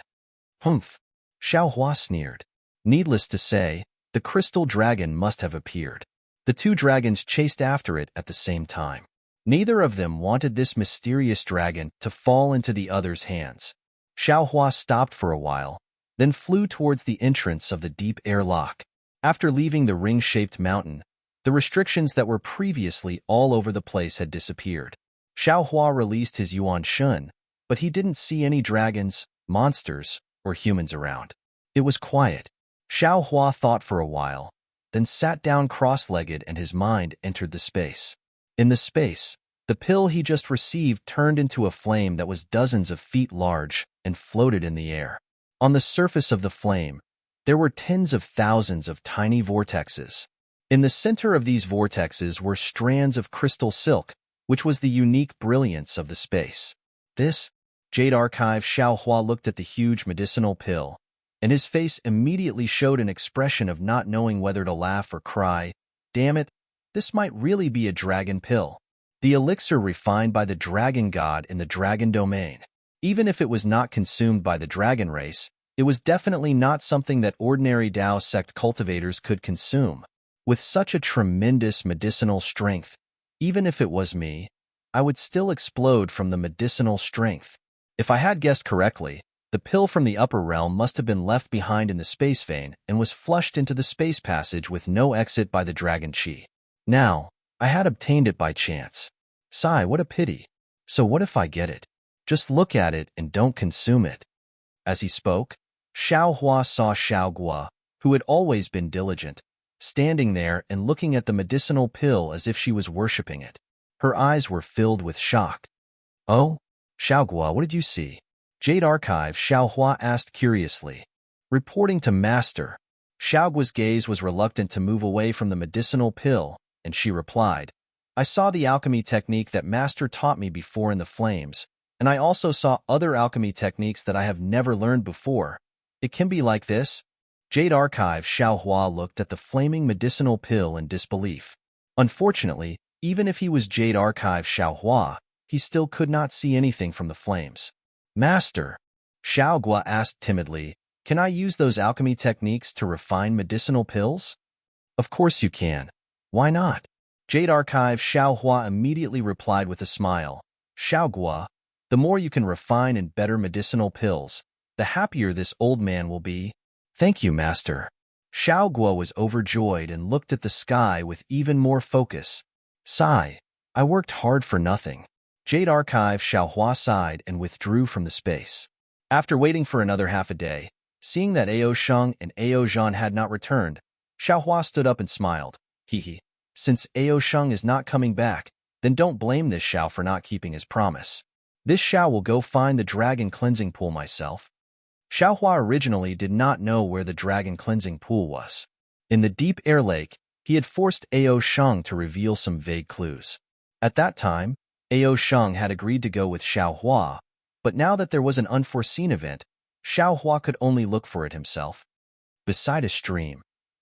Humph! Xiao Hua sneered. Needless to say, the crystal dragon must have appeared. The two dragons chased after it at the same time. Neither of them wanted this mysterious dragon to fall into the other's hands. Xiao Hua stopped for a while, then flew towards the entrance of the deep airlock. After leaving the ring-shaped mountain, the restrictions that were previously all over the place had disappeared. Xiao Hua released his Yuan Shun, but he didn't see any dragons, monsters, or humans around. It was quiet. Xiao Hua thought for a while, then sat down cross-legged and his mind entered the space. In the space, the pill he just received turned into a flame that was dozens of feet large and floated in the air. On the surface of the flame, there were tens of thousands of tiny vortexes. In the center of these vortexes were strands of crystal silk, which was the unique brilliance of the space. This, Jade Archive Xiao Hua looked at the huge medicinal pill, and his face immediately showed an expression of not knowing whether to laugh or cry. Damn it, this might really be a dragon pill. The elixir refined by the dragon god in the dragon domain. Even if it was not consumed by the dragon race, it was definitely not something that ordinary Dao sect cultivators could consume. With such a tremendous medicinal strength, even if it was me, I would still explode from the medicinal strength. If I had guessed correctly, the pill from the upper realm must have been left behind in the space vein and was flushed into the space passage with no exit by the dragon chi. Now, I had obtained it by chance. Sigh, what a pity. So what if I get it? Just look at it and don't consume it. As he spoke, Xiao Hua saw Xiao Gua, who had always been diligent, standing there and looking at the medicinal pill as if she was worshipping it. Her eyes were filled with shock. Oh, Xiao Gua, what did you see? Jade Archive Xiao Hua asked curiously. Reporting to Master, Xiao Gua's gaze was reluctant to move away from the medicinal pill, and she replied, I saw the alchemy technique that Master taught me before in the flames, and I also saw other alchemy techniques that I have never learned before. It can be like this? Jade Archive Xiao Hua looked at the flaming medicinal pill in disbelief. Unfortunately, even if he was Jade Archive Xiao Hua, he still could not see anything from the flames. Master, Xiao Gua asked timidly, can I use those alchemy techniques to refine medicinal pills? Of course you can. Why not? Jade Archive Xiao Hua immediately replied with a smile. Xiao Gua, the more you can refine and better medicinal pills, the happier this old man will be. Thank you, Master. Xiao Gua was overjoyed and looked at the sky with even more focus. Sigh, I worked hard for nothing. Jade Archive Xiao Hua sighed and withdrew from the space. After waiting for another half a day, seeing that Ao Sheng and Ao Zhan had not returned, Xiao Hua stood up and smiled. Hee. Since Ao Sheng is not coming back, then don't blame this Xiao for not keeping his promise. This Xiao will go find the dragon cleansing pool myself. Xiao Hua originally did not know where the dragon cleansing pool was. In the deep air lake, he had forced Ao Sheng to reveal some vague clues. At that time, Ao Sheng had agreed to go with Xiao Hua, but now that there was an unforeseen event, Xiao Hua could only look for it himself. Beside a stream,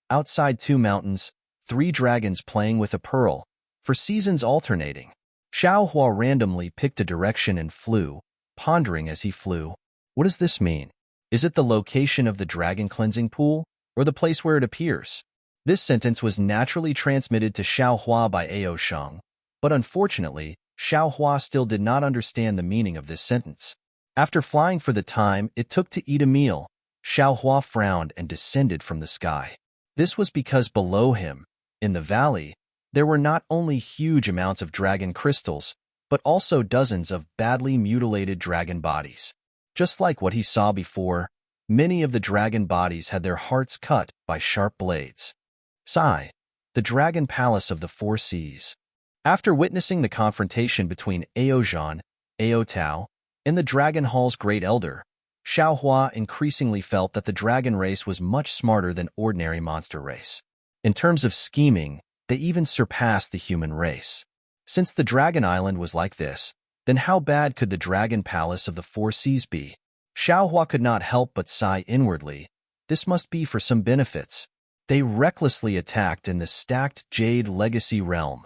outside two mountains, 3 dragons playing with a pearl, for seasons alternating. Xiao Hua randomly picked a direction and flew, pondering as he flew. What does this mean? Is it the location of the dragon cleansing pool, or the place where it appears? This sentence was naturally transmitted to Xiao Hua by Ao Sheng, but unfortunately, Xiao Hua still did not understand the meaning of this sentence. After flying for the time it took to eat a meal, Xiao Hua frowned and descended from the sky. This was because below him, in the valley, there were not only huge amounts of dragon crystals, but also dozens of badly mutilated dragon bodies. Just like what he saw before, many of the dragon bodies had their hearts cut by sharp blades. Sigh, the dragon palace of the 4 seas. After witnessing the confrontation between Ao Zhan, Ao Tao, and the Dragon Hall's Great Elder, Xiao Hua increasingly felt that the dragon race was much smarter than ordinary monster race. In terms of scheming, they even surpassed the human race. Since the Dragon Island was like this, then how bad could the Dragon Palace of the 4 Seas be? Xiao Hua could not help but sigh inwardly, This must be for some benefits. They recklessly attacked in the stacked Jade Legacy realm.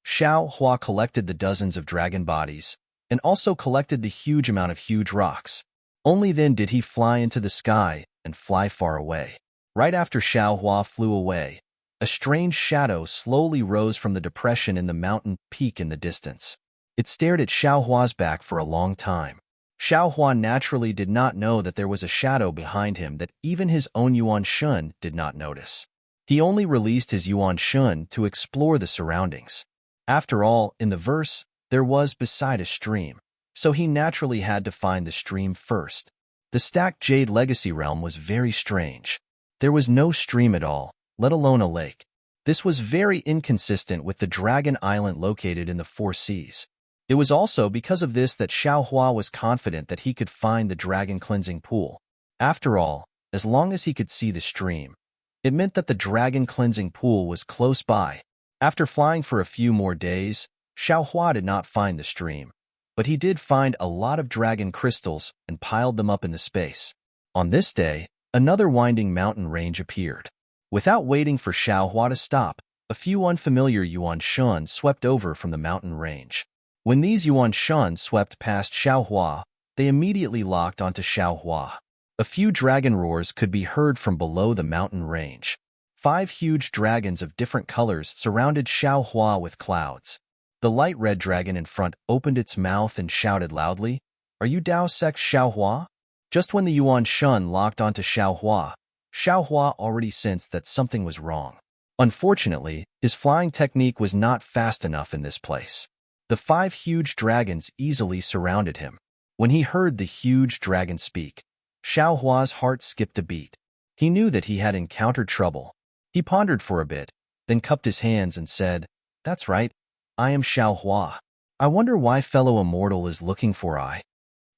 Xiao Hua collected the dozens of dragon bodies, and also collected the huge amount of huge rocks. Only then did he fly into the sky and fly far away. Right after Xiao Hua flew away, a strange shadow slowly rose from the depression in the mountain peak in the distance. It stared at Xiao Hua's back for a long time. Xiao Hua naturally did not know that there was a shadow behind him that even his own Yuan Shun did not notice. He only released his Yuan Shun to explore the surroundings. After all, in the verse, there was beside a stream, so he naturally had to find the stream first. The stacked Jade Legacy realm was very strange. There was no stream at all, let alone a lake. This was very inconsistent with the Dragon Island located in the Four Seas. It was also because of this that Xiao Hua was confident that he could find the dragon cleansing pool. After all, as long as he could see the stream, it meant that the dragon cleansing pool was close by. After flying for a few more days, Xiao Hua did not find the stream, but he did find a lot of dragon crystals and piled them up in the space. On this day, another winding mountain range appeared. Without waiting for Xiao Hua to stop, a few unfamiliar Yuan Shun swept over from the mountain range. When these Yuan Shun swept past Xiao Hua, they immediately locked onto Xiao Hua. A few dragon roars could be heard from below the mountain range. 5 huge dragons of different colors surrounded Xiao Hua with clouds. The light red dragon in front opened its mouth and shouted loudly, "Are you Dao Sect Xiao Hua?" Just when the Yuan Shun locked onto Xiao Hua already sensed that something was wrong. Unfortunately, his flying technique was not fast enough in this place. The 5 huge dragons easily surrounded him. When he heard the huge dragon speak, Xiao Hua's heart skipped a beat. He knew that he had encountered trouble. He pondered for a bit, then cupped his hands and said, "That's right, I am Xiao Hua. I wonder why fellow immortal is looking for I.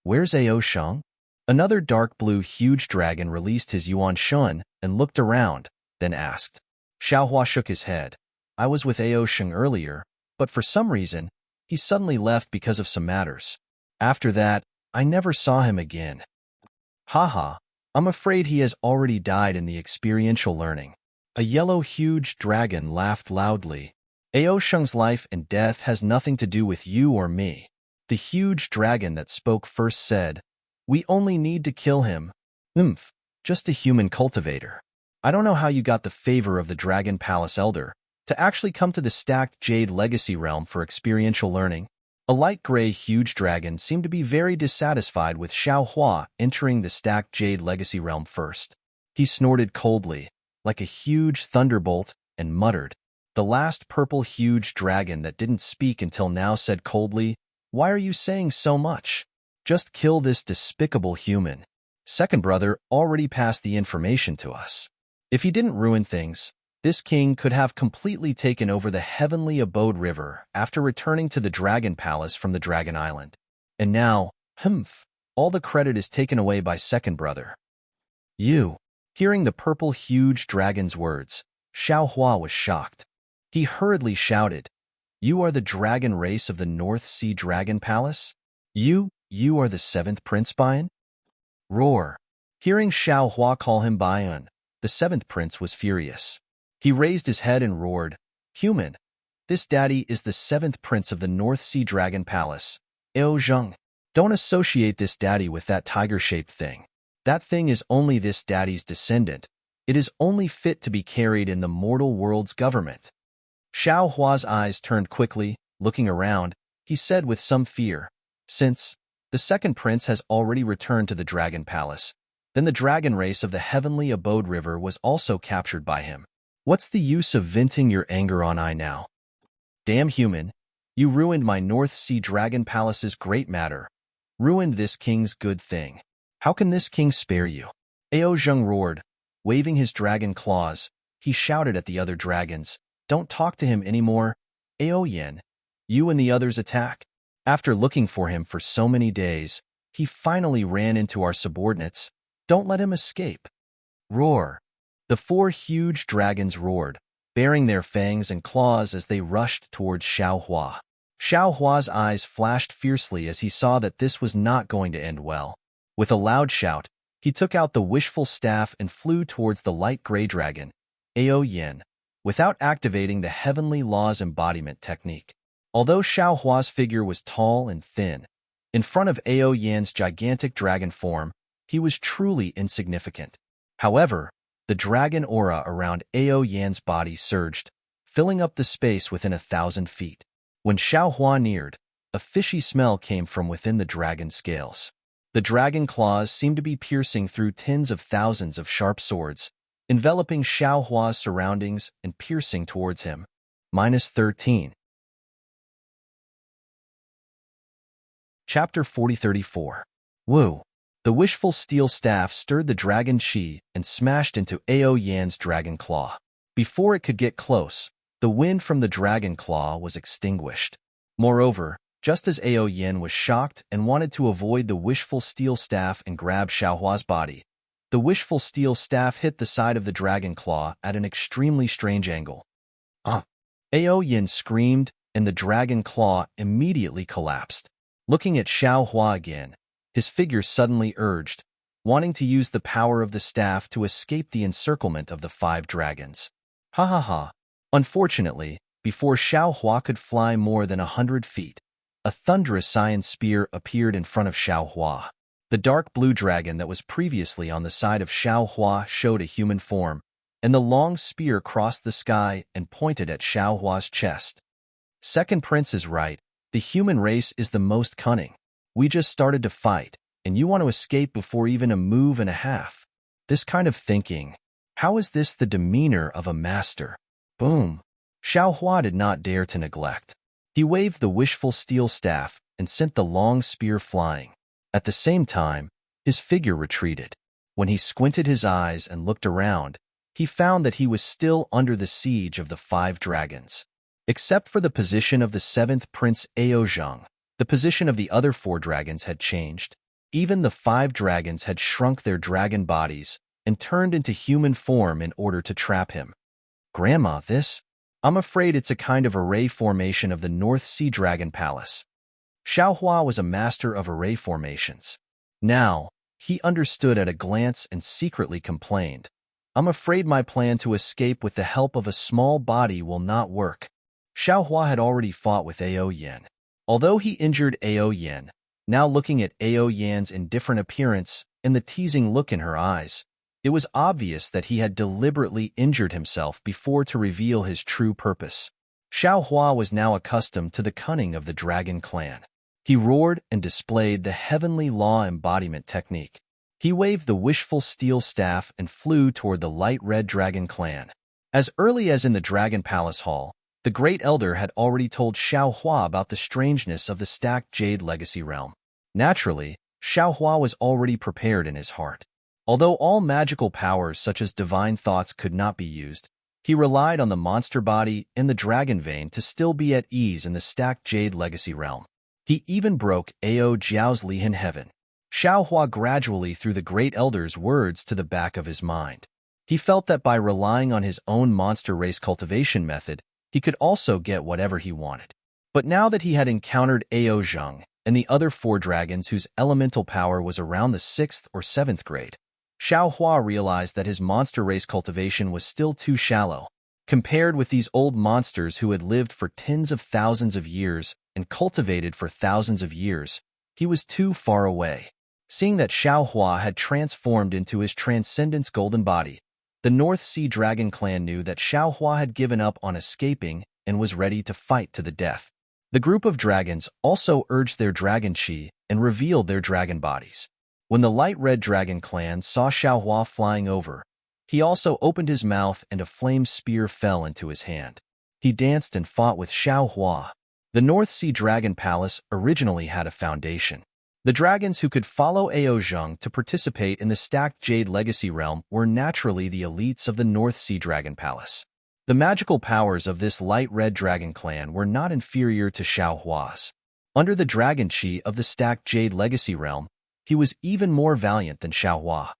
Where's Ao Sheng?" Another dark blue huge dragon released his Yuan Shun and looked around, then asked. Xiao Hua shook his head. "I was with Ao Sheng earlier, but for some reason, he suddenly left because of some matters. After that, I never saw him again." "Haha, I'm afraid he has already died in the experiential learning." A yellow huge dragon laughed loudly. "Ao Sheng's life and death has nothing to do with you or me." The huge dragon that spoke first said, "We only need to kill him. Just a human cultivator. I don't know how you got the favor of the Dragon Palace Elder to actually come to the stacked Jade Legacy realm for experiential learning." A light gray huge dragon seemed to be very dissatisfied with Xiao Hua entering the stacked Jade Legacy realm first. He snorted coldly, like a huge thunderbolt, and muttered. The last purple huge dragon that didn't speak until now said coldly, "Why are you saying so much? Just kill this despicable human. Second brother already passed the information to us. If he didn't ruin things, this king could have completely taken over the heavenly abode river after returning to the Dragon Palace from the Dragon Island. And now, all the credit is taken away by second brother." "You." Hearing the purple huge dragon's words, Xiao Hua was shocked. He hurriedly shouted, "You are the dragon race of the North Sea Dragon Palace? You are the 7th Prince Bian?" Roar. Hearing Xiao Hua call him Bian, the 7th Prince was furious. He raised his head and roared, "Human, this daddy is the 7th Prince of the North Sea Dragon Palace. Ao Zheng, don't associate this daddy with that tiger-shaped thing. That thing is only this daddy's descendant. It is only fit to be carried in the mortal world's government." Xiao Hua's eyes turned quickly, looking around. He said with some fear, "Since the 2nd Prince has already returned to the Dragon Palace, then the dragon race of the heavenly abode river was also captured by him. What's the use of venting your anger on I now? Damn human, you ruined my North Sea Dragon Palace's great matter, ruined this king's good thing. How can this king spare you?" Ao Zheng roared. Waving his dragon claws, he shouted at the other dragons, "Don't talk to him anymore. Ao Yin, you and the others attack." After looking for him for so many days, he finally ran into our subordinates. "Don't let him escape." Roar. The 4 huge dragons roared, baring their fangs and claws as they rushed towards Xiao Hua. Xiao Hua's eyes flashed fiercely as he saw that this was not going to end well. With a loud shout, He took out the wishful staff and flew towards the light gray dragon, Ao Yin, without activating the heavenly law's embodiment technique. Although Xiao Hua's figure was tall and thin, in front of Ao Yin's gigantic dragon form, he was truly insignificant. However, the dragon aura around Ao Yan's body surged, filling up the space within 1,000 feet. When Xiao Hua neared, a fishy smell came from within the dragon scales. The dragon claws seemed to be piercing through tens of thousands of sharp swords, enveloping Xiao Hua's surroundings and piercing towards him. -13. Chapter 4034. Wu. The wishful steel staff stirred the dragon chi and smashed into Ao Yan's dragon claw. Before it could get close, the wind from the dragon claw was extinguished. Moreover, just as Ao Yan was shocked and wanted to avoid the wishful steel staff and grab Xiao Hua's body, the wishful steel staff hit the side of the dragon claw at an extremely strange angle. Ao Yan screamed, and the dragon claw immediately collapsed. Looking at Xiao Hua again, his figure suddenly urged, wanting to use the power of the staff to escape the encirclement of the 5 dragons. Ha ha ha. Unfortunately, before Xiao Hua could fly more than 100 feet, a thunderous cyan spear appeared in front of Xiao Hua. The dark blue dragon that was previously on the side of Xiao Hua showed a human form, and the long spear crossed the sky and pointed at Xiao Hua's chest. Second Prince is right. The human race is the most cunning. We just started to fight, and you want to escape before even a move and a half. This kind of thinking. How is this the demeanor of a master? Boom. Xiao Hua did not dare to neglect. He waved the wishful steel staff and sent the long spear flying. At the same time, his figure retreated. When he squinted his eyes and looked around, he found that he was still under the siege of the 5 dragons. Except for the position of the 7th Prince Ao Zheng, the position of the other 4 dragons had changed. Even the 5 dragons had shrunk their dragon bodies and turned into human form in order to trap him. Grandma, I'm afraid it's a kind of array formation of the North Sea Dragon Palace. Xiao Hua was a master of array formations. Now, he understood at a glance and secretly complained, I'm afraid my plan to escape with the help of a small body will not work. Xiao Hua had already fought with Ao Yan. Although he injured Ao Yan, now looking at Ao Yan's indifferent appearance and the teasing look in her eyes, it was obvious that he had deliberately injured himself before to reveal his true purpose. Xiao Hua was now accustomed to the cunning of the dragon clan. He roared and displayed the heavenly law embodiment technique. He waved the wishful steel staff and flew toward the light red dragon clan. As early as in the Dragon Palace Hall, the Great Elder had already told Xiao Hua about the strangeness of the stacked Jade Legacy Realm. Naturally, Xiao Hua was already prepared in his heart. Although all magical powers such as divine thoughts could not be used, he relied on the monster body and the dragon vein to still be at ease in the stacked Jade Legacy Realm. He even broke Ao Jiao's Lihan Heaven. Xiao Hua gradually threw the Great Elder's words to the back of his mind. He felt that by relying on his own monster race cultivation method, he could also get whatever he wanted. But now that he had encountered Ao Zheng and the other 4 dragons whose elemental power was around the 6th or 7th grade, Xiao Hua realized that his monster race cultivation was still too shallow. Compared with these old monsters who had lived for tens of thousands of years and cultivated for thousands of years, he was too far away. Seeing that Xiao Hua had transformed into his Transcendence Golden Body, the North Sea Dragon Clan knew that Xiao Hua had given up on escaping and was ready to fight to the death. The group of dragons also urged their dragon chi and revealed their dragon bodies. When the Light Red Dragon Clan saw Xiao Hua flying over, he also opened his mouth and a flame spear fell into his hand. He danced and fought with Xiao Hua. The North Sea Dragon Palace originally had a foundation. The dragons who could follow Ao Zheng to participate in the stacked Jade Legacy Realm were naturally the elites of the North Sea Dragon Palace. The magical powers of this light red dragon clan were not inferior to Xiao Hua's. Under the dragon chi of the stacked Jade Legacy Realm, he was even more valiant than Xiao Hua.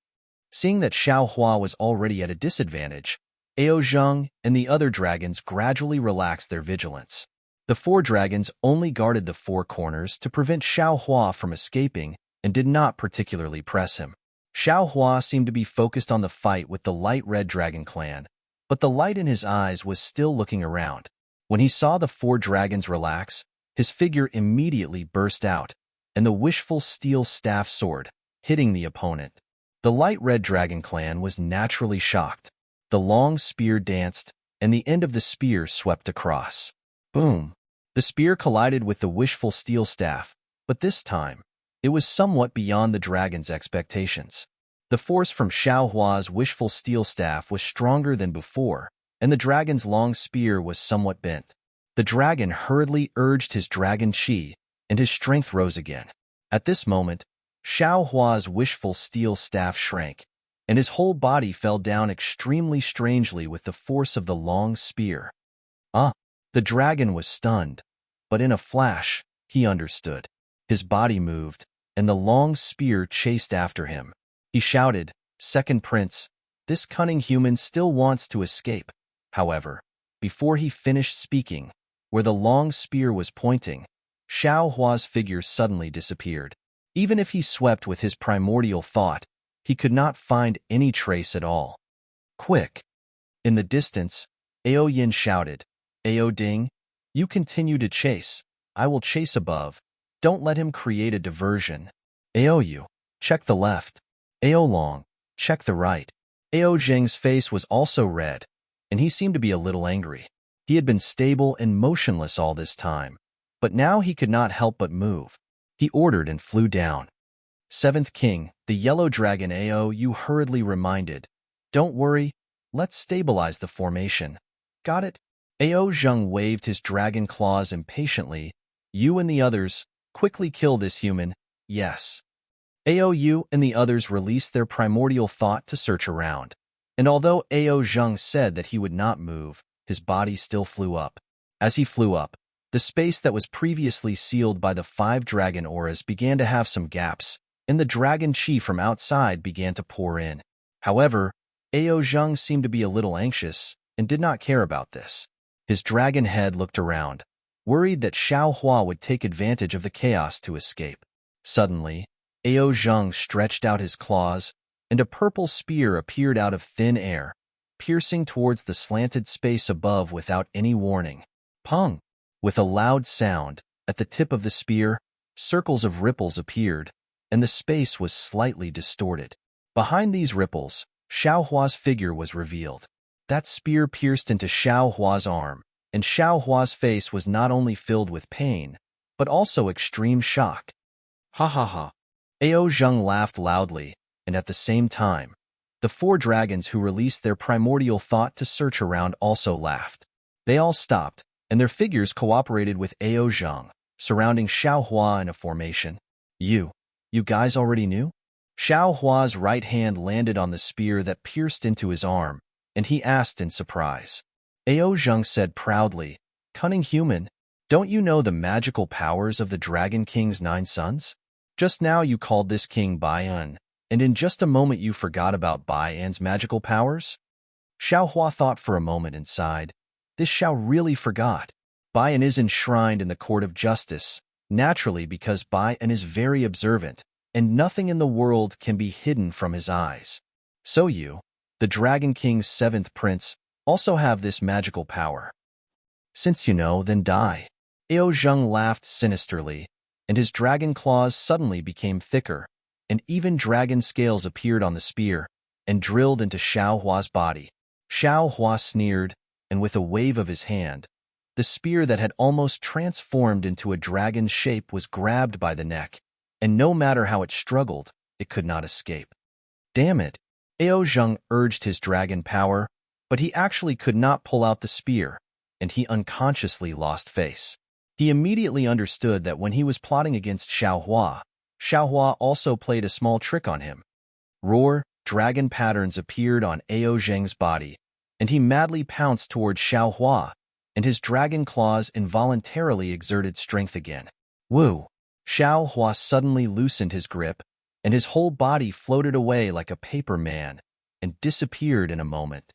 Seeing that Xiao Hua was already at a disadvantage, Ao Zheng and the other dragons gradually relaxed their vigilance. The 4 dragons only guarded the 4 corners to prevent Xiao Hua from escaping and did not particularly press him. Xiao Hua seemed to be focused on the fight with the light red dragon clan, but the light in his eyes was still looking around. When he saw the 4 dragons relax, his figure immediately burst out, and the wishful steel staff sword, hitting the opponent. The light red dragon clan was naturally shocked. The long spear danced, and the end of the spear swept across. Boom! The spear collided with the wishful steel staff, but this time, it was somewhat beyond the dragon's expectations. The force from Xiao Hua's wishful steel staff was stronger than before, and the dragon's long spear was somewhat bent. The dragon hurriedly urged his dragon chi, and his strength rose again. At this moment, Xiao Hua's wishful steel staff shrank, and his whole body fell down extremely strangely with the force of the long spear. The dragon was stunned, but in a flash, he understood. His body moved, and the long spear chased after him. He shouted, "Second Prince, this cunning human still wants to escape." However, before he finished speaking, where the long spear was pointing, Xiao Hua's figure suddenly disappeared. Even if he swept with his primordial thought, he could not find any trace at all. "Quick!" In the distance, Ao Yin shouted, "Ao Ding, you continue to chase. I will chase above. Don't let him create a diversion. Ao Yu, check the left. Ao Long, check the right." Ao Zheng's face was also red, and he seemed to be a little angry. He had been stable and motionless all this time, but now he could not help but move. He ordered and flew down. Seventh King, the yellow dragon Ao Yu hurriedly reminded, "Don't worry, let's stabilize the formation." "Got it?" Ao Zheng waved his dragon claws impatiently. "You and the others, quickly kill this human." "Yes." Ao Yu and the others released their primordial thought to search around, and although Ao Zheng said that he would not move, his body still flew up. As he flew up, the space that was previously sealed by the 5 dragon auras began to have some gaps, and the dragon chi from outside began to pour in. However, Ao Zheng seemed to be a little anxious and did not care about this. His dragon head looked around, worried that Xiao Hua would take advantage of the chaos to escape. Suddenly, Ao Zheng stretched out his claws, and a purple spear appeared out of thin air, piercing towards the slanted space above without any warning. Pung! With a loud sound, at the tip of the spear, circles of ripples appeared, and the space was slightly distorted. Behind these ripples, Xiao Hua's figure was revealed. That spear pierced into Xiao Hua's arm, and Xiao Hua's face was not only filled with pain, but also extreme shock. "Ha ha ha!" Ao Zheng laughed loudly, and at the same time, the 4 dragons who released their primordial thought to search around also laughed. They all stopped, and their figures cooperated with Ao Zheng, surrounding Xiao Hua in a formation. You guys already knew?" Xiao Hua's right hand landed on the spear that pierced into his arm, and he asked in surprise. Ao Zheng said proudly, "Cunning human, don't you know the magical powers of the Dragon King's 9 sons? Just now you called this king Bai-an, and in just a moment you forgot about Bai-an's magical powers?" Xiao Hua thought for a moment and sighed. This Xiao really forgot. Bai-an is enshrined in the court of justice, naturally because Bai-an is very observant, and nothing in the world can be hidden from his eyes. So you, the Dragon King's 7th prince, also have this magical power. Since you know, then die. Ao Zheng laughed sinisterly, and his dragon claws suddenly became thicker, and even dragon scales appeared on the spear and drilled into Xiao Hua's body. Xiao Hua sneered, and with a wave of his hand, the spear that had almost transformed into a dragon's shape was grabbed by the neck, and no matter how it struggled, it could not escape. "Damn it!" Ao Zheng urged his dragon power, but he actually could not pull out the spear, and he unconsciously lost face. He immediately understood that when he was plotting against Xiao Hua also played a small trick on him. Roar, dragon patterns appeared on Ao Zheng's body, and he madly pounced towards Xiao Hua, and his dragon claws involuntarily exerted strength again. Woo! Xiao Hua suddenly loosened his grip, and his whole body floated away like a paper man, and disappeared in a moment.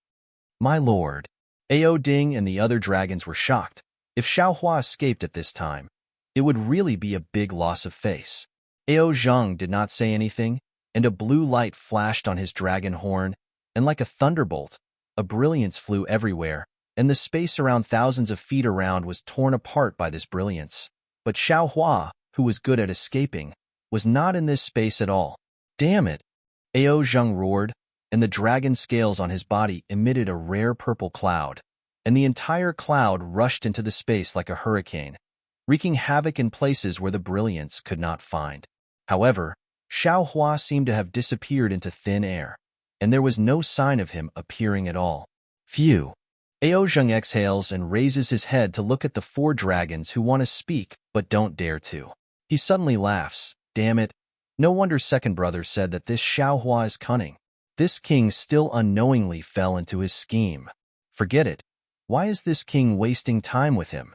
My lord! Ao Ding and the other dragons were shocked. If Xiao Hua escaped at this time, it would really be a big loss of face. Ao Zheng did not say anything. and a blue light flashed on his dragon horn, and like a thunderbolt, a brilliance flew everywhere, and the space around thousands of feet around was torn apart by this brilliance. But Xiaohua, who was good at escaping, was not in this space at all. Damn it! Ao Zheng roared, and the dragon scales on his body emitted a rare purple cloud, and the entire cloud rushed into the space like a hurricane, wreaking havoc in places where the brilliance could not find. However, Xiaohua seemed to have disappeared into thin air, and there was no sign of him appearing at all. Phew! Ao Zheng exhales and raises his head to look at the four dragons who want to speak but don't dare to. He suddenly laughs. Damn it! No wonder Second Brother said that this Xiaohua is cunning. This king still unknowingly fell into his scheme. Forget it. Why is this king wasting time with him?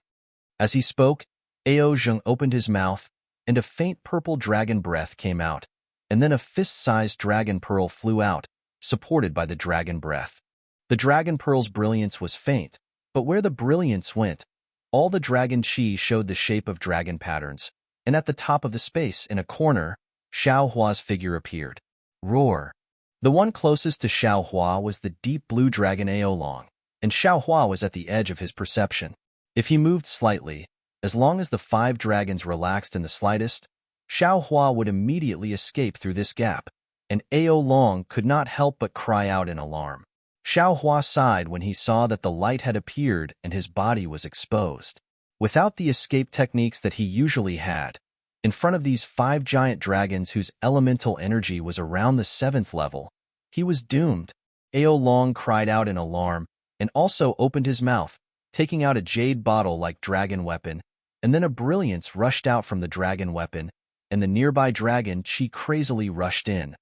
As he spoke, Ao Zheng opened his mouth, and a faint purple dragon breath came out, and then a fist-sized dragon pearl flew out, supported by the dragon breath. The dragon pearl's brilliance was faint, but where the brilliance went, all the dragon chi showed the shape of dragon patterns, and at the top of the space, in a corner, Xiaohua's figure appeared. Roar! The one closest to Xiaohua was the deep blue dragon Aolong, and Xiaohua was at the edge of his perception. If he moved slightly, as long as the 5 dragons relaxed in the slightest, Xiaohua would immediately escape through this gap, and Aolong could not help but cry out in alarm. Xiaohua sighed when he saw that the light had appeared and his body was exposed. Without the escape techniques that he usually had, in front of these 5 giant dragons whose elemental energy was around the 7th level, he was doomed. Aolong cried out in alarm and also opened his mouth, taking out a jade bottle-like dragon weapon, and then a brilliance rushed out from the dragon weapon, and the nearby dragon chi crazily rushed in,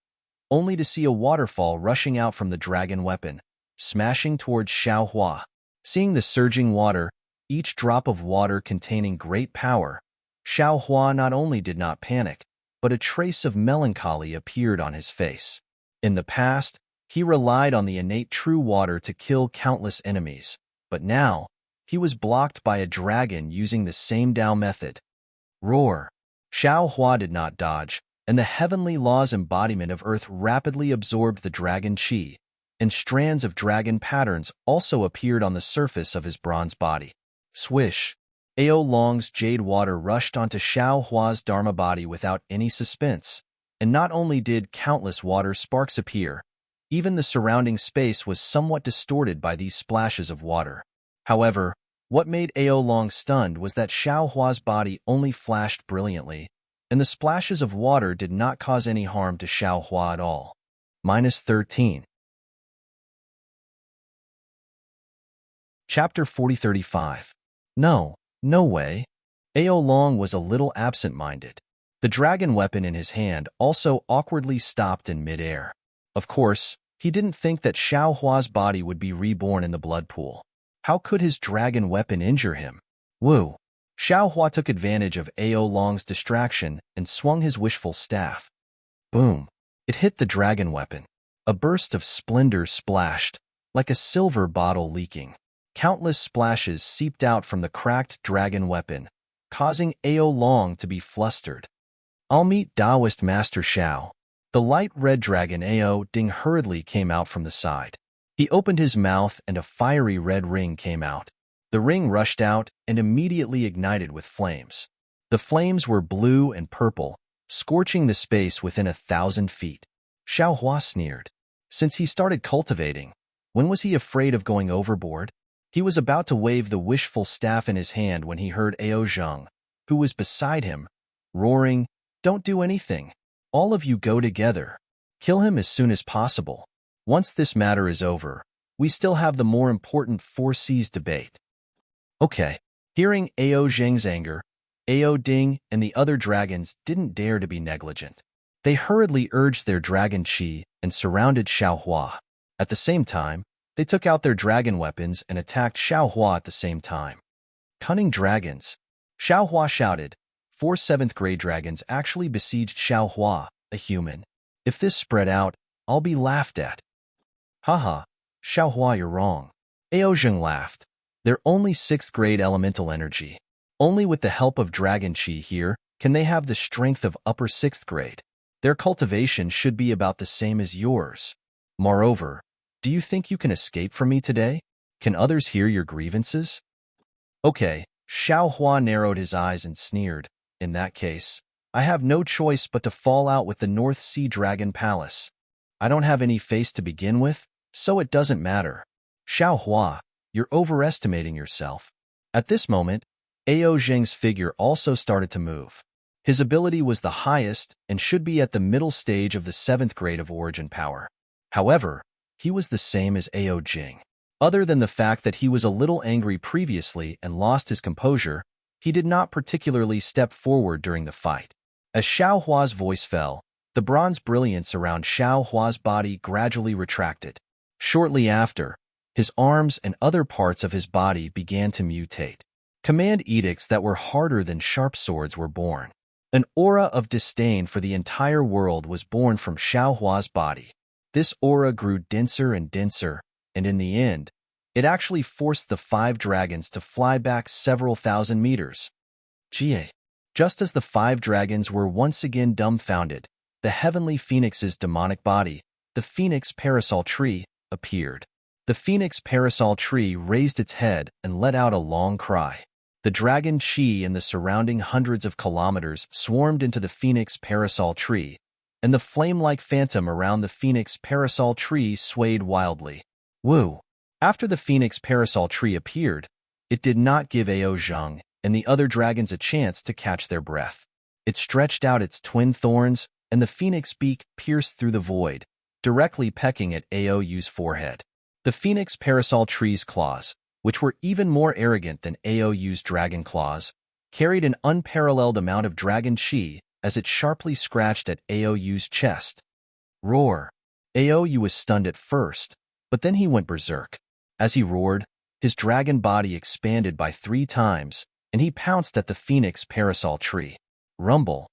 only to see a waterfall rushing out from the dragon weapon, smashing towards Xiaohua. Seeing the surging water, each drop of water containing great power, Xiaohua not only did not panic, but a trace of melancholy appeared on his face. In the past, he relied on the innate true water to kill countless enemies, but now, he was blocked by a dragon using the same Dao method. Roar! Xiaohua did not dodge, and the heavenly law's embodiment of earth rapidly absorbed the dragon chi, and strands of dragon patterns also appeared on the surface of his bronze body. Swish! Aolong's jade water rushed onto Xiaohua's dharma body without any suspense, and not only did countless water sparks appear, even the surrounding space was somewhat distorted by these splashes of water. However, what made Aolong stunned was that Xiaohua's body only flashed brilliantly, and the splashes of water did not cause any harm to Xiaohua at all. -13. Chapter 4035. No way. Aolong was a little absent-minded. The dragon weapon in his hand also awkwardly stopped in mid-air. Of course, he didn't think that Xiaohua's body would be reborn in the blood pool. How could his dragon weapon injure him? Woo! Xiaohua took advantage of Aolong's distraction and swung his wishful staff. Boom! It hit the dragon weapon. A burst of splendor splashed, like a silver bottle leaking. Countless splashes seeped out from the cracked dragon weapon, causing Aolong to be flustered. I'll meet Taoist Master Xiao. The light red dragon Ao Ding hurriedly came out from the side. He opened his mouth and a fiery red ring came out. The ring rushed out and immediately ignited with flames. The flames were blue and purple, scorching the space within 1,000 feet. Xiaohua sneered. Since he started cultivating, when was he afraid of going overboard? He was about to wave the wishful staff in his hand when he heard Ao Zheng, who was beside him, roaring, "Don't do anything. All of you go together. Kill him as soon as possible. Once this matter is over, we still have the more important 4 C's debate." Okay. Hearing Ao Zheng's anger, Ao Ding and the other dragons didn't dare to be negligent. They hurriedly urged their dragon chi and surrounded Xiaohua. At the same time, they took out their dragon weapons and attacked Xiaohua at the same time. Cunning dragons! Xiaohua shouted. 4 7th-grade dragons actually besieged Xiaohua, a human. If this spread out, I'll be laughed at. Haha, Xiaohua, you're wrong. Ao Zheng laughed. They're only 6th-grade elemental energy. Only with the help of dragon chi here can they have the strength of upper 6th grade. Their cultivation should be about the same as yours. Moreover, do you think you can escape from me today? Can others hear your grievances? Okay, Xiao Hua narrowed his eyes and sneered. In that case, I have no choice but to fall out with the North Sea Dragon Palace. I don't have any face to begin with, so it doesn't matter. Xiao Hua, you're overestimating yourself. At this moment, Ao Zheng's figure also started to move. His ability was the highest and should be at the middle stage of the 7th grade of origin power. However, he was the same as Ao Jing. Other than the fact that he was a little angry previously and lost his composure, he did not particularly step forward during the fight. As Xiao Hua's voice fell, the bronze brilliance around Xiao Hua's body gradually retracted. Shortly after, his arms and other parts of his body began to mutate. Command edicts that were harder than sharp swords were born. An aura of disdain for the entire world was born from Xiao Hua's body. This aura grew denser and denser, and in the end, it actually forced the 5 dragons to fly back several thousand meters. Jie. Just as the 5 dragons were once again dumbfounded, the heavenly phoenix's demonic body, the phoenix parasol tree, appeared. The phoenix parasol tree raised its head and let out a long cry. The dragon chi and the surrounding hundreds of kilometers swarmed into the phoenix parasol tree, and the flame-like phantom around the phoenix parasol tree swayed wildly. Woo! After the phoenix parasol tree appeared, it did not give Ao Zheng and the other dragons a chance to catch their breath. It stretched out its twin thorns, and the phoenix beak pierced through the void, directly pecking at Ao Yu's forehead. The phoenix parasol tree's claws, which were even more arrogant than Ao Yu's dragon claws, carried an unparalleled amount of dragon chi as it sharply scratched at Ao Yu's chest. Roar! Ao Yu was stunned at first, but then he went berserk. As he roared, his dragon body expanded by 3 times, and he pounced at the phoenix parasol tree. Rumble!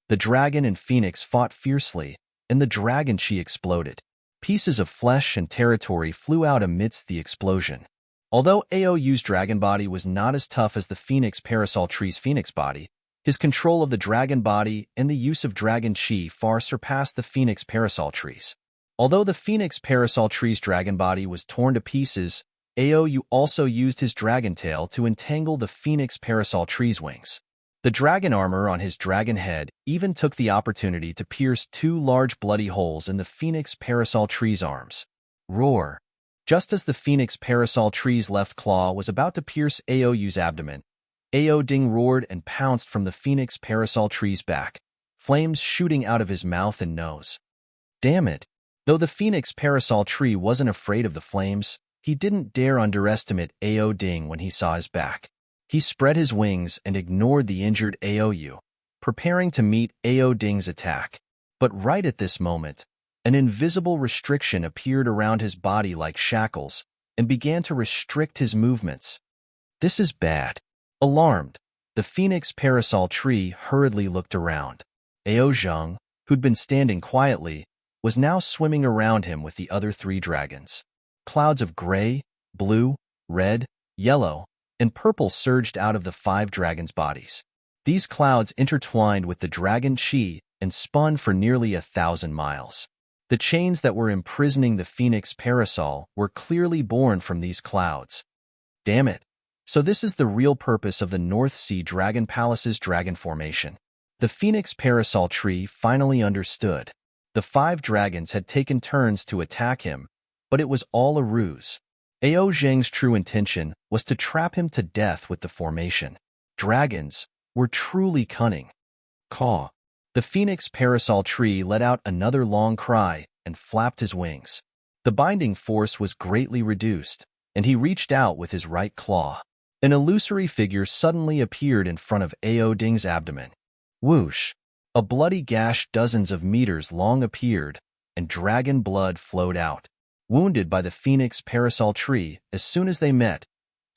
The dragon and phoenix fought fiercely, and the dragon chi exploded. Pieces of flesh and territory flew out amidst the explosion. Although Ao Yu's dragon body was not as tough as the phoenix parasol tree's phoenix body, his control of the dragon body and the use of dragon chi far surpassed the phoenix parasol tree's. Although the phoenix parasol tree's dragon body was torn to pieces, Ao Yu also used his dragon tail to entangle the phoenix parasol tree's wings. The dragon armor on his dragon head even took the opportunity to pierce 2 large bloody holes in the phoenix parasol tree's arms. Roar! Just as the phoenix parasol tree's left claw was about to pierce Ao Yu's abdomen, Ao Ding roared and pounced from the phoenix parasol tree's back, flames shooting out of his mouth and nose. Damn it! Though the phoenix parasol tree wasn't afraid of the flames, he didn't dare underestimate Ao Ding when he saw his back. He spread his wings and ignored the injured Ao Yu, preparing to meet Ao Ding's attack. But right at this moment, an invisible restriction appeared around his body like shackles and began to restrict his movements. This is bad. Alarmed, the phoenix parasol tree hurriedly looked around. Ao Zheng, who'd been standing quietly, was now swimming around him with the other 3 dragons. Clouds of gray, blue, red, yellow, and purple surged out of the 5 dragons' bodies. These clouds intertwined with the dragon chi and spun for nearly 1,000 miles. The chains that were imprisoning the phoenix parasol were clearly born from these clouds. Damn it! So this is the real purpose of the North Sea Dragon Palace's dragon formation. The phoenix parasol tree finally understood. The 5 dragons had taken turns to attack him, but it was all a ruse. Ao Zheng's true intention was to trap him to death with the formation. Dragons were truly cunning. Caw! The phoenix parasol tree let out another long cry and flapped his wings. The binding force was greatly reduced, and he reached out with his right claw. An illusory figure suddenly appeared in front of Ao Ding's abdomen. Whoosh! A bloody gash dozens of meters long appeared, and dragon blood flowed out. Wounded by the phoenix parasol tree, as soon as they met,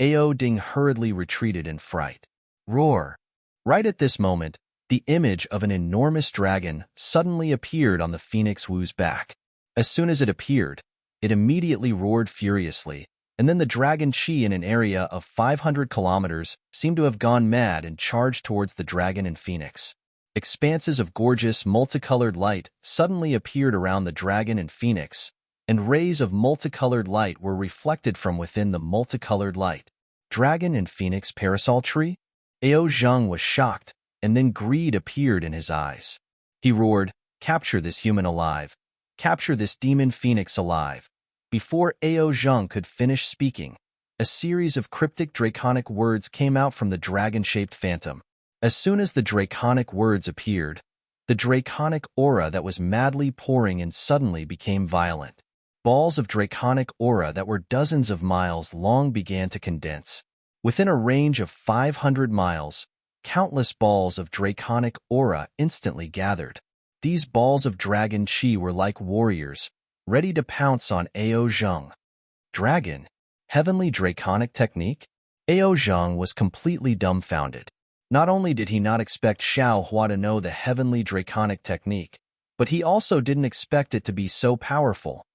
Ao Ding hurriedly retreated in fright. Roar! Right at this moment, the image of an enormous dragon suddenly appeared on the phoenix Wu's back. As soon as it appeared, it immediately roared furiously, and then the dragon chi in an area of 500 kilometers seemed to have gone mad and charged towards the dragon and phoenix. Expanses of gorgeous, multicolored light suddenly appeared around the dragon and phoenix, and rays of multicolored light were reflected from within the multicolored light. Dragon and phoenix parasol tree? Ao Zheng was shocked, and then greed appeared in his eyes. He roared, "Capture this human alive! Capture this demon phoenix alive!" Before Ao Zheng could finish speaking, a series of cryptic draconic words came out from the dragon-shaped phantom. As soon as the draconic words appeared, the draconic aura that was madly pouring in suddenly became violent. Balls of draconic aura that were dozens of miles long began to condense. Within a range of 500 miles, countless balls of draconic aura instantly gathered. These balls of dragon chi were like warriors, ready to pounce on Ao Zheng. Dragon? Heavenly draconic technique? Ao Zheng was completely dumbfounded. Not only did he not expect Xiao Hua to know the heavenly draconic technique, but he also didn't expect it to be so powerful.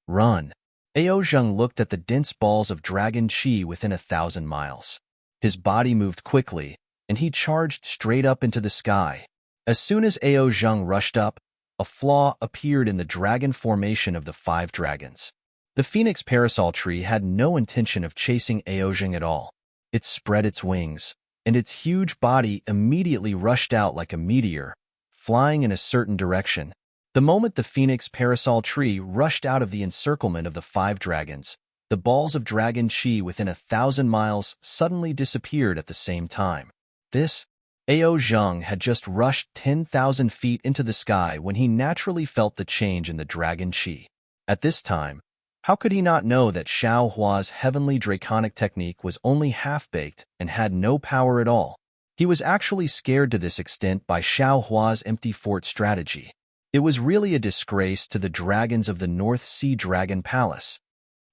Run! Ao Zheng looked at the dense balls of dragon chi within 1,000 miles. His body moved quickly, and he charged straight up into the sky. As soon as Ao Zheng rushed up, a flaw appeared in the dragon formation of the 5 dragons. The phoenix parasol tree had no intention of chasing Ao Zheng at all. It spread its wings, and its huge body immediately rushed out like a meteor, flying in a certain direction. The moment the phoenix parasol tree rushed out of the encirclement of the 5 dragons, the balls of dragon chi within 1,000 miles suddenly disappeared at the same time. Ao Zheng had just rushed 10,000 feet into the sky when he naturally felt the change in the dragon chi. At this time, how could he not know that Xiao Hua's heavenly draconic technique was only half-baked and had no power at all? He was actually scared to this extent by Xiao Hua's empty fort strategy. It was really a disgrace to the dragons of the North Sea Dragon Palace.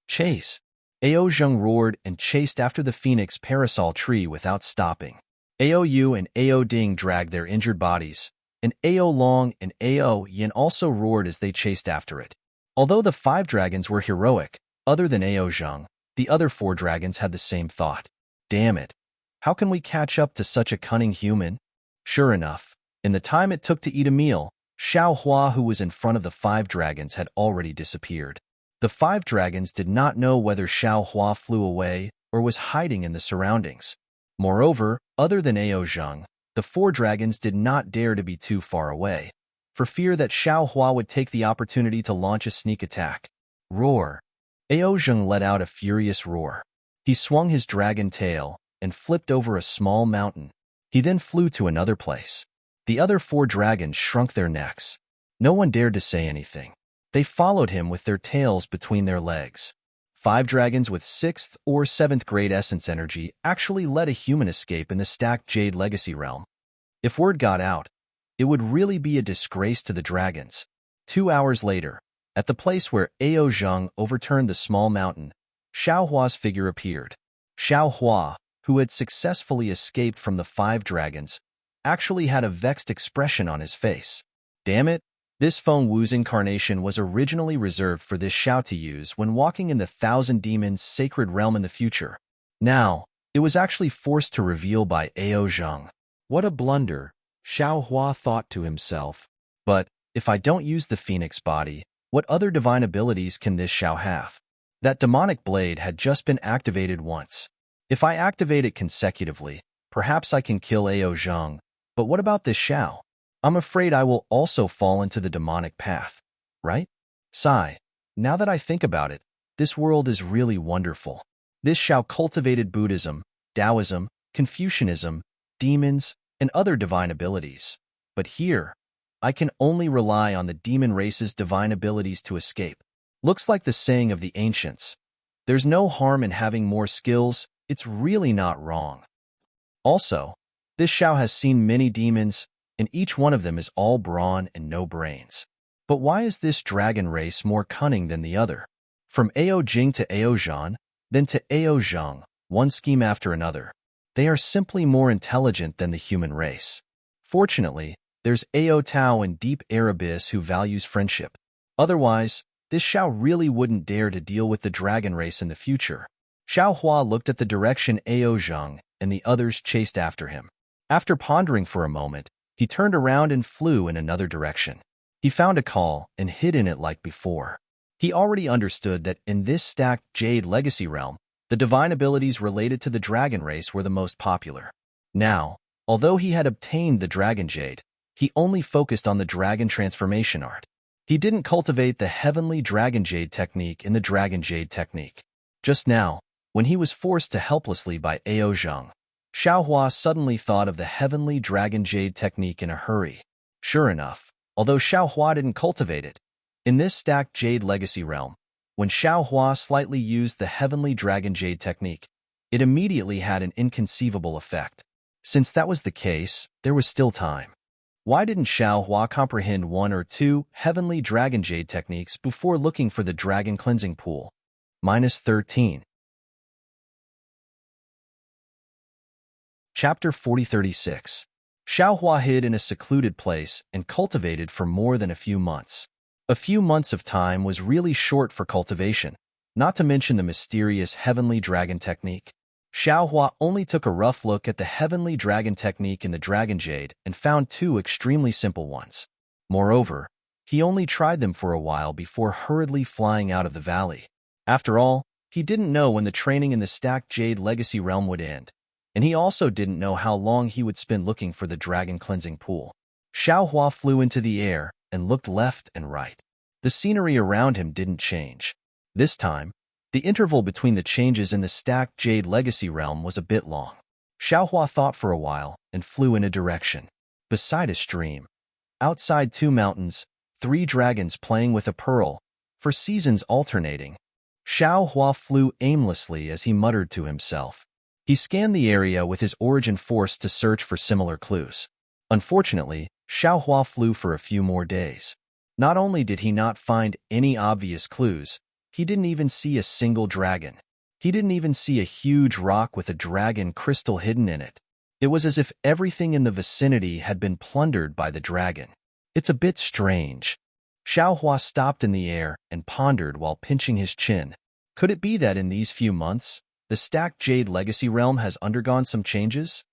Chase! Ao Zheng roared and chased after the phoenix parasol tree without stopping. Ao Yu and Ao Ding dragged their injured bodies, and Ao Long and Ao Yin also roared as they chased after it. Although the 5 dragons were heroic, other than Ao Zheng, the other 4 dragons had the same thought. Damn it! How can we catch up to such a cunning human? Sure enough, in the time it took to eat a meal, Xiao Hua, who was in front of the 5 dragons, had already disappeared. The 5 dragons did not know whether Xiao Hua flew away or was hiding in the surroundings. Moreover, other than Ao Zheng, the 4 dragons did not dare to be too far away, for fear that Xiao Hua would take the opportunity to launch a sneak attack. Roar! Ao Zheng let out a furious roar. He swung his dragon tail and flipped over a small mountain. He then flew to another place. The other 4 dragons shrunk their necks. No one dared to say anything. They followed him with their tails between their legs. 5 dragons with 6th or 7th grade essence energy actually let a human escape in the stacked Jade Legacy realm. If word got out, it would really be a disgrace to the dragons. 2 hours later, at the place where Ao Zheng overturned the small mountain, Xiao Hua's figure appeared. Xiao Hua, who had successfully escaped from the 5 dragons, actually had a vexed expression on his face. Damn it! This Feng Wu's incarnation was originally reserved for this Xiao to use when walking in the 1,000 Demons sacred realm in the future. Now, it was actually forced to reveal by Ao Zheng. What a blunder, Xiao Hua thought to himself. But, if I don't use the phoenix body, what other divine abilities can this Xiao have? That demonic blade had just been activated once. If I activate it consecutively, perhaps I can kill Ao Zheng. But what about this Xiao? I'm afraid I will also fall into the demonic path, right? Sigh. Now that I think about it, this world is really wonderful. This Xiao cultivated Buddhism, Taoism, Confucianism, demons, and other divine abilities. But here, I can only rely on the demon race's divine abilities to escape. Looks like the saying of the ancients. There's no harm in having more skills, it's really not wrong. Also, this Xiao has seen many demons, and each one of them is all brawn and no brains. But why is this dragon race more cunning than the other? From Ao Jing to Ao Zhan, then to Ao Zheng, one scheme after another. They are simply more intelligent than the human race. Fortunately, there's Ao Tao in Deep Air Abyss who values friendship. Otherwise, this Xiao really wouldn't dare to deal with the dragon race in the future. Xiao Hua looked at the direction Ao Zheng and the others chased after him. After pondering for a moment, He turned around and flew in another direction. He found a call and hid in it like before. He already understood that in this stacked Jade Legacy realm, the divine abilities related to the dragon race were the most popular. Now, although he had obtained the Dragon Jade, he only focused on the dragon transformation art. He didn't cultivate the heavenly Dragon Jade technique in the Dragon Jade technique. Just now, when he was forced to helplessly by Ao Zheng, Xiaohua suddenly thought of the heavenly Dragon Jade technique in a hurry. Sure enough, although Xiaohua didn't cultivate it, in this stacked Jade Legacy realm, when Xiaohua slightly used the heavenly Dragon Jade technique, it immediately had an inconceivable effect. Since that was the case, there was still time. Why didn't Xiaohua comprehend one or two heavenly Dragon Jade techniques before looking for the dragon cleansing pool? -13. Chapter 4036. Xiaohua hid in a secluded place and cultivated for more than a few months. A few months of time was really short for cultivation, not to mention the mysterious heavenly dragon technique. Xiaohua only took a rough look at the heavenly dragon technique in the Dragon Jade and found two extremely simple ones. Moreover, he only tried them for a while before hurriedly flying out of the valley. After all, he didn't know when the training in the stacked Jade Legacy realm would end, and he also didn't know how long he would spend looking for the dragon cleansing pool. Xiaohua flew into the air and looked left and right. The scenery around him didn't change. This time, the interval between the changes in the stacked Jade Legacy realm was a bit long. Xiaohua thought for a while and flew in a direction. Beside a stream, outside two mountains, three dragons playing with a pearl, for seasons alternating. Xiaohua flew aimlessly as he muttered to himself. He scanned the area with his origin force to search for similar clues. Unfortunately, Xiaohua flew for a few more days. Not only did he not find any obvious clues, he didn't even see a single dragon. He didn't even see a huge rock with a dragon crystal hidden in it. It was as if everything in the vicinity had been plundered by the dragon. It's a bit strange. Xiaohua stopped in the air and pondered while pinching his chin. Could it be that in these few months, the stacked Jade Legacy realm has undergone some changes?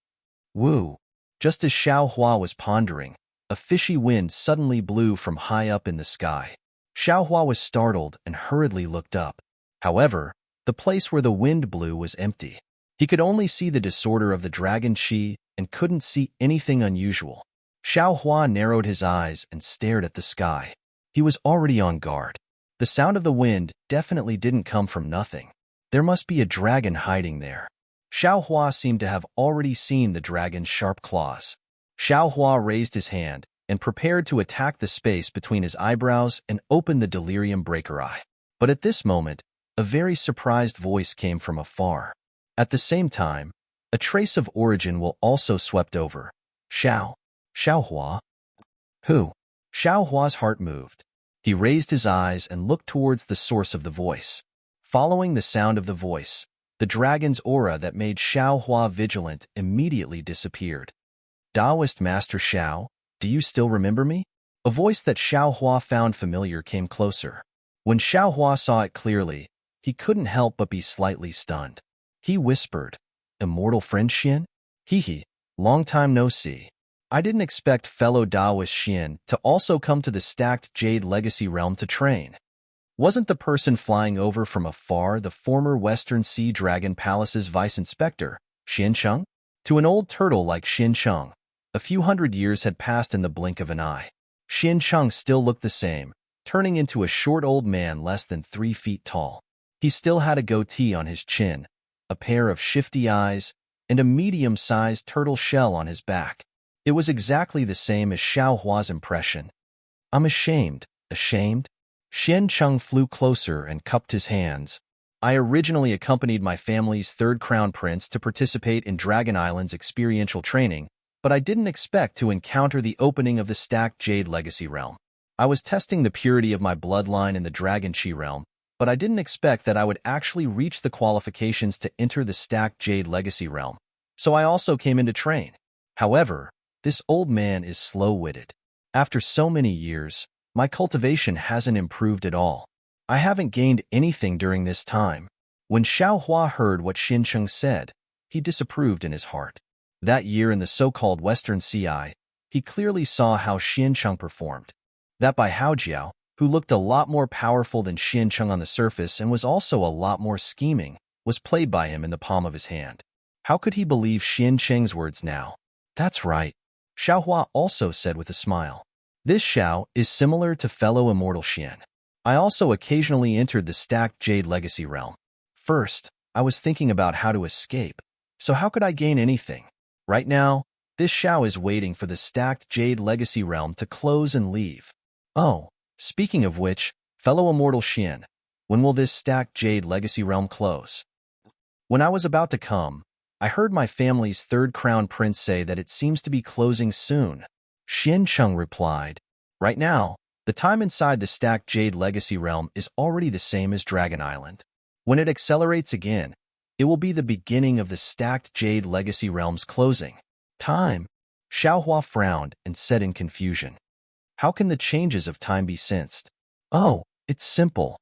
Woo! Just as Xiaohua was pondering, a fishy wind suddenly blew from high up in the sky. Xiaohua was startled and hurriedly looked up. However, the place where the wind blew was empty. He could only see the disorder of the dragon chi and couldn't see anything unusual. Xiaohua narrowed his eyes and stared at the sky. He was already on guard. The sound of the wind definitely didn't come from nothing. There must be a dragon hiding there. Xiaohua seemed to have already seen the dragon's sharp claws. Xiaohua raised his hand and prepared to attack the space between his eyebrows and open the delirium breaker eye. But at this moment, a very surprised voice came from afar. At the same time, a trace of origin will also swept over. Xiaohua? Who? Xiaohua's heart moved. He raised his eyes and looked towards the source of the voice. Following the sound of the voice, the dragon's aura that made Xiaohua vigilant immediately disappeared. Taoist Master Xiao, do you still remember me? A voice that Xiaohua found familiar came closer. When Xiaohua saw it clearly, he couldn't help but be slightly stunned. He whispered, "Immortal friend Xian? Hee, long time no see. I didn't expect fellow Taoist Xian to also come to the stacked Jade Legacy realm to train." Wasn't the person flying over from afar the former Western Sea Dragon Palace's vice-inspector, Xian Cheng? To an old turtle like Xian Cheng, a few hundred years had passed in the blink of an eye. Xian Cheng still looked the same, turning into a short old man less than 3 feet tall. He still had a goatee on his chin, a pair of shifty eyes, and a medium-sized turtle shell on his back. It was exactly the same as Xiaohua's impression. "I'm ashamed." Xian Cheng flew closer and cupped his hands. "I originally accompanied my family's third crown prince to participate in Dragon Island's experiential training, but I didn't expect to encounter the opening of the stacked Jade Legacy realm. I was testing the purity of my bloodline in the Dragon Chi realm, but I didn't expect that I would actually reach the qualifications to enter the stacked Jade Legacy realm, so I also came in to train. However, this old man is slow-witted. After so many years, my cultivation hasn't improved at all. I haven't gained anything during this time." When Xiaohua heard what Xian Cheng said, he disapproved in his heart. That year in the so-called Western Sea, he clearly saw how Xiancheng performed. That by Haojiao, who looked a lot more powerful than Xiancheng on the surface and was also a lot more scheming, was played by him in the palm of his hand. How could he believe Xiancheng's words now? That's right, Xiaohua also said with a smile. This Xiao is similar to fellow immortal Xian. I also occasionally entered the stacked Jade Legacy realm. First, I was thinking about how to escape. So how could I gain anything? Right now, this Xiao is waiting for the stacked Jade Legacy realm to close and leave. Oh, speaking of which, fellow immortal Xian, when will this stacked Jade Legacy realm close? When I was about to come, I heard my family's third crown prince say that it seems to be closing soon. Xiancheng replied, right now, the time inside the stacked Jade Legacy realm is already the same as Dragon Island. When it accelerates again, it will be the beginning of the stacked Jade Legacy realm's closing. Time. Xiaohua frowned and said in confusion. How can the changes of time be sensed? Oh, it's simple.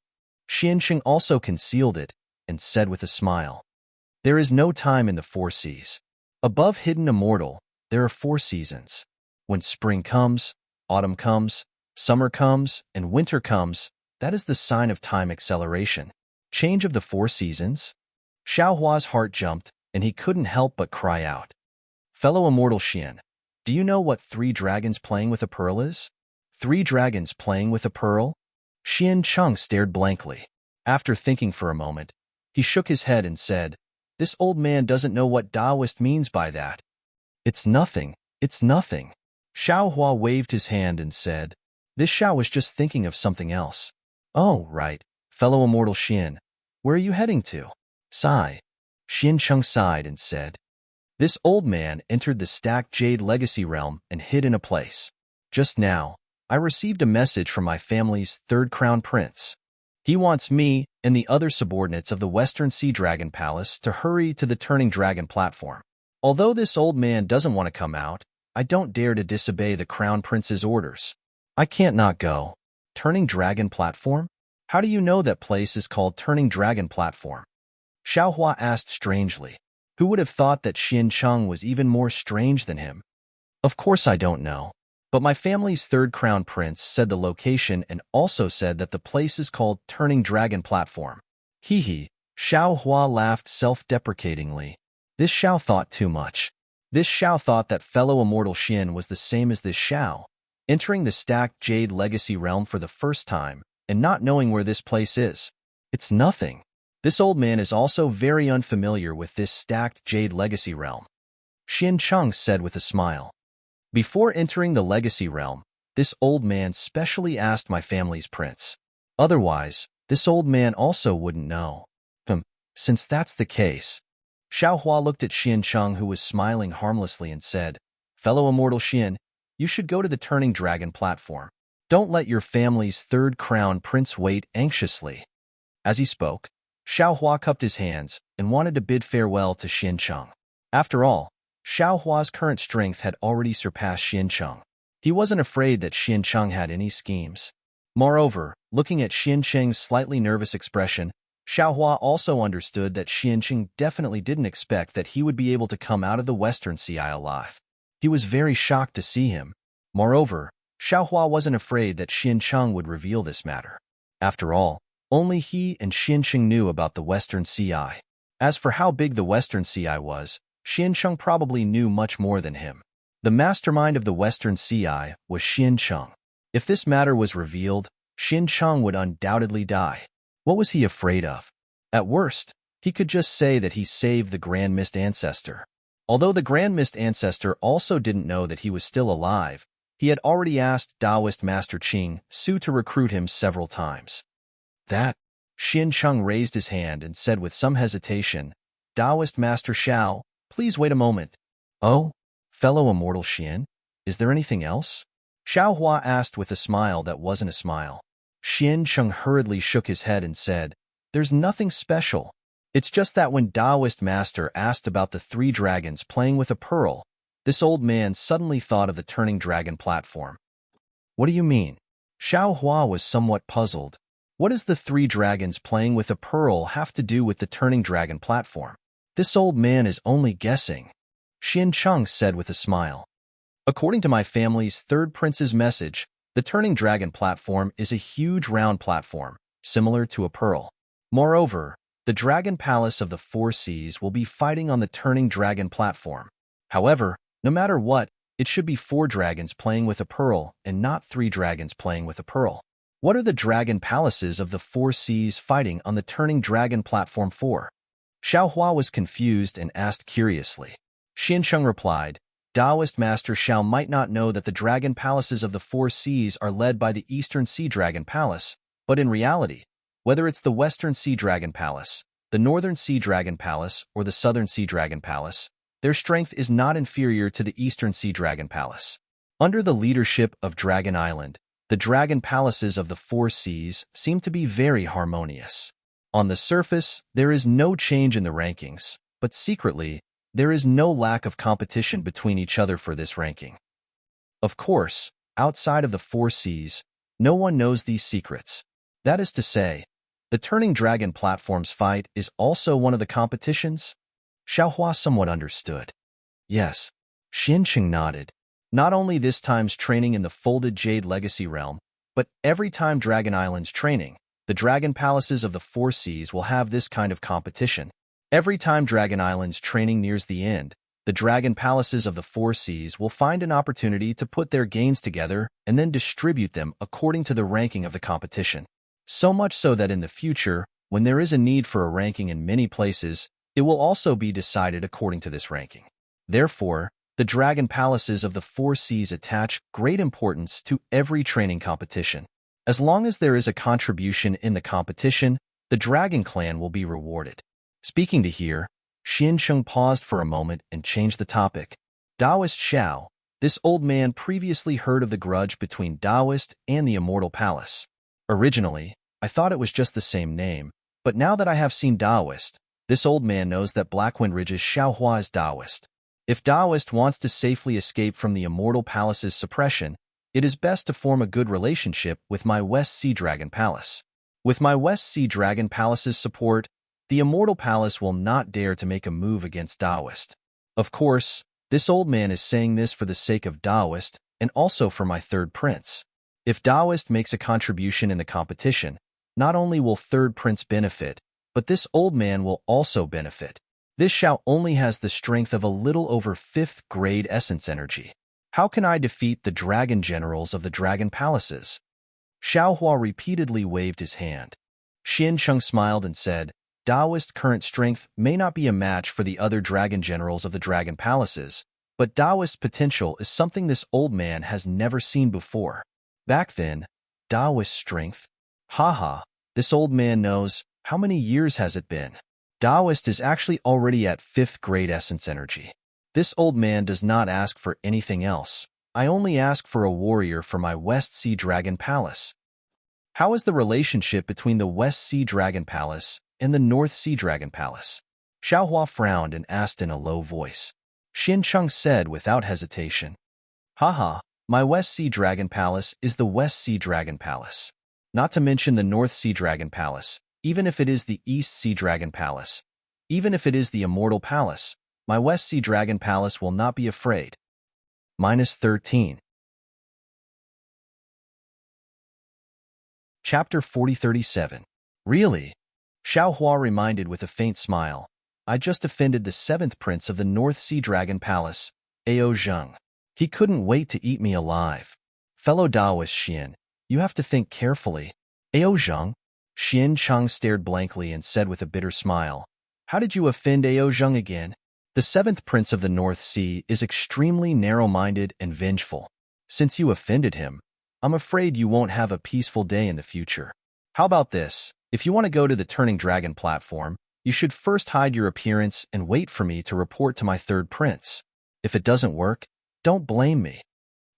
Xiancheng also concealed it and said with a smile. There is no time in the four seas. Above hidden immortal, there are four seasons. When spring comes, autumn comes, summer comes, and winter comes, that is the sign of time acceleration. Change of the four seasons? Xiaohua's heart jumped, and he couldn't help but cry out. Fellow immortal Xian, do you know what 3 dragons playing with a pearl is? 3 dragons playing with a pearl? Xiancheng stared blankly. After thinking for a moment, he shook his head and said, this old man doesn't know what Taoist means by that. It's nothing, it's nothing. Xiaohua waved his hand and said, this Xiao was just thinking of something else. Oh, right, fellow immortal Xian, where are you heading to? Sigh. Xiancheng sighed and said, this old man entered the stacked Jade Legacy realm and hid in a place. Just now, I received a message from my family's third crown prince. He wants me and the other subordinates of the Western Sea Dragon Palace to hurry to the Turning Dragon platform. Although this old man doesn't want to come out, I don't dare to disobey the Crown Prince's orders. I can't not go. Turning Dragon platform? How do you know that place is called Turning Dragon platform? Xiaohua asked strangely. Who would have thought that Xiancheng was even more strange than him? Of course I don't know. But my family's third crown prince said the location and also said that the place is called Turning Dragon platform. Hee hee, Xiaohua laughed self-deprecatingly. This Xiao thought too much. This Xiao thought that fellow immortal Xian was the same as this Xiao, entering the stacked Jade Legacy realm for the first time and not knowing where this place is. It's nothing. This old man is also very unfamiliar with this stacked Jade Legacy realm. Xiancheng said with a smile. Before entering the Legacy realm, this old man specially asked my family's prince. Otherwise, this old man also wouldn't know. Since that's the case. Xiaohua looked at Xiancheng, who was smiling harmlessly, and said, fellow immortal Xian, you should go to the Turning Dragon platform. Don't let your family's third crown prince wait anxiously. As he spoke, Xiaohua cupped his hands and wanted to bid farewell to Xiancheng. After all, Xiaohua's current strength had already surpassed Xiancheng. He wasn't afraid that Xiancheng had any schemes. Moreover, looking at Xiancheng's slightly nervous expression, Xiaohua also understood that Xiancheng definitely didn't expect that he would be able to come out of the Western Sea alive. He was very shocked to see him. Moreover, Xiaohua wasn't afraid that Xiancheng would reveal this matter. After all, only he and Xiancheng knew about the Western Sea. As for how big the Western Sea was, Xiancheng probably knew much more than him. The mastermind of the Western Sea was Xiancheng. If this matter was revealed, Xiancheng would undoubtedly die. What was he afraid of? At worst, he could just say that he saved the Grand Mist Ancestor. Although the Grand Mist Ancestor also didn't know that he was still alive, he had already asked Taoist Master Qing Su to recruit him several times. That, Xiancheng raised his hand and said with some hesitation, Taoist Master Xiao, please wait a moment. Oh, fellow immortal Xian, is there anything else? Xiaohua asked with a smile that wasn't a smile. Xiancheng hurriedly shook his head and said, there's nothing special. It's just that when Taoist Master asked about the 3 dragons playing with a pearl, this old man suddenly thought of the Turning Dragon platform. What do you mean? Xiaohua was somewhat puzzled. What does the 3 dragons playing with a pearl have to do with the Turning Dragon platform? This old man is only guessing. Xiancheng said with a smile. According to my family's third prince's message, the turning dragon platform is a huge round platform, similar to a pearl. Moreover, the dragon palace of the four seas will be fighting on the turning dragon platform. However, no matter what, it should be 4 dragons playing with a pearl and not 3 dragons playing with a pearl. What are the dragon palaces of the four seas fighting on the turning dragon platform for? Xiaohua was confused and asked curiously. Xiancheng replied, Taoist Master Xiao might not know that the dragon palaces of the four seas are led by the Eastern Sea Dragon Palace, but in reality, whether it's the Western Sea Dragon Palace, the Northern Sea Dragon Palace, or the Southern Sea Dragon Palace, their strength is not inferior to the Eastern Sea Dragon Palace. Under the leadership of Dragon Island, the dragon palaces of the four seas seem to be very harmonious. On the surface, there is no change in the rankings, but secretly, there is no lack of competition between each other for this ranking. Of course, outside of the four seas, no one knows these secrets. That is to say, the turning dragon platform's fight is also one of the competitions? Xiaohua somewhat understood. Yes, Xianqing nodded. Not only this time's training in the Folded Jade Legacy realm, but every time Dragon Island's training, the dragon palaces of the four seas will have this kind of competition. Every time Dragon Island's training nears the end, the dragon palaces of the four seas will find an opportunity to put their gains together and then distribute them according to the ranking of the competition. So much so that in the future, when there is a need for a ranking in many places, it will also be decided according to this ranking. Therefore, the dragon palaces of the four seas attach great importance to every training competition. As long as there is a contribution in the competition, the dragon clan will be rewarded. Speaking to here, Xiancheng paused for a moment and changed the topic. Taoist Xiao, this old man previously heard of the grudge between Taoist and the Immortal Palace. Originally, I thought it was just the same name, but now that I have seen Taoist, this old man knows that Blackwind Ridge's Xiaohua is Taoist. If Taoist wants to safely escape from the Immortal Palace's suppression, it is best to form a good relationship with my West Sea Dragon Palace. With my West Sea Dragon Palace's support, the Immortal Palace will not dare to make a move against Taoist. Of course, this old man is saying this for the sake of Taoist and also for my third prince. If Taoist makes a contribution in the competition, not only will third prince benefit, but this old man will also benefit. This Xiao only has the strength of a little over 5th grade essence energy. How can I defeat the dragon generals of the dragon palaces? Xiaohua repeatedly waved his hand. Xiancheng smiled and said, Taoist's current strength may not be a match for the other dragon generals of the dragon palaces, but Taoist's potential is something this old man has never seen before. Back then, Taoist's strength? Haha, this old man knows. How many years has it been? Taoist is actually already at 5th grade essence energy. This old man does not ask for anything else. I only ask for a warrior for my West Sea Dragon Palace. How is the relationship between the West Sea Dragon Palace and the North Sea Dragon Palace? Xiaohua frowned and asked in a low voice. Xiancheng said without hesitation, Haha, my West Sea Dragon Palace is the West Sea Dragon Palace. Not to mention the North Sea Dragon Palace, even if it is the East Sea Dragon Palace. Even if it is the Immortal Palace, my West Sea Dragon Palace will not be afraid. -13. Chapter 4037. Really? Xiaohua reminded with a faint smile. I just offended the 7th prince of the North Sea Dragon Palace, Ao Zheng. He couldn't wait to eat me alive. Fellow Taoist Xian, you have to think carefully. Ao Zheng? Xiancheng stared blankly and said with a bitter smile, How did you offend Ao Zheng again? The 7th prince of the North Sea is extremely narrow-minded and vengeful. Since you offended him, I'm afraid you won't have a peaceful day in the future. How about this? If you want to go to the Turning Dragon platform, you should first hide your appearance and wait for me to report to my third prince. If it doesn't work, don't blame me.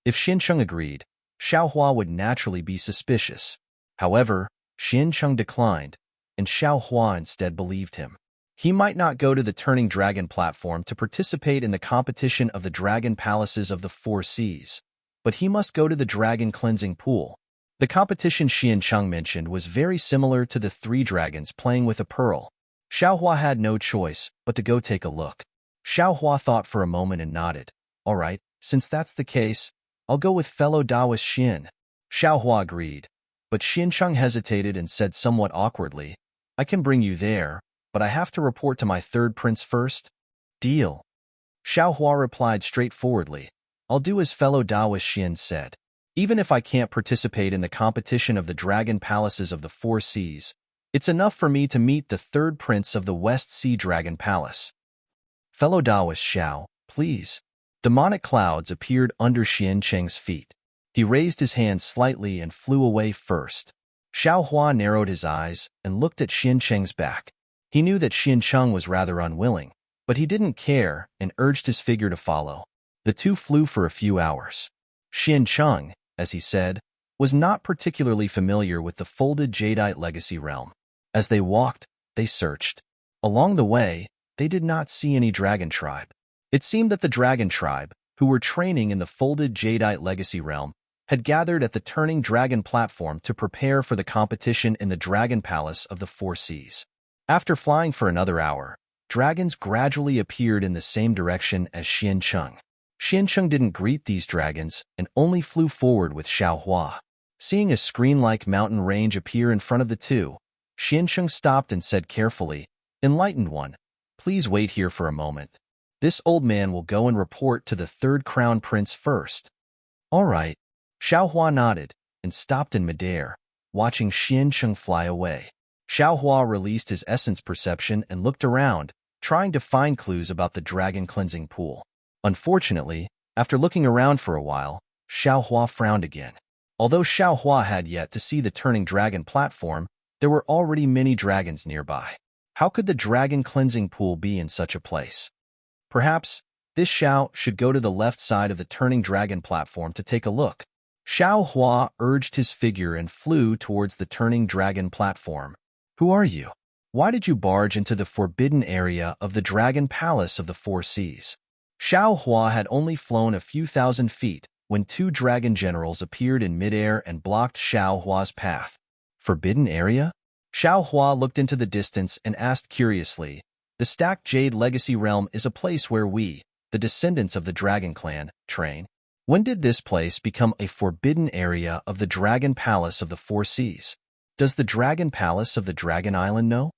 If Xiancheng agreed, Xiaohua would naturally be suspicious. However, Xiancheng declined, and Xiaohua instead believed him. He might not go to the Turning Dragon platform to participate in the competition of the dragon palaces of the four seas, but he must go to the dragon cleansing pool. The competition Xiancheng mentioned was very similar to the 3 dragons playing with a pearl. Xiaohua had no choice but to go take a look. Xiaohua thought for a moment and nodded. All right, Since that's the case, I'll go with fellow Taoist Xin. Xiaohua agreed, but Xiancheng hesitated and said somewhat awkwardly, I can bring you there, but I have to report to my third prince first. Deal. Xiaohua replied straightforwardly, I'll do as fellow Taoist Xin said. Even if I can't participate in the competition of the dragon palaces of the Four Seas, it's enough for me to meet the third prince of the West Sea Dragon Palace. Fellow Taoist Xiao, please. Demonic clouds appeared under Xiancheng's feet. He raised his hand slightly and flew away first. Xiaohua narrowed his eyes and looked at Xiancheng's back. He knew that Xiancheng was rather unwilling, but he didn't care and urged his figure to follow. The two flew for a few hours. Xiancheng, as he said, was not particularly familiar with the folded jadeite legacy realm. As they walked, they searched. Along the way, they did not see any dragon tribe. It seemed that the dragon tribe, who were training in the folded jadeite legacy realm, had gathered at the turning dragon platform to prepare for the competition in the dragon palace of the Four Seas. After flying for another hour, dragons gradually appeared in the same direction as Xiancheng. Xiancheng didn't greet these dragons and only flew forward with Xiaohua. Seeing a screen-like mountain range appear in front of the two, Xiancheng stopped and said carefully, Enlightened One, please wait here for a moment. This old man will go and report to the third crown prince first. All right. Xiaohua nodded and stopped in midair, watching Xiancheng fly away. Xiaohua released his essence perception and looked around, trying to find clues about the dragon cleansing pool. Unfortunately, after looking around for a while, Xiaohua frowned again. Although Xiaohua had yet to see the turning dragon platform, there were already many dragons nearby. How could the dragon cleansing pool be in such a place? Perhaps this Xiao should go to the left side of the turning dragon platform to take a look. Xiaohua urged his figure and flew towards the turning dragon platform. Who are you? Why did you barge into the forbidden area of the dragon palace of the Four Seas? Xiaohua had only flown a few thousand feet when two dragon generals appeared in midair and blocked Xiaohua's path. Forbidden area? Xiaohua looked into the distance and asked curiously, The stacked jade legacy realm is a place where we, the descendants of the dragon clan, train. When did this place become a forbidden area of the dragon palace of the Four Seas? Does the dragon palace of the dragon island know?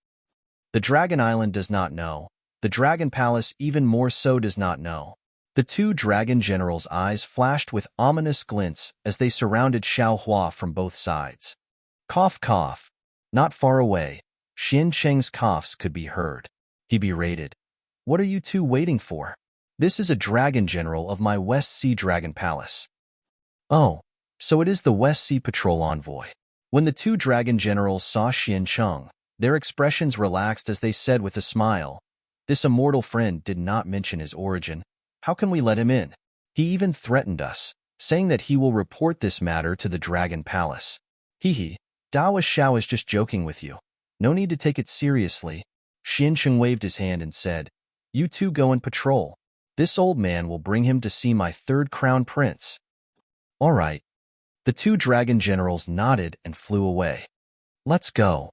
The dragon island does not know. The dragon palace even more so does not know. The two dragon generals' eyes flashed with ominous glints as they surrounded Xiaohua from both sides. Cough, cough. Not far away, Xiancheng's coughs could be heard. He berated. What are you two waiting for? This is a dragon general of my West Sea Dragon Palace. Oh, so it is the West Sea Patrol envoy. When the two dragon generals saw Xiancheng, their expressions relaxed as they said with a smile, This immortal friend did not mention his origin. How can we let him in? He even threatened us, saying that he will report this matter to the Dragon Palace. Hee, Daoist Xiao is just joking with you. No need to take it seriously. Xiancheng waved his hand and said, You two go and patrol. This old man will bring him to see my third crown prince. All right. The two dragon generals nodded and flew away. Let's go.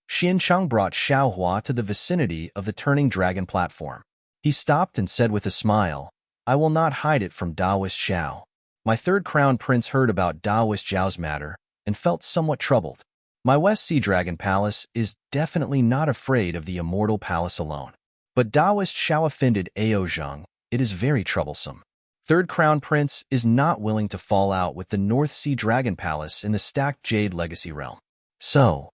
Xiancheng brought Xiaohua to the vicinity of the turning dragon platform. He stopped and said with a smile, I will not hide it from Daoist Xiao. My third crown prince heard about Daoist Xiao's matter and felt somewhat troubled. My West Sea Dragon Palace is definitely not afraid of the Immortal Palace alone. But Daoist Xiao offended Ao Zheng. It is very troublesome. Third Crown Prince is not willing to fall out with the North Sea Dragon Palace in the stacked Jade Legacy realm. So,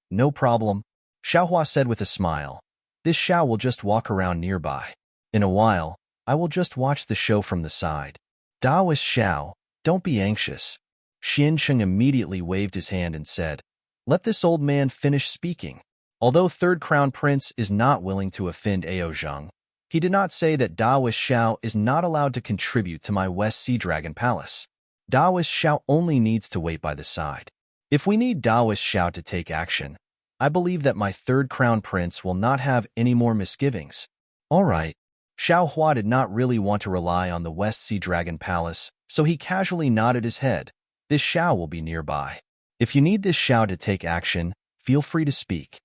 no problem, Xiaohua said with a smile. This Xiao will just walk around nearby. In a while, I will just watch the show from the side. Daoist Xiao, don't be anxious. Xiancheng immediately waved his hand and said, Let this old man finish speaking. Although Third Crown Prince is not willing to offend Ao Zheng, he did not say that Daoist Xiao is not allowed to contribute to my West Sea Dragon Palace. Daoist Xiao only needs to wait by the side. If we need Daoist Xiao to take action, I believe that my Third Crown Prince will not have any more misgivings. All right. Xiaohua did not really want to rely on the West Sea Dragon Palace, so he casually nodded his head. This Xiao will be nearby. If you need this Xiao to take action, feel free to speak.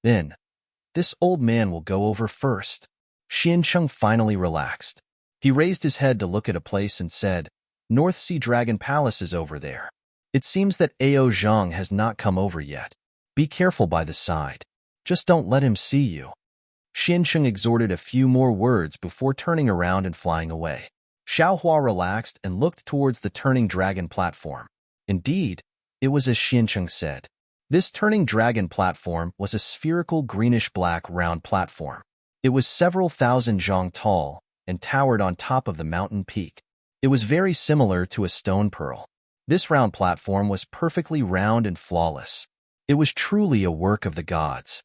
Then, this old man will go over first. Xiancheng finally relaxed. He raised his head to look at a place and said, North Sea Dragon Palace is over there. It seems that Ao Zhang has not come over yet. Be careful by the side. Just don't let him see you. Xiansheng exhorted a few more words before turning around and flying away. Xiaohua relaxed and looked towards the turning dragon platform. Indeed, it was as Xiansheng said. This turning dragon platform was a spherical greenish-black round platform. It was several thousand zhang tall and towered on top of the mountain peak. It was very similar to a stone pearl. This round platform was perfectly round and flawless. It was truly a work of the gods.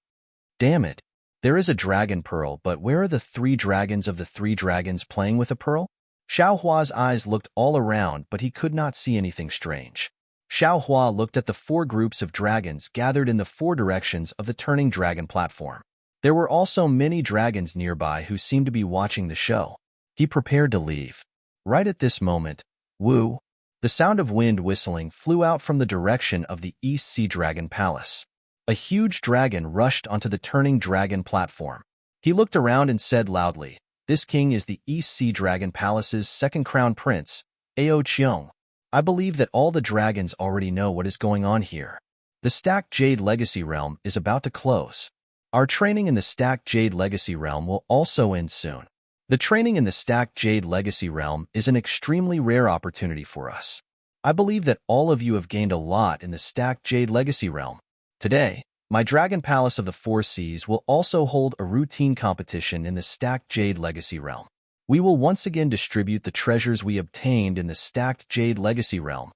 Damn it! There is a dragon pearl, but where are the 3 dragons of the 3 dragons playing with a pearl? Xiaohua's eyes looked all around, but he could not see anything strange. Xiaohua looked at the 4 groups of dragons gathered in the 4 directions of the turning dragon platform. There were also many dragons nearby who seemed to be watching the show. He prepared to leave. Right at this moment, woo! The sound of wind whistling flew out from the direction of the East Sea Dragon Palace. A huge dragon rushed onto the turning dragon platform. He looked around and said loudly, This king is the East Sea Dragon Palace's second crown prince, Ao Qiong. I believe that all the dragons already know what is going on here. The Stacked Jade Legacy Realm is about to close. Our training in the Stacked Jade Legacy Realm will also end soon. The training in the Stacked Jade Legacy Realm is an extremely rare opportunity for us. I believe that all of you have gained a lot in the Stacked Jade Legacy Realm. Today, my Dragon Palace of the 4 Seas will also hold a routine competition in the Stacked Jade Legacy Realm. We will once again distribute the treasures we obtained in the Stacked Jade Legacy Realm.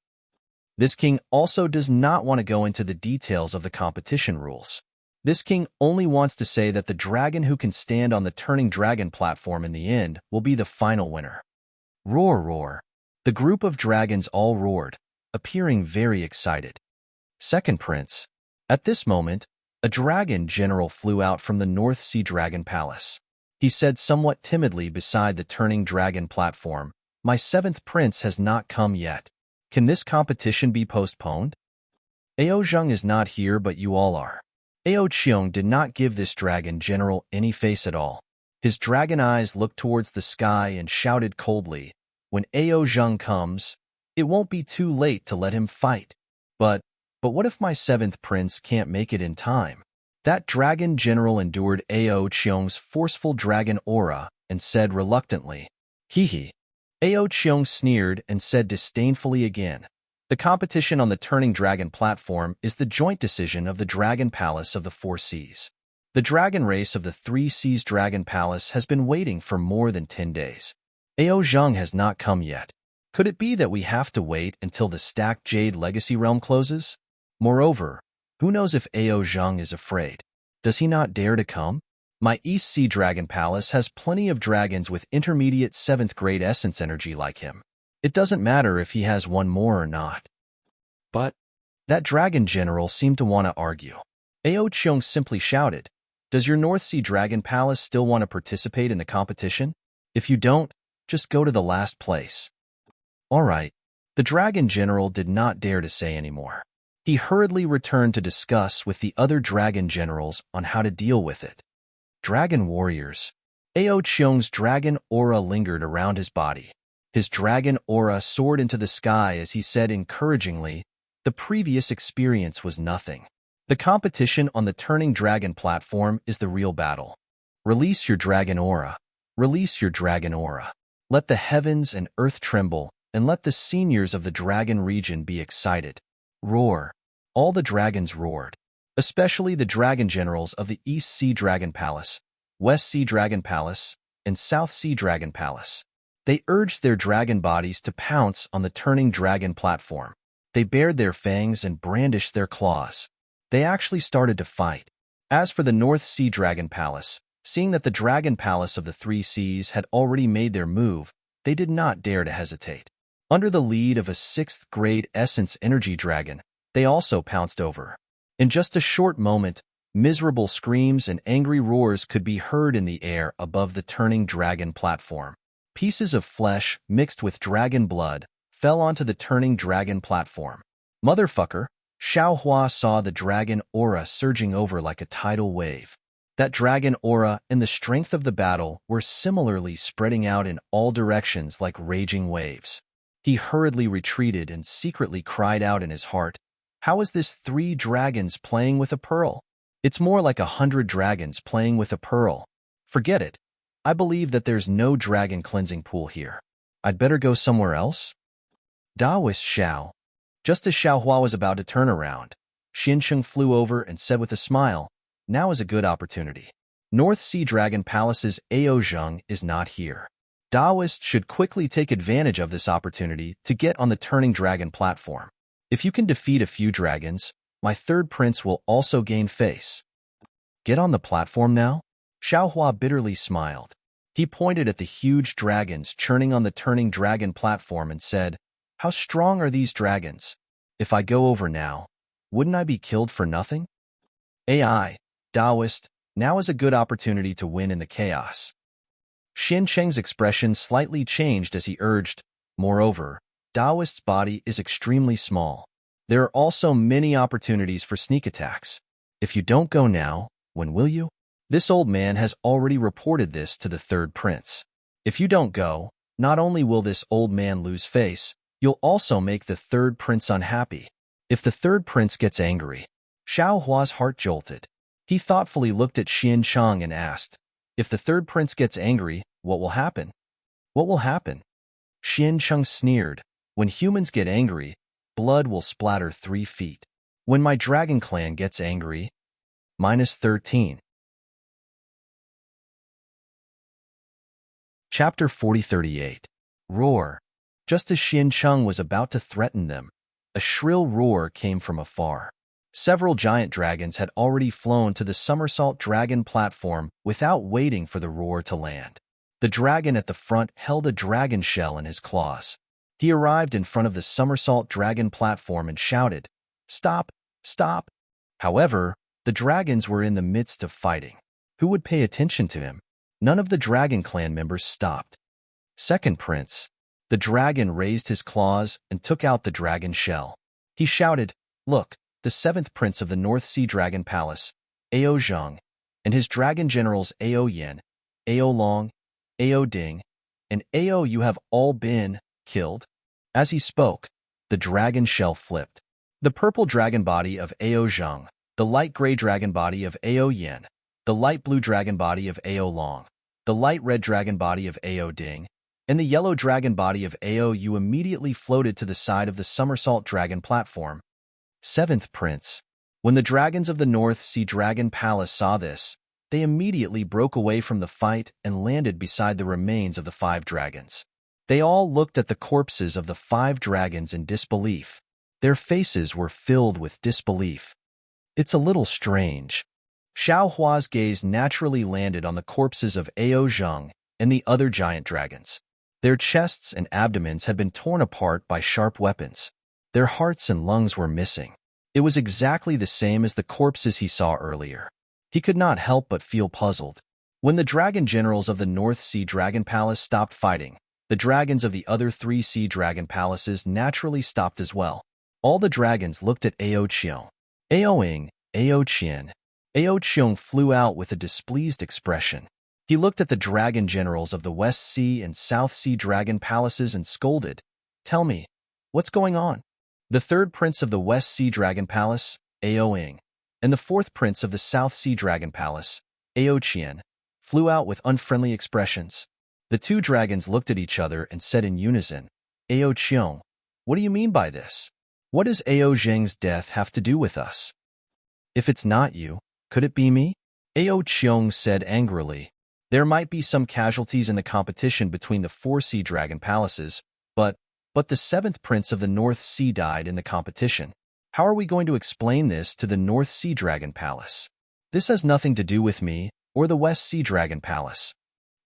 This king also does not want to go into the details of the competition rules. This king only wants to say that the dragon who can stand on the turning dragon platform in the end will be the final winner. Roar, roar. The group of dragons all roared, appearing very excited. Second prince. At this moment, a dragon general flew out from the North Sea Dragon Palace. He said somewhat timidly beside the turning dragon platform, My 7th prince has not come yet. Can this competition be postponed? Ao Zhang is not here, but you all are. Ao Qiong did not give this dragon general any face at all. His dragon eyes looked towards the sky and shouted coldly, When Ao Zhang comes, it won't be too late to let him fight. But what if my 7th prince can't make it in time? That dragon general endured Ao Qiong's forceful dragon aura and said reluctantly, Hee. Ao Qiong sneered and said disdainfully again, The competition on the turning dragon platform is the joint decision of the Dragon Palace of the 4 Seas. The dragon race of the 3 Seas Dragon Palace has been waiting for more than 10 days. Ao Zhang has not come yet. Could it be that we have to wait until the Stacked Jade Legacy Realm closes? Moreover, who knows if Ao Zhang is afraid? Does he not dare to come? My East Sea Dragon Palace has plenty of dragons with intermediate 7th grade essence energy like him. It doesn't matter if he has one more or not. But that dragon general seemed to want to argue. Ao Qiong simply shouted, Does your North Sea Dragon Palace still want to participate in the competition? If you don't, just go to the last place. All right. The dragon general did not dare to say any more. He hurriedly returned to discuss with the other dragon generals on how to deal with it. Dragon warriors. Ao Qiong's dragon aura lingered around his body. His dragon aura soared into the sky as he said encouragingly, The previous experience was nothing. The competition on the turning dragon platform is the real battle. Release your dragon aura. Release your dragon aura. Let the heavens and earth tremble, and let the seniors of the dragon region be excited. Roar. All the dragons roared, especially the dragon generals of the East Sea Dragon Palace, West Sea Dragon Palace, and South Sea Dragon Palace. They urged their dragon bodies to pounce on the turning dragon platform. They bared their fangs and brandished their claws. They actually started to fight. As for the North Sea Dragon Palace, seeing that the Dragon Palace of the 3 Seas had already made their move, they did not dare to hesitate. Under the lead of a 6th grade essence energy dragon, they also pounced over. In just a short moment, miserable screams and angry roars could be heard in the air above the turning dragon platform. Pieces of flesh mixed with dragon blood fell onto the turning dragon platform. Motherfucker, Xiaohua saw the dragon aura surging over like a tidal wave. That dragon aura and the strength of the battle were similarly spreading out in all directions like raging waves. He hurriedly retreated and secretly cried out in his heart, "How is this 3 dragons playing with a pearl? It's more like 100 dragons playing with a pearl. Forget it. I believe that there's no dragon cleansing pool here. I'd better go somewhere else?" Daoist Xiao. Just as Xiao Hua was about to turn around, Xiansheng flew over and said with a smile, "Now is a good opportunity. North Sea Dragon Palace's Aozheng is not here. Daoists should quickly take advantage of this opportunity to get on the turning dragon platform. If you can defeat a few dragons, my third prince will also gain face." "Get on the platform now?" Xiaohua bitterly smiled. He pointed at the huge dragons churning on the turning dragon platform and said, "How strong are these dragons? If I go over now, wouldn't I be killed for nothing?" "AI, Daoist, now is a good opportunity to win in the chaos." Xiansheng's expression slightly changed as he urged, "Moreover, Daoist's body is extremely small. There are also many opportunities for sneak attacks. If you don't go now, when will you? This old man has already reported this to the third prince. If you don't go, not only will this old man lose face, you'll also make the third prince unhappy. If the third prince gets angry..." Xiao Hua's heart jolted. He thoughtfully looked at Xiansheng and asked, "If the third prince gets angry, what will happen?" "What will happen?" Xiansheng sneered. "When humans get angry, blood will splatter 3 feet. When my dragon clan gets angry..." -13. Chapter 4038. Roar. Just as Xiansheng was about to threaten them, a shrill roar came from afar. Several giant dragons had already flown to the somersault dragon platform without waiting for the roar to land. The dragon at the front held a dragon shell in his claws. He arrived in front of the somersault dragon platform and shouted, "Stop! Stop!" However, the dragons were in the midst of fighting. Who would pay attention to him? None of the dragon clan members stopped. "Second prince." The dragon raised his claws and took out the dragon shell. He shouted, "Look, the 7th prince of the North Sea Dragon Palace, Ao Zheng, and his dragon generals Ao Yin, Ao Long, Ao Ding, and Ao Yu have all been killed." As he spoke, the dragon shell flipped. The purple dragon body of Ao Zheng, the light gray dragon body of Ao Yin, the light blue dragon body of Ao Long, the light red dragon body of Ao Ding, and the yellow dragon body of Ao Yu immediately floated to the side of the somersault dragon platform. 7th prince. When the dragons of the North Sea Dragon Palace saw this, they immediately broke away from the fight and landed beside the remains of the 5 dragons. They all looked at the corpses of the 5 dragons in disbelief. Their faces were filled with disbelief. "It's a little strange." Xiao Hua's gaze naturally landed on the corpses of Ao Zheng and the other giant dragons. Their chests and abdomens had been torn apart by sharp weapons. Their hearts and lungs were missing. It was exactly the same as the corpses he saw earlier. He could not help but feel puzzled. When the dragon generals of the North Sea Dragon Palace stopped fighting, the dragons of the other 3 sea dragon palaces naturally stopped as well. All the dragons looked at Ao Qiong. Ao Ying, Ao Qian. Ao Qiong flew out with a displeased expression. He looked at the dragon generals of the West Sea and South Sea Dragon Palaces and scolded, "Tell me, what's going on?" The 3rd prince of the West Sea Dragon Palace, Ao Ying, and the 4th prince of the South Sea Dragon Palace, Ao Qian, flew out with unfriendly expressions. The 2 dragons looked at each other and said in unison, "Ao Qiong, what do you mean by this? What does Ao Zheng's death have to do with us? If it's not you, could it be me?" Ao Qiong said angrily, "There might be some casualties in the competition between the 4 sea dragon palaces, but the 7th prince of the North Sea died in the competition. How are we going to explain this to the North Sea Dragon Palace? This has nothing to do with me or the West Sea Dragon Palace."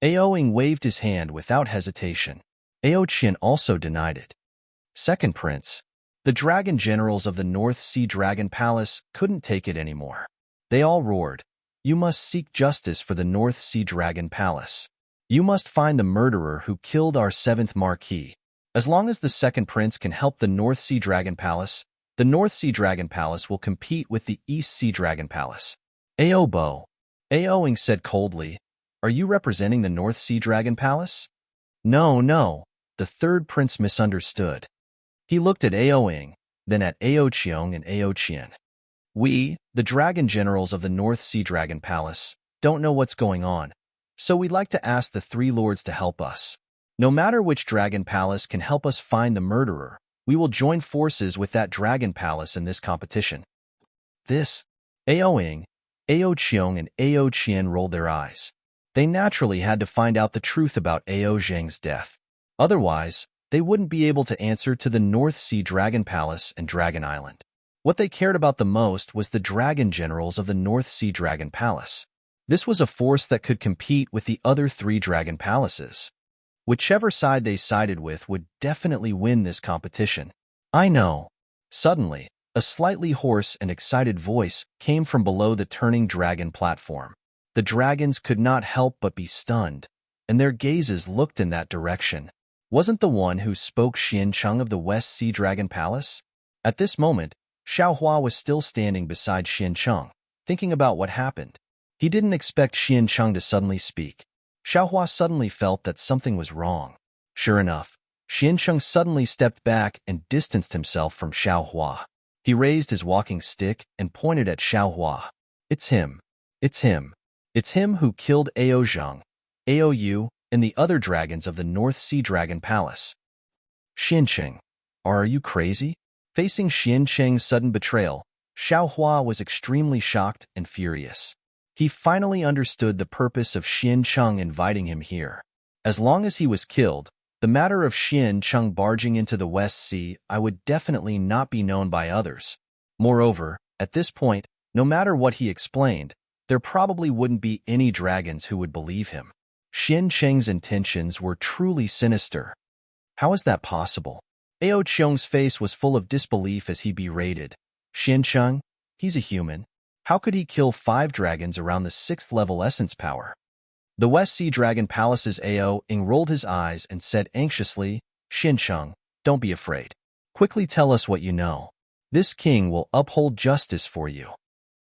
Ao Ying waved his hand without hesitation. Ao Qian also denied it. "Second prince." The dragon generals of the North Sea Dragon Palace couldn't take it anymore. They all roared, "You must seek justice for the North Sea Dragon Palace. You must find the murderer who killed our 7th marquis. As long as the 2nd prince can help the North Sea Dragon Palace, the North Sea Dragon Palace will compete with the East Sea Dragon Palace." Ao Bo. Aoing said coldly, "Are you representing the North Sea Dragon Palace?" "No, no." The third prince misunderstood. He looked at Aoing, then at Ao Cheong and Ao Qian. "We, the dragon generals of the North Sea Dragon Palace, don't know what's going on, so we'd like to ask the three lords to help us. No matter which dragon palace can help us find the murderer, we will join forces with that dragon palace in this competition." This, Aoing, Ao Cheong, and Ao Qian rolled their eyes. They naturally had to find out the truth about Ao Zheng's death. Otherwise, they wouldn't be able to answer to the North Sea Dragon Palace and Dragon Island. What they cared about the most was the dragon generals of the North Sea Dragon Palace. This was a force that could compete with the other three dragon palaces. Whichever side they sided with would definitely win this competition. "I know." Suddenly, a slightly hoarse and excited voice came from below the turning dragon platform. The dragons could not help but be stunned, and their gazes looked in that direction. Wasn't the one who spoke Xian Cheng of the West Sea Dragon Palace? At this moment, Xiaohua was still standing beside Xian Cheng, thinking about what happened. He didn't expect Xian Cheng to suddenly speak. Xiaohua suddenly felt that something was wrong. Sure enough, Xian Cheng suddenly stepped back and distanced himself from Xiaohua. He raised his walking stick and pointed at Xiaohua. "It's him. It's him. It's him who killed Ao Zheng, Ao Yu, and the other dragons of the North Sea Dragon Palace." "Xiancheng, are you crazy?" Facing Xiancheng's sudden betrayal, Xiaohua was extremely shocked and furious. He finally understood the purpose of Xiancheng inviting him here. As long as he was killed, the matter of Xiancheng barging into the West Sea would definitely not be known by others. Moreover, at this point, no matter what he explained, there probably wouldn't be any dragons who would believe him. Xiancheng's intentions were truly sinister. How is that possible? Ao Cheong's face was full of disbelief as he berated. "Xiancheng, he's a human. How could he kill 5 dragons around the 6th level essence power?" The West Sea Dragon Palace's Ao Ing rolled his eyes and said anxiously, "Xiancheng, don't be afraid. Quickly tell us what you know. This king will uphold justice for you."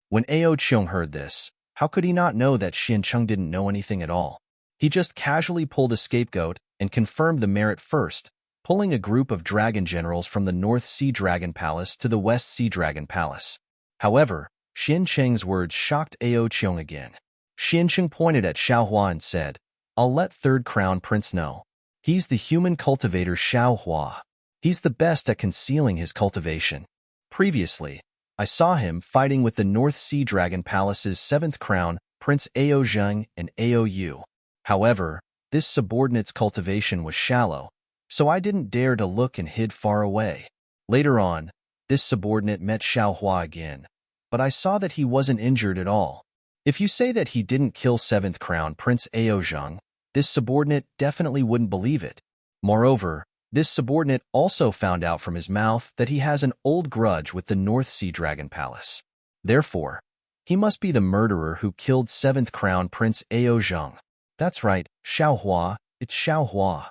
When Ao Cheong heard this, how could he not know that Xiancheng didn't know anything at all? He just casually pulled a scapegoat and confirmed the merit first, pulling a group of dragon generals from the North Sea Dragon Palace to the West Sea Dragon Palace. However, Xiancheng's words shocked Ao Cheong again. Xiancheng pointed at Xiaohua and said, "I'll let Third Crown Prince know. He's the human cultivator Xiaohua. He's the best at concealing his cultivation. Previously, I saw him fighting with the North Sea Dragon Palace's 7th Crown, Prince Ao Zheng and Ao Yu. However, this subordinate's cultivation was shallow, so I didn't dare to look and hid far away. Later on, this subordinate met Xiaohua again, but I saw that he wasn't injured at all. If you say that he didn't kill 7th Crown Prince Ao Zheng, this subordinate definitely wouldn't believe it. Moreover, this subordinate also found out from his mouth that he has an old grudge with the North Sea Dragon Palace. Therefore, he must be the murderer who killed 7th Crown Prince Ao Zheng." "That's right, Xiaohua, it's Xiaohua."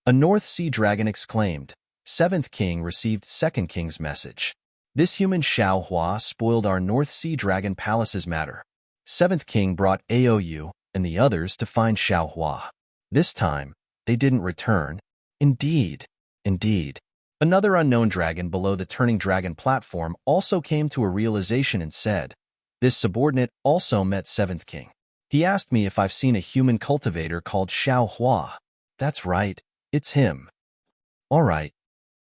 A North Sea Dragon exclaimed. 7th King received 2nd King's message. "This human Xiaohua spoiled our North Sea Dragon Palace's matter." 7th King brought Ao Yu and the others to find Xiaohua. This time, they didn't return. Indeed. Another unknown dragon below the turning dragon platform also came to a realization and said, "This subordinate also met 7th King. He asked me if I've seen a human cultivator called Xiaohua." "That's right, it's him." "All right."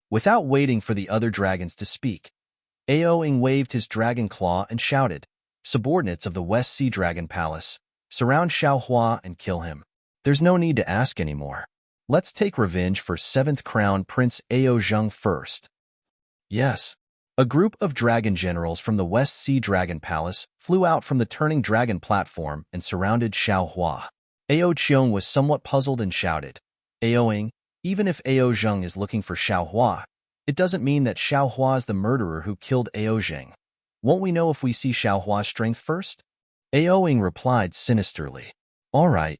Without waiting for the other dragons to speak, Ao Ing waved his dragon claw and shouted, "Subordinates of the West Sea Dragon Palace, surround Xiaohua and kill him. There's no need to ask anymore. Let's take revenge for 7th Crown Prince Ao Zheng first." Yes. A group of dragon generals from the West Sea Dragon Palace flew out from the turning dragon platform and surrounded Xiaohua. Ao Cheong was somewhat puzzled and shouted, "Aoing, even if Ao Zheng is looking for Xiaohua, it doesn't mean that Xiaohua is the murderer who killed Ao Zheng. Won't we know if we see Xiaohua's strength first?" Aoing replied sinisterly. All right.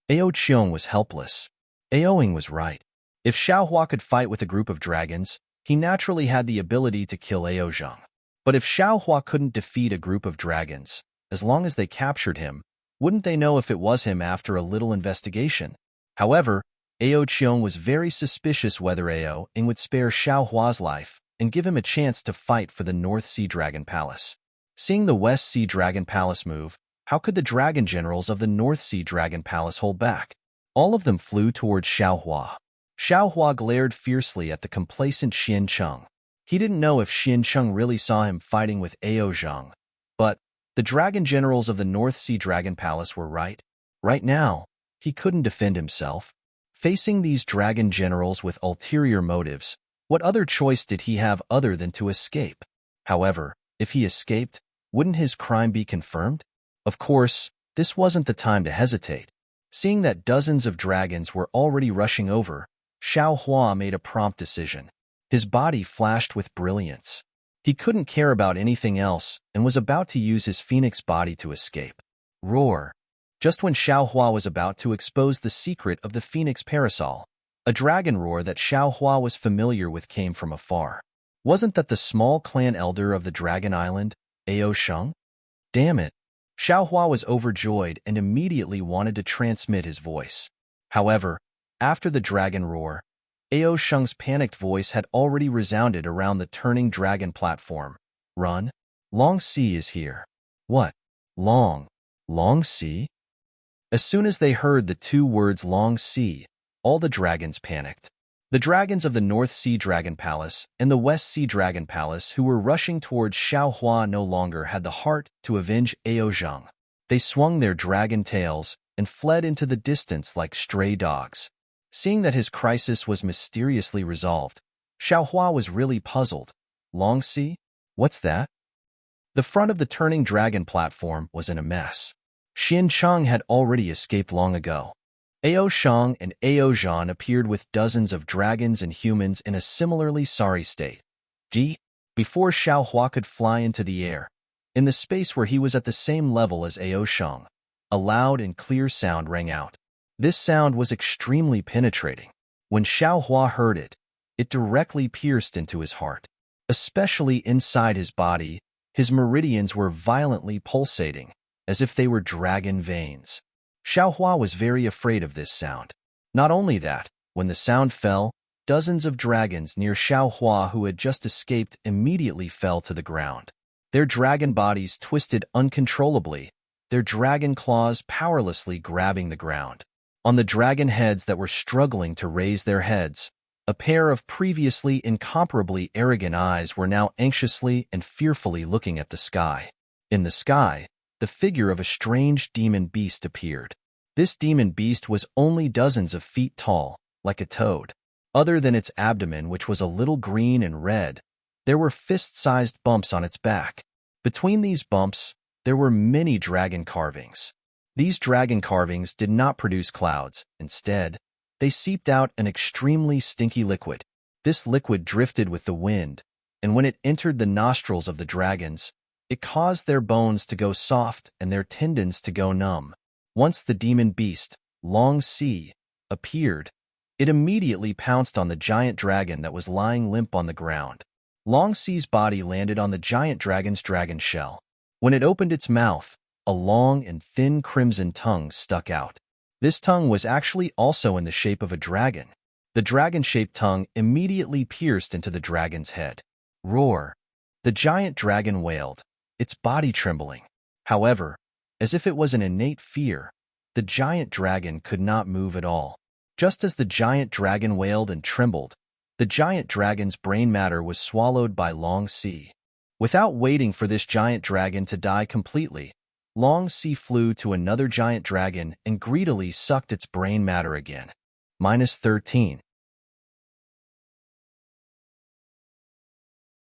Ao Cheong was helpless. Aoing was right. If Xiaohua could fight with a group of dragons, he naturally had the ability to kill Ao Zheng. But if Xiaohua couldn't defeat a group of dragons, As long as they captured him, wouldn't they know if it was him after a little investigation? However, Ao Cheong was very suspicious whether Ao Ing would spare Xiao Hua's life and give him a chance to fight for the North Sea Dragon Palace. Seeing the West Sea Dragon Palace move, how could the dragon generals of the North Sea Dragon Palace hold back? All of them flew towards Xiao Hua. Xiao Hua glared fiercely at the complacent Xian Cheng. He didn't know if Xian Cheng really saw him fighting with Ao Zhang, but the dragon generals of the North Sea Dragon Palace were right. Right now, he couldn't defend himself. Facing these dragon generals with ulterior motives, what other choice did he have other than to escape? However, if he escaped, wouldn't his crime be confirmed? Of course, this wasn't the time to hesitate. Seeing that dozens of dragons were already rushing over, Xiao Hua made a prompt decision. His body flashed with brilliance. He couldn't care about anything else and was about to use his phoenix body to escape. Roar! Just when Xiao Hua was about to expose the secret of the phoenix parasol, a dragon roar that Xiao Hua was familiar with came from afar. Wasn't that the small clan elder of the Dragon Island, Ao Sheng? Damn it! Xiao Hua was overjoyed and immediately wanted to transmit his voice. However, after the dragon roar, Ao Sheng's panicked voice had already resounded around the turning dragon platform. Run! Long Sea is here. What? Long Sea? As soon as they heard the two words Long Sea, all the dragons panicked. The dragons of the North Sea Dragon Palace and the West Sea Dragon Palace who were rushing towards Xiao Hua no longer had the heart to avenge Ao Zhang. They swung their dragon tails and fled into the distance like stray dogs. Seeing that his crisis was mysteriously resolved, Xiao Hua was really puzzled. Long Sea? What's that? The front of the turning dragon platform was in a mess. Xian Cheng had already escaped long ago. Ao Shang and Ao Zhan appeared with dozens of dragons and humans in a similarly sorry state. Before Xiao Hua could fly into the air, in the space where he was at the same level as Ao Shang, a loud and clear sound rang out. This sound was extremely penetrating. When Xiao Hua heard it, it directly pierced into his heart. Especially inside his body, his meridians were violently pulsating, as if they were dragon veins. Xiao Hua was very afraid of this sound. Not only that, when the sound fell, dozens of dragons near Xiao Hua who had just escaped immediately fell to the ground. Their dragon bodies twisted uncontrollably, their dragon claws powerlessly grabbing the ground. On the dragon heads that were struggling to raise their heads, a pair of previously incomparably arrogant eyes were now anxiously and fearfully looking at the sky. In the sky, the figure of a strange demon beast appeared. This demon beast was only dozens of feet tall, like a toad. Other than its abdomen, which was a little green and red, there were fist-sized bumps on its back. Between these bumps, there were many dragon carvings. These dragon carvings did not produce clouds. Instead, they seeped out an extremely stinky liquid. This liquid drifted with the wind, and when it entered the nostrils of the dragons, it caused their bones to go soft and their tendons to go numb. Once the demon beast, Long Sea, appeared, it immediately pounced on the giant dragon that was lying limp on the ground. Long Sea's body landed on the giant dragon's dragon shell. When it opened its mouth, a long and thin crimson tongue stuck out. This tongue was actually also in the shape of a dragon. The dragon-shaped tongue immediately pierced into the dragon's head. Roar! The giant dragon wailed, its body trembling. However, as if it was an innate fear, the giant dragon could not move at all. Just as the giant dragon wailed and trembled, the giant dragon's brain matter was swallowed by Long Sea. Without waiting for this giant dragon to die completely, Long Sea flew to another giant dragon and greedily sucked its brain matter again. -13.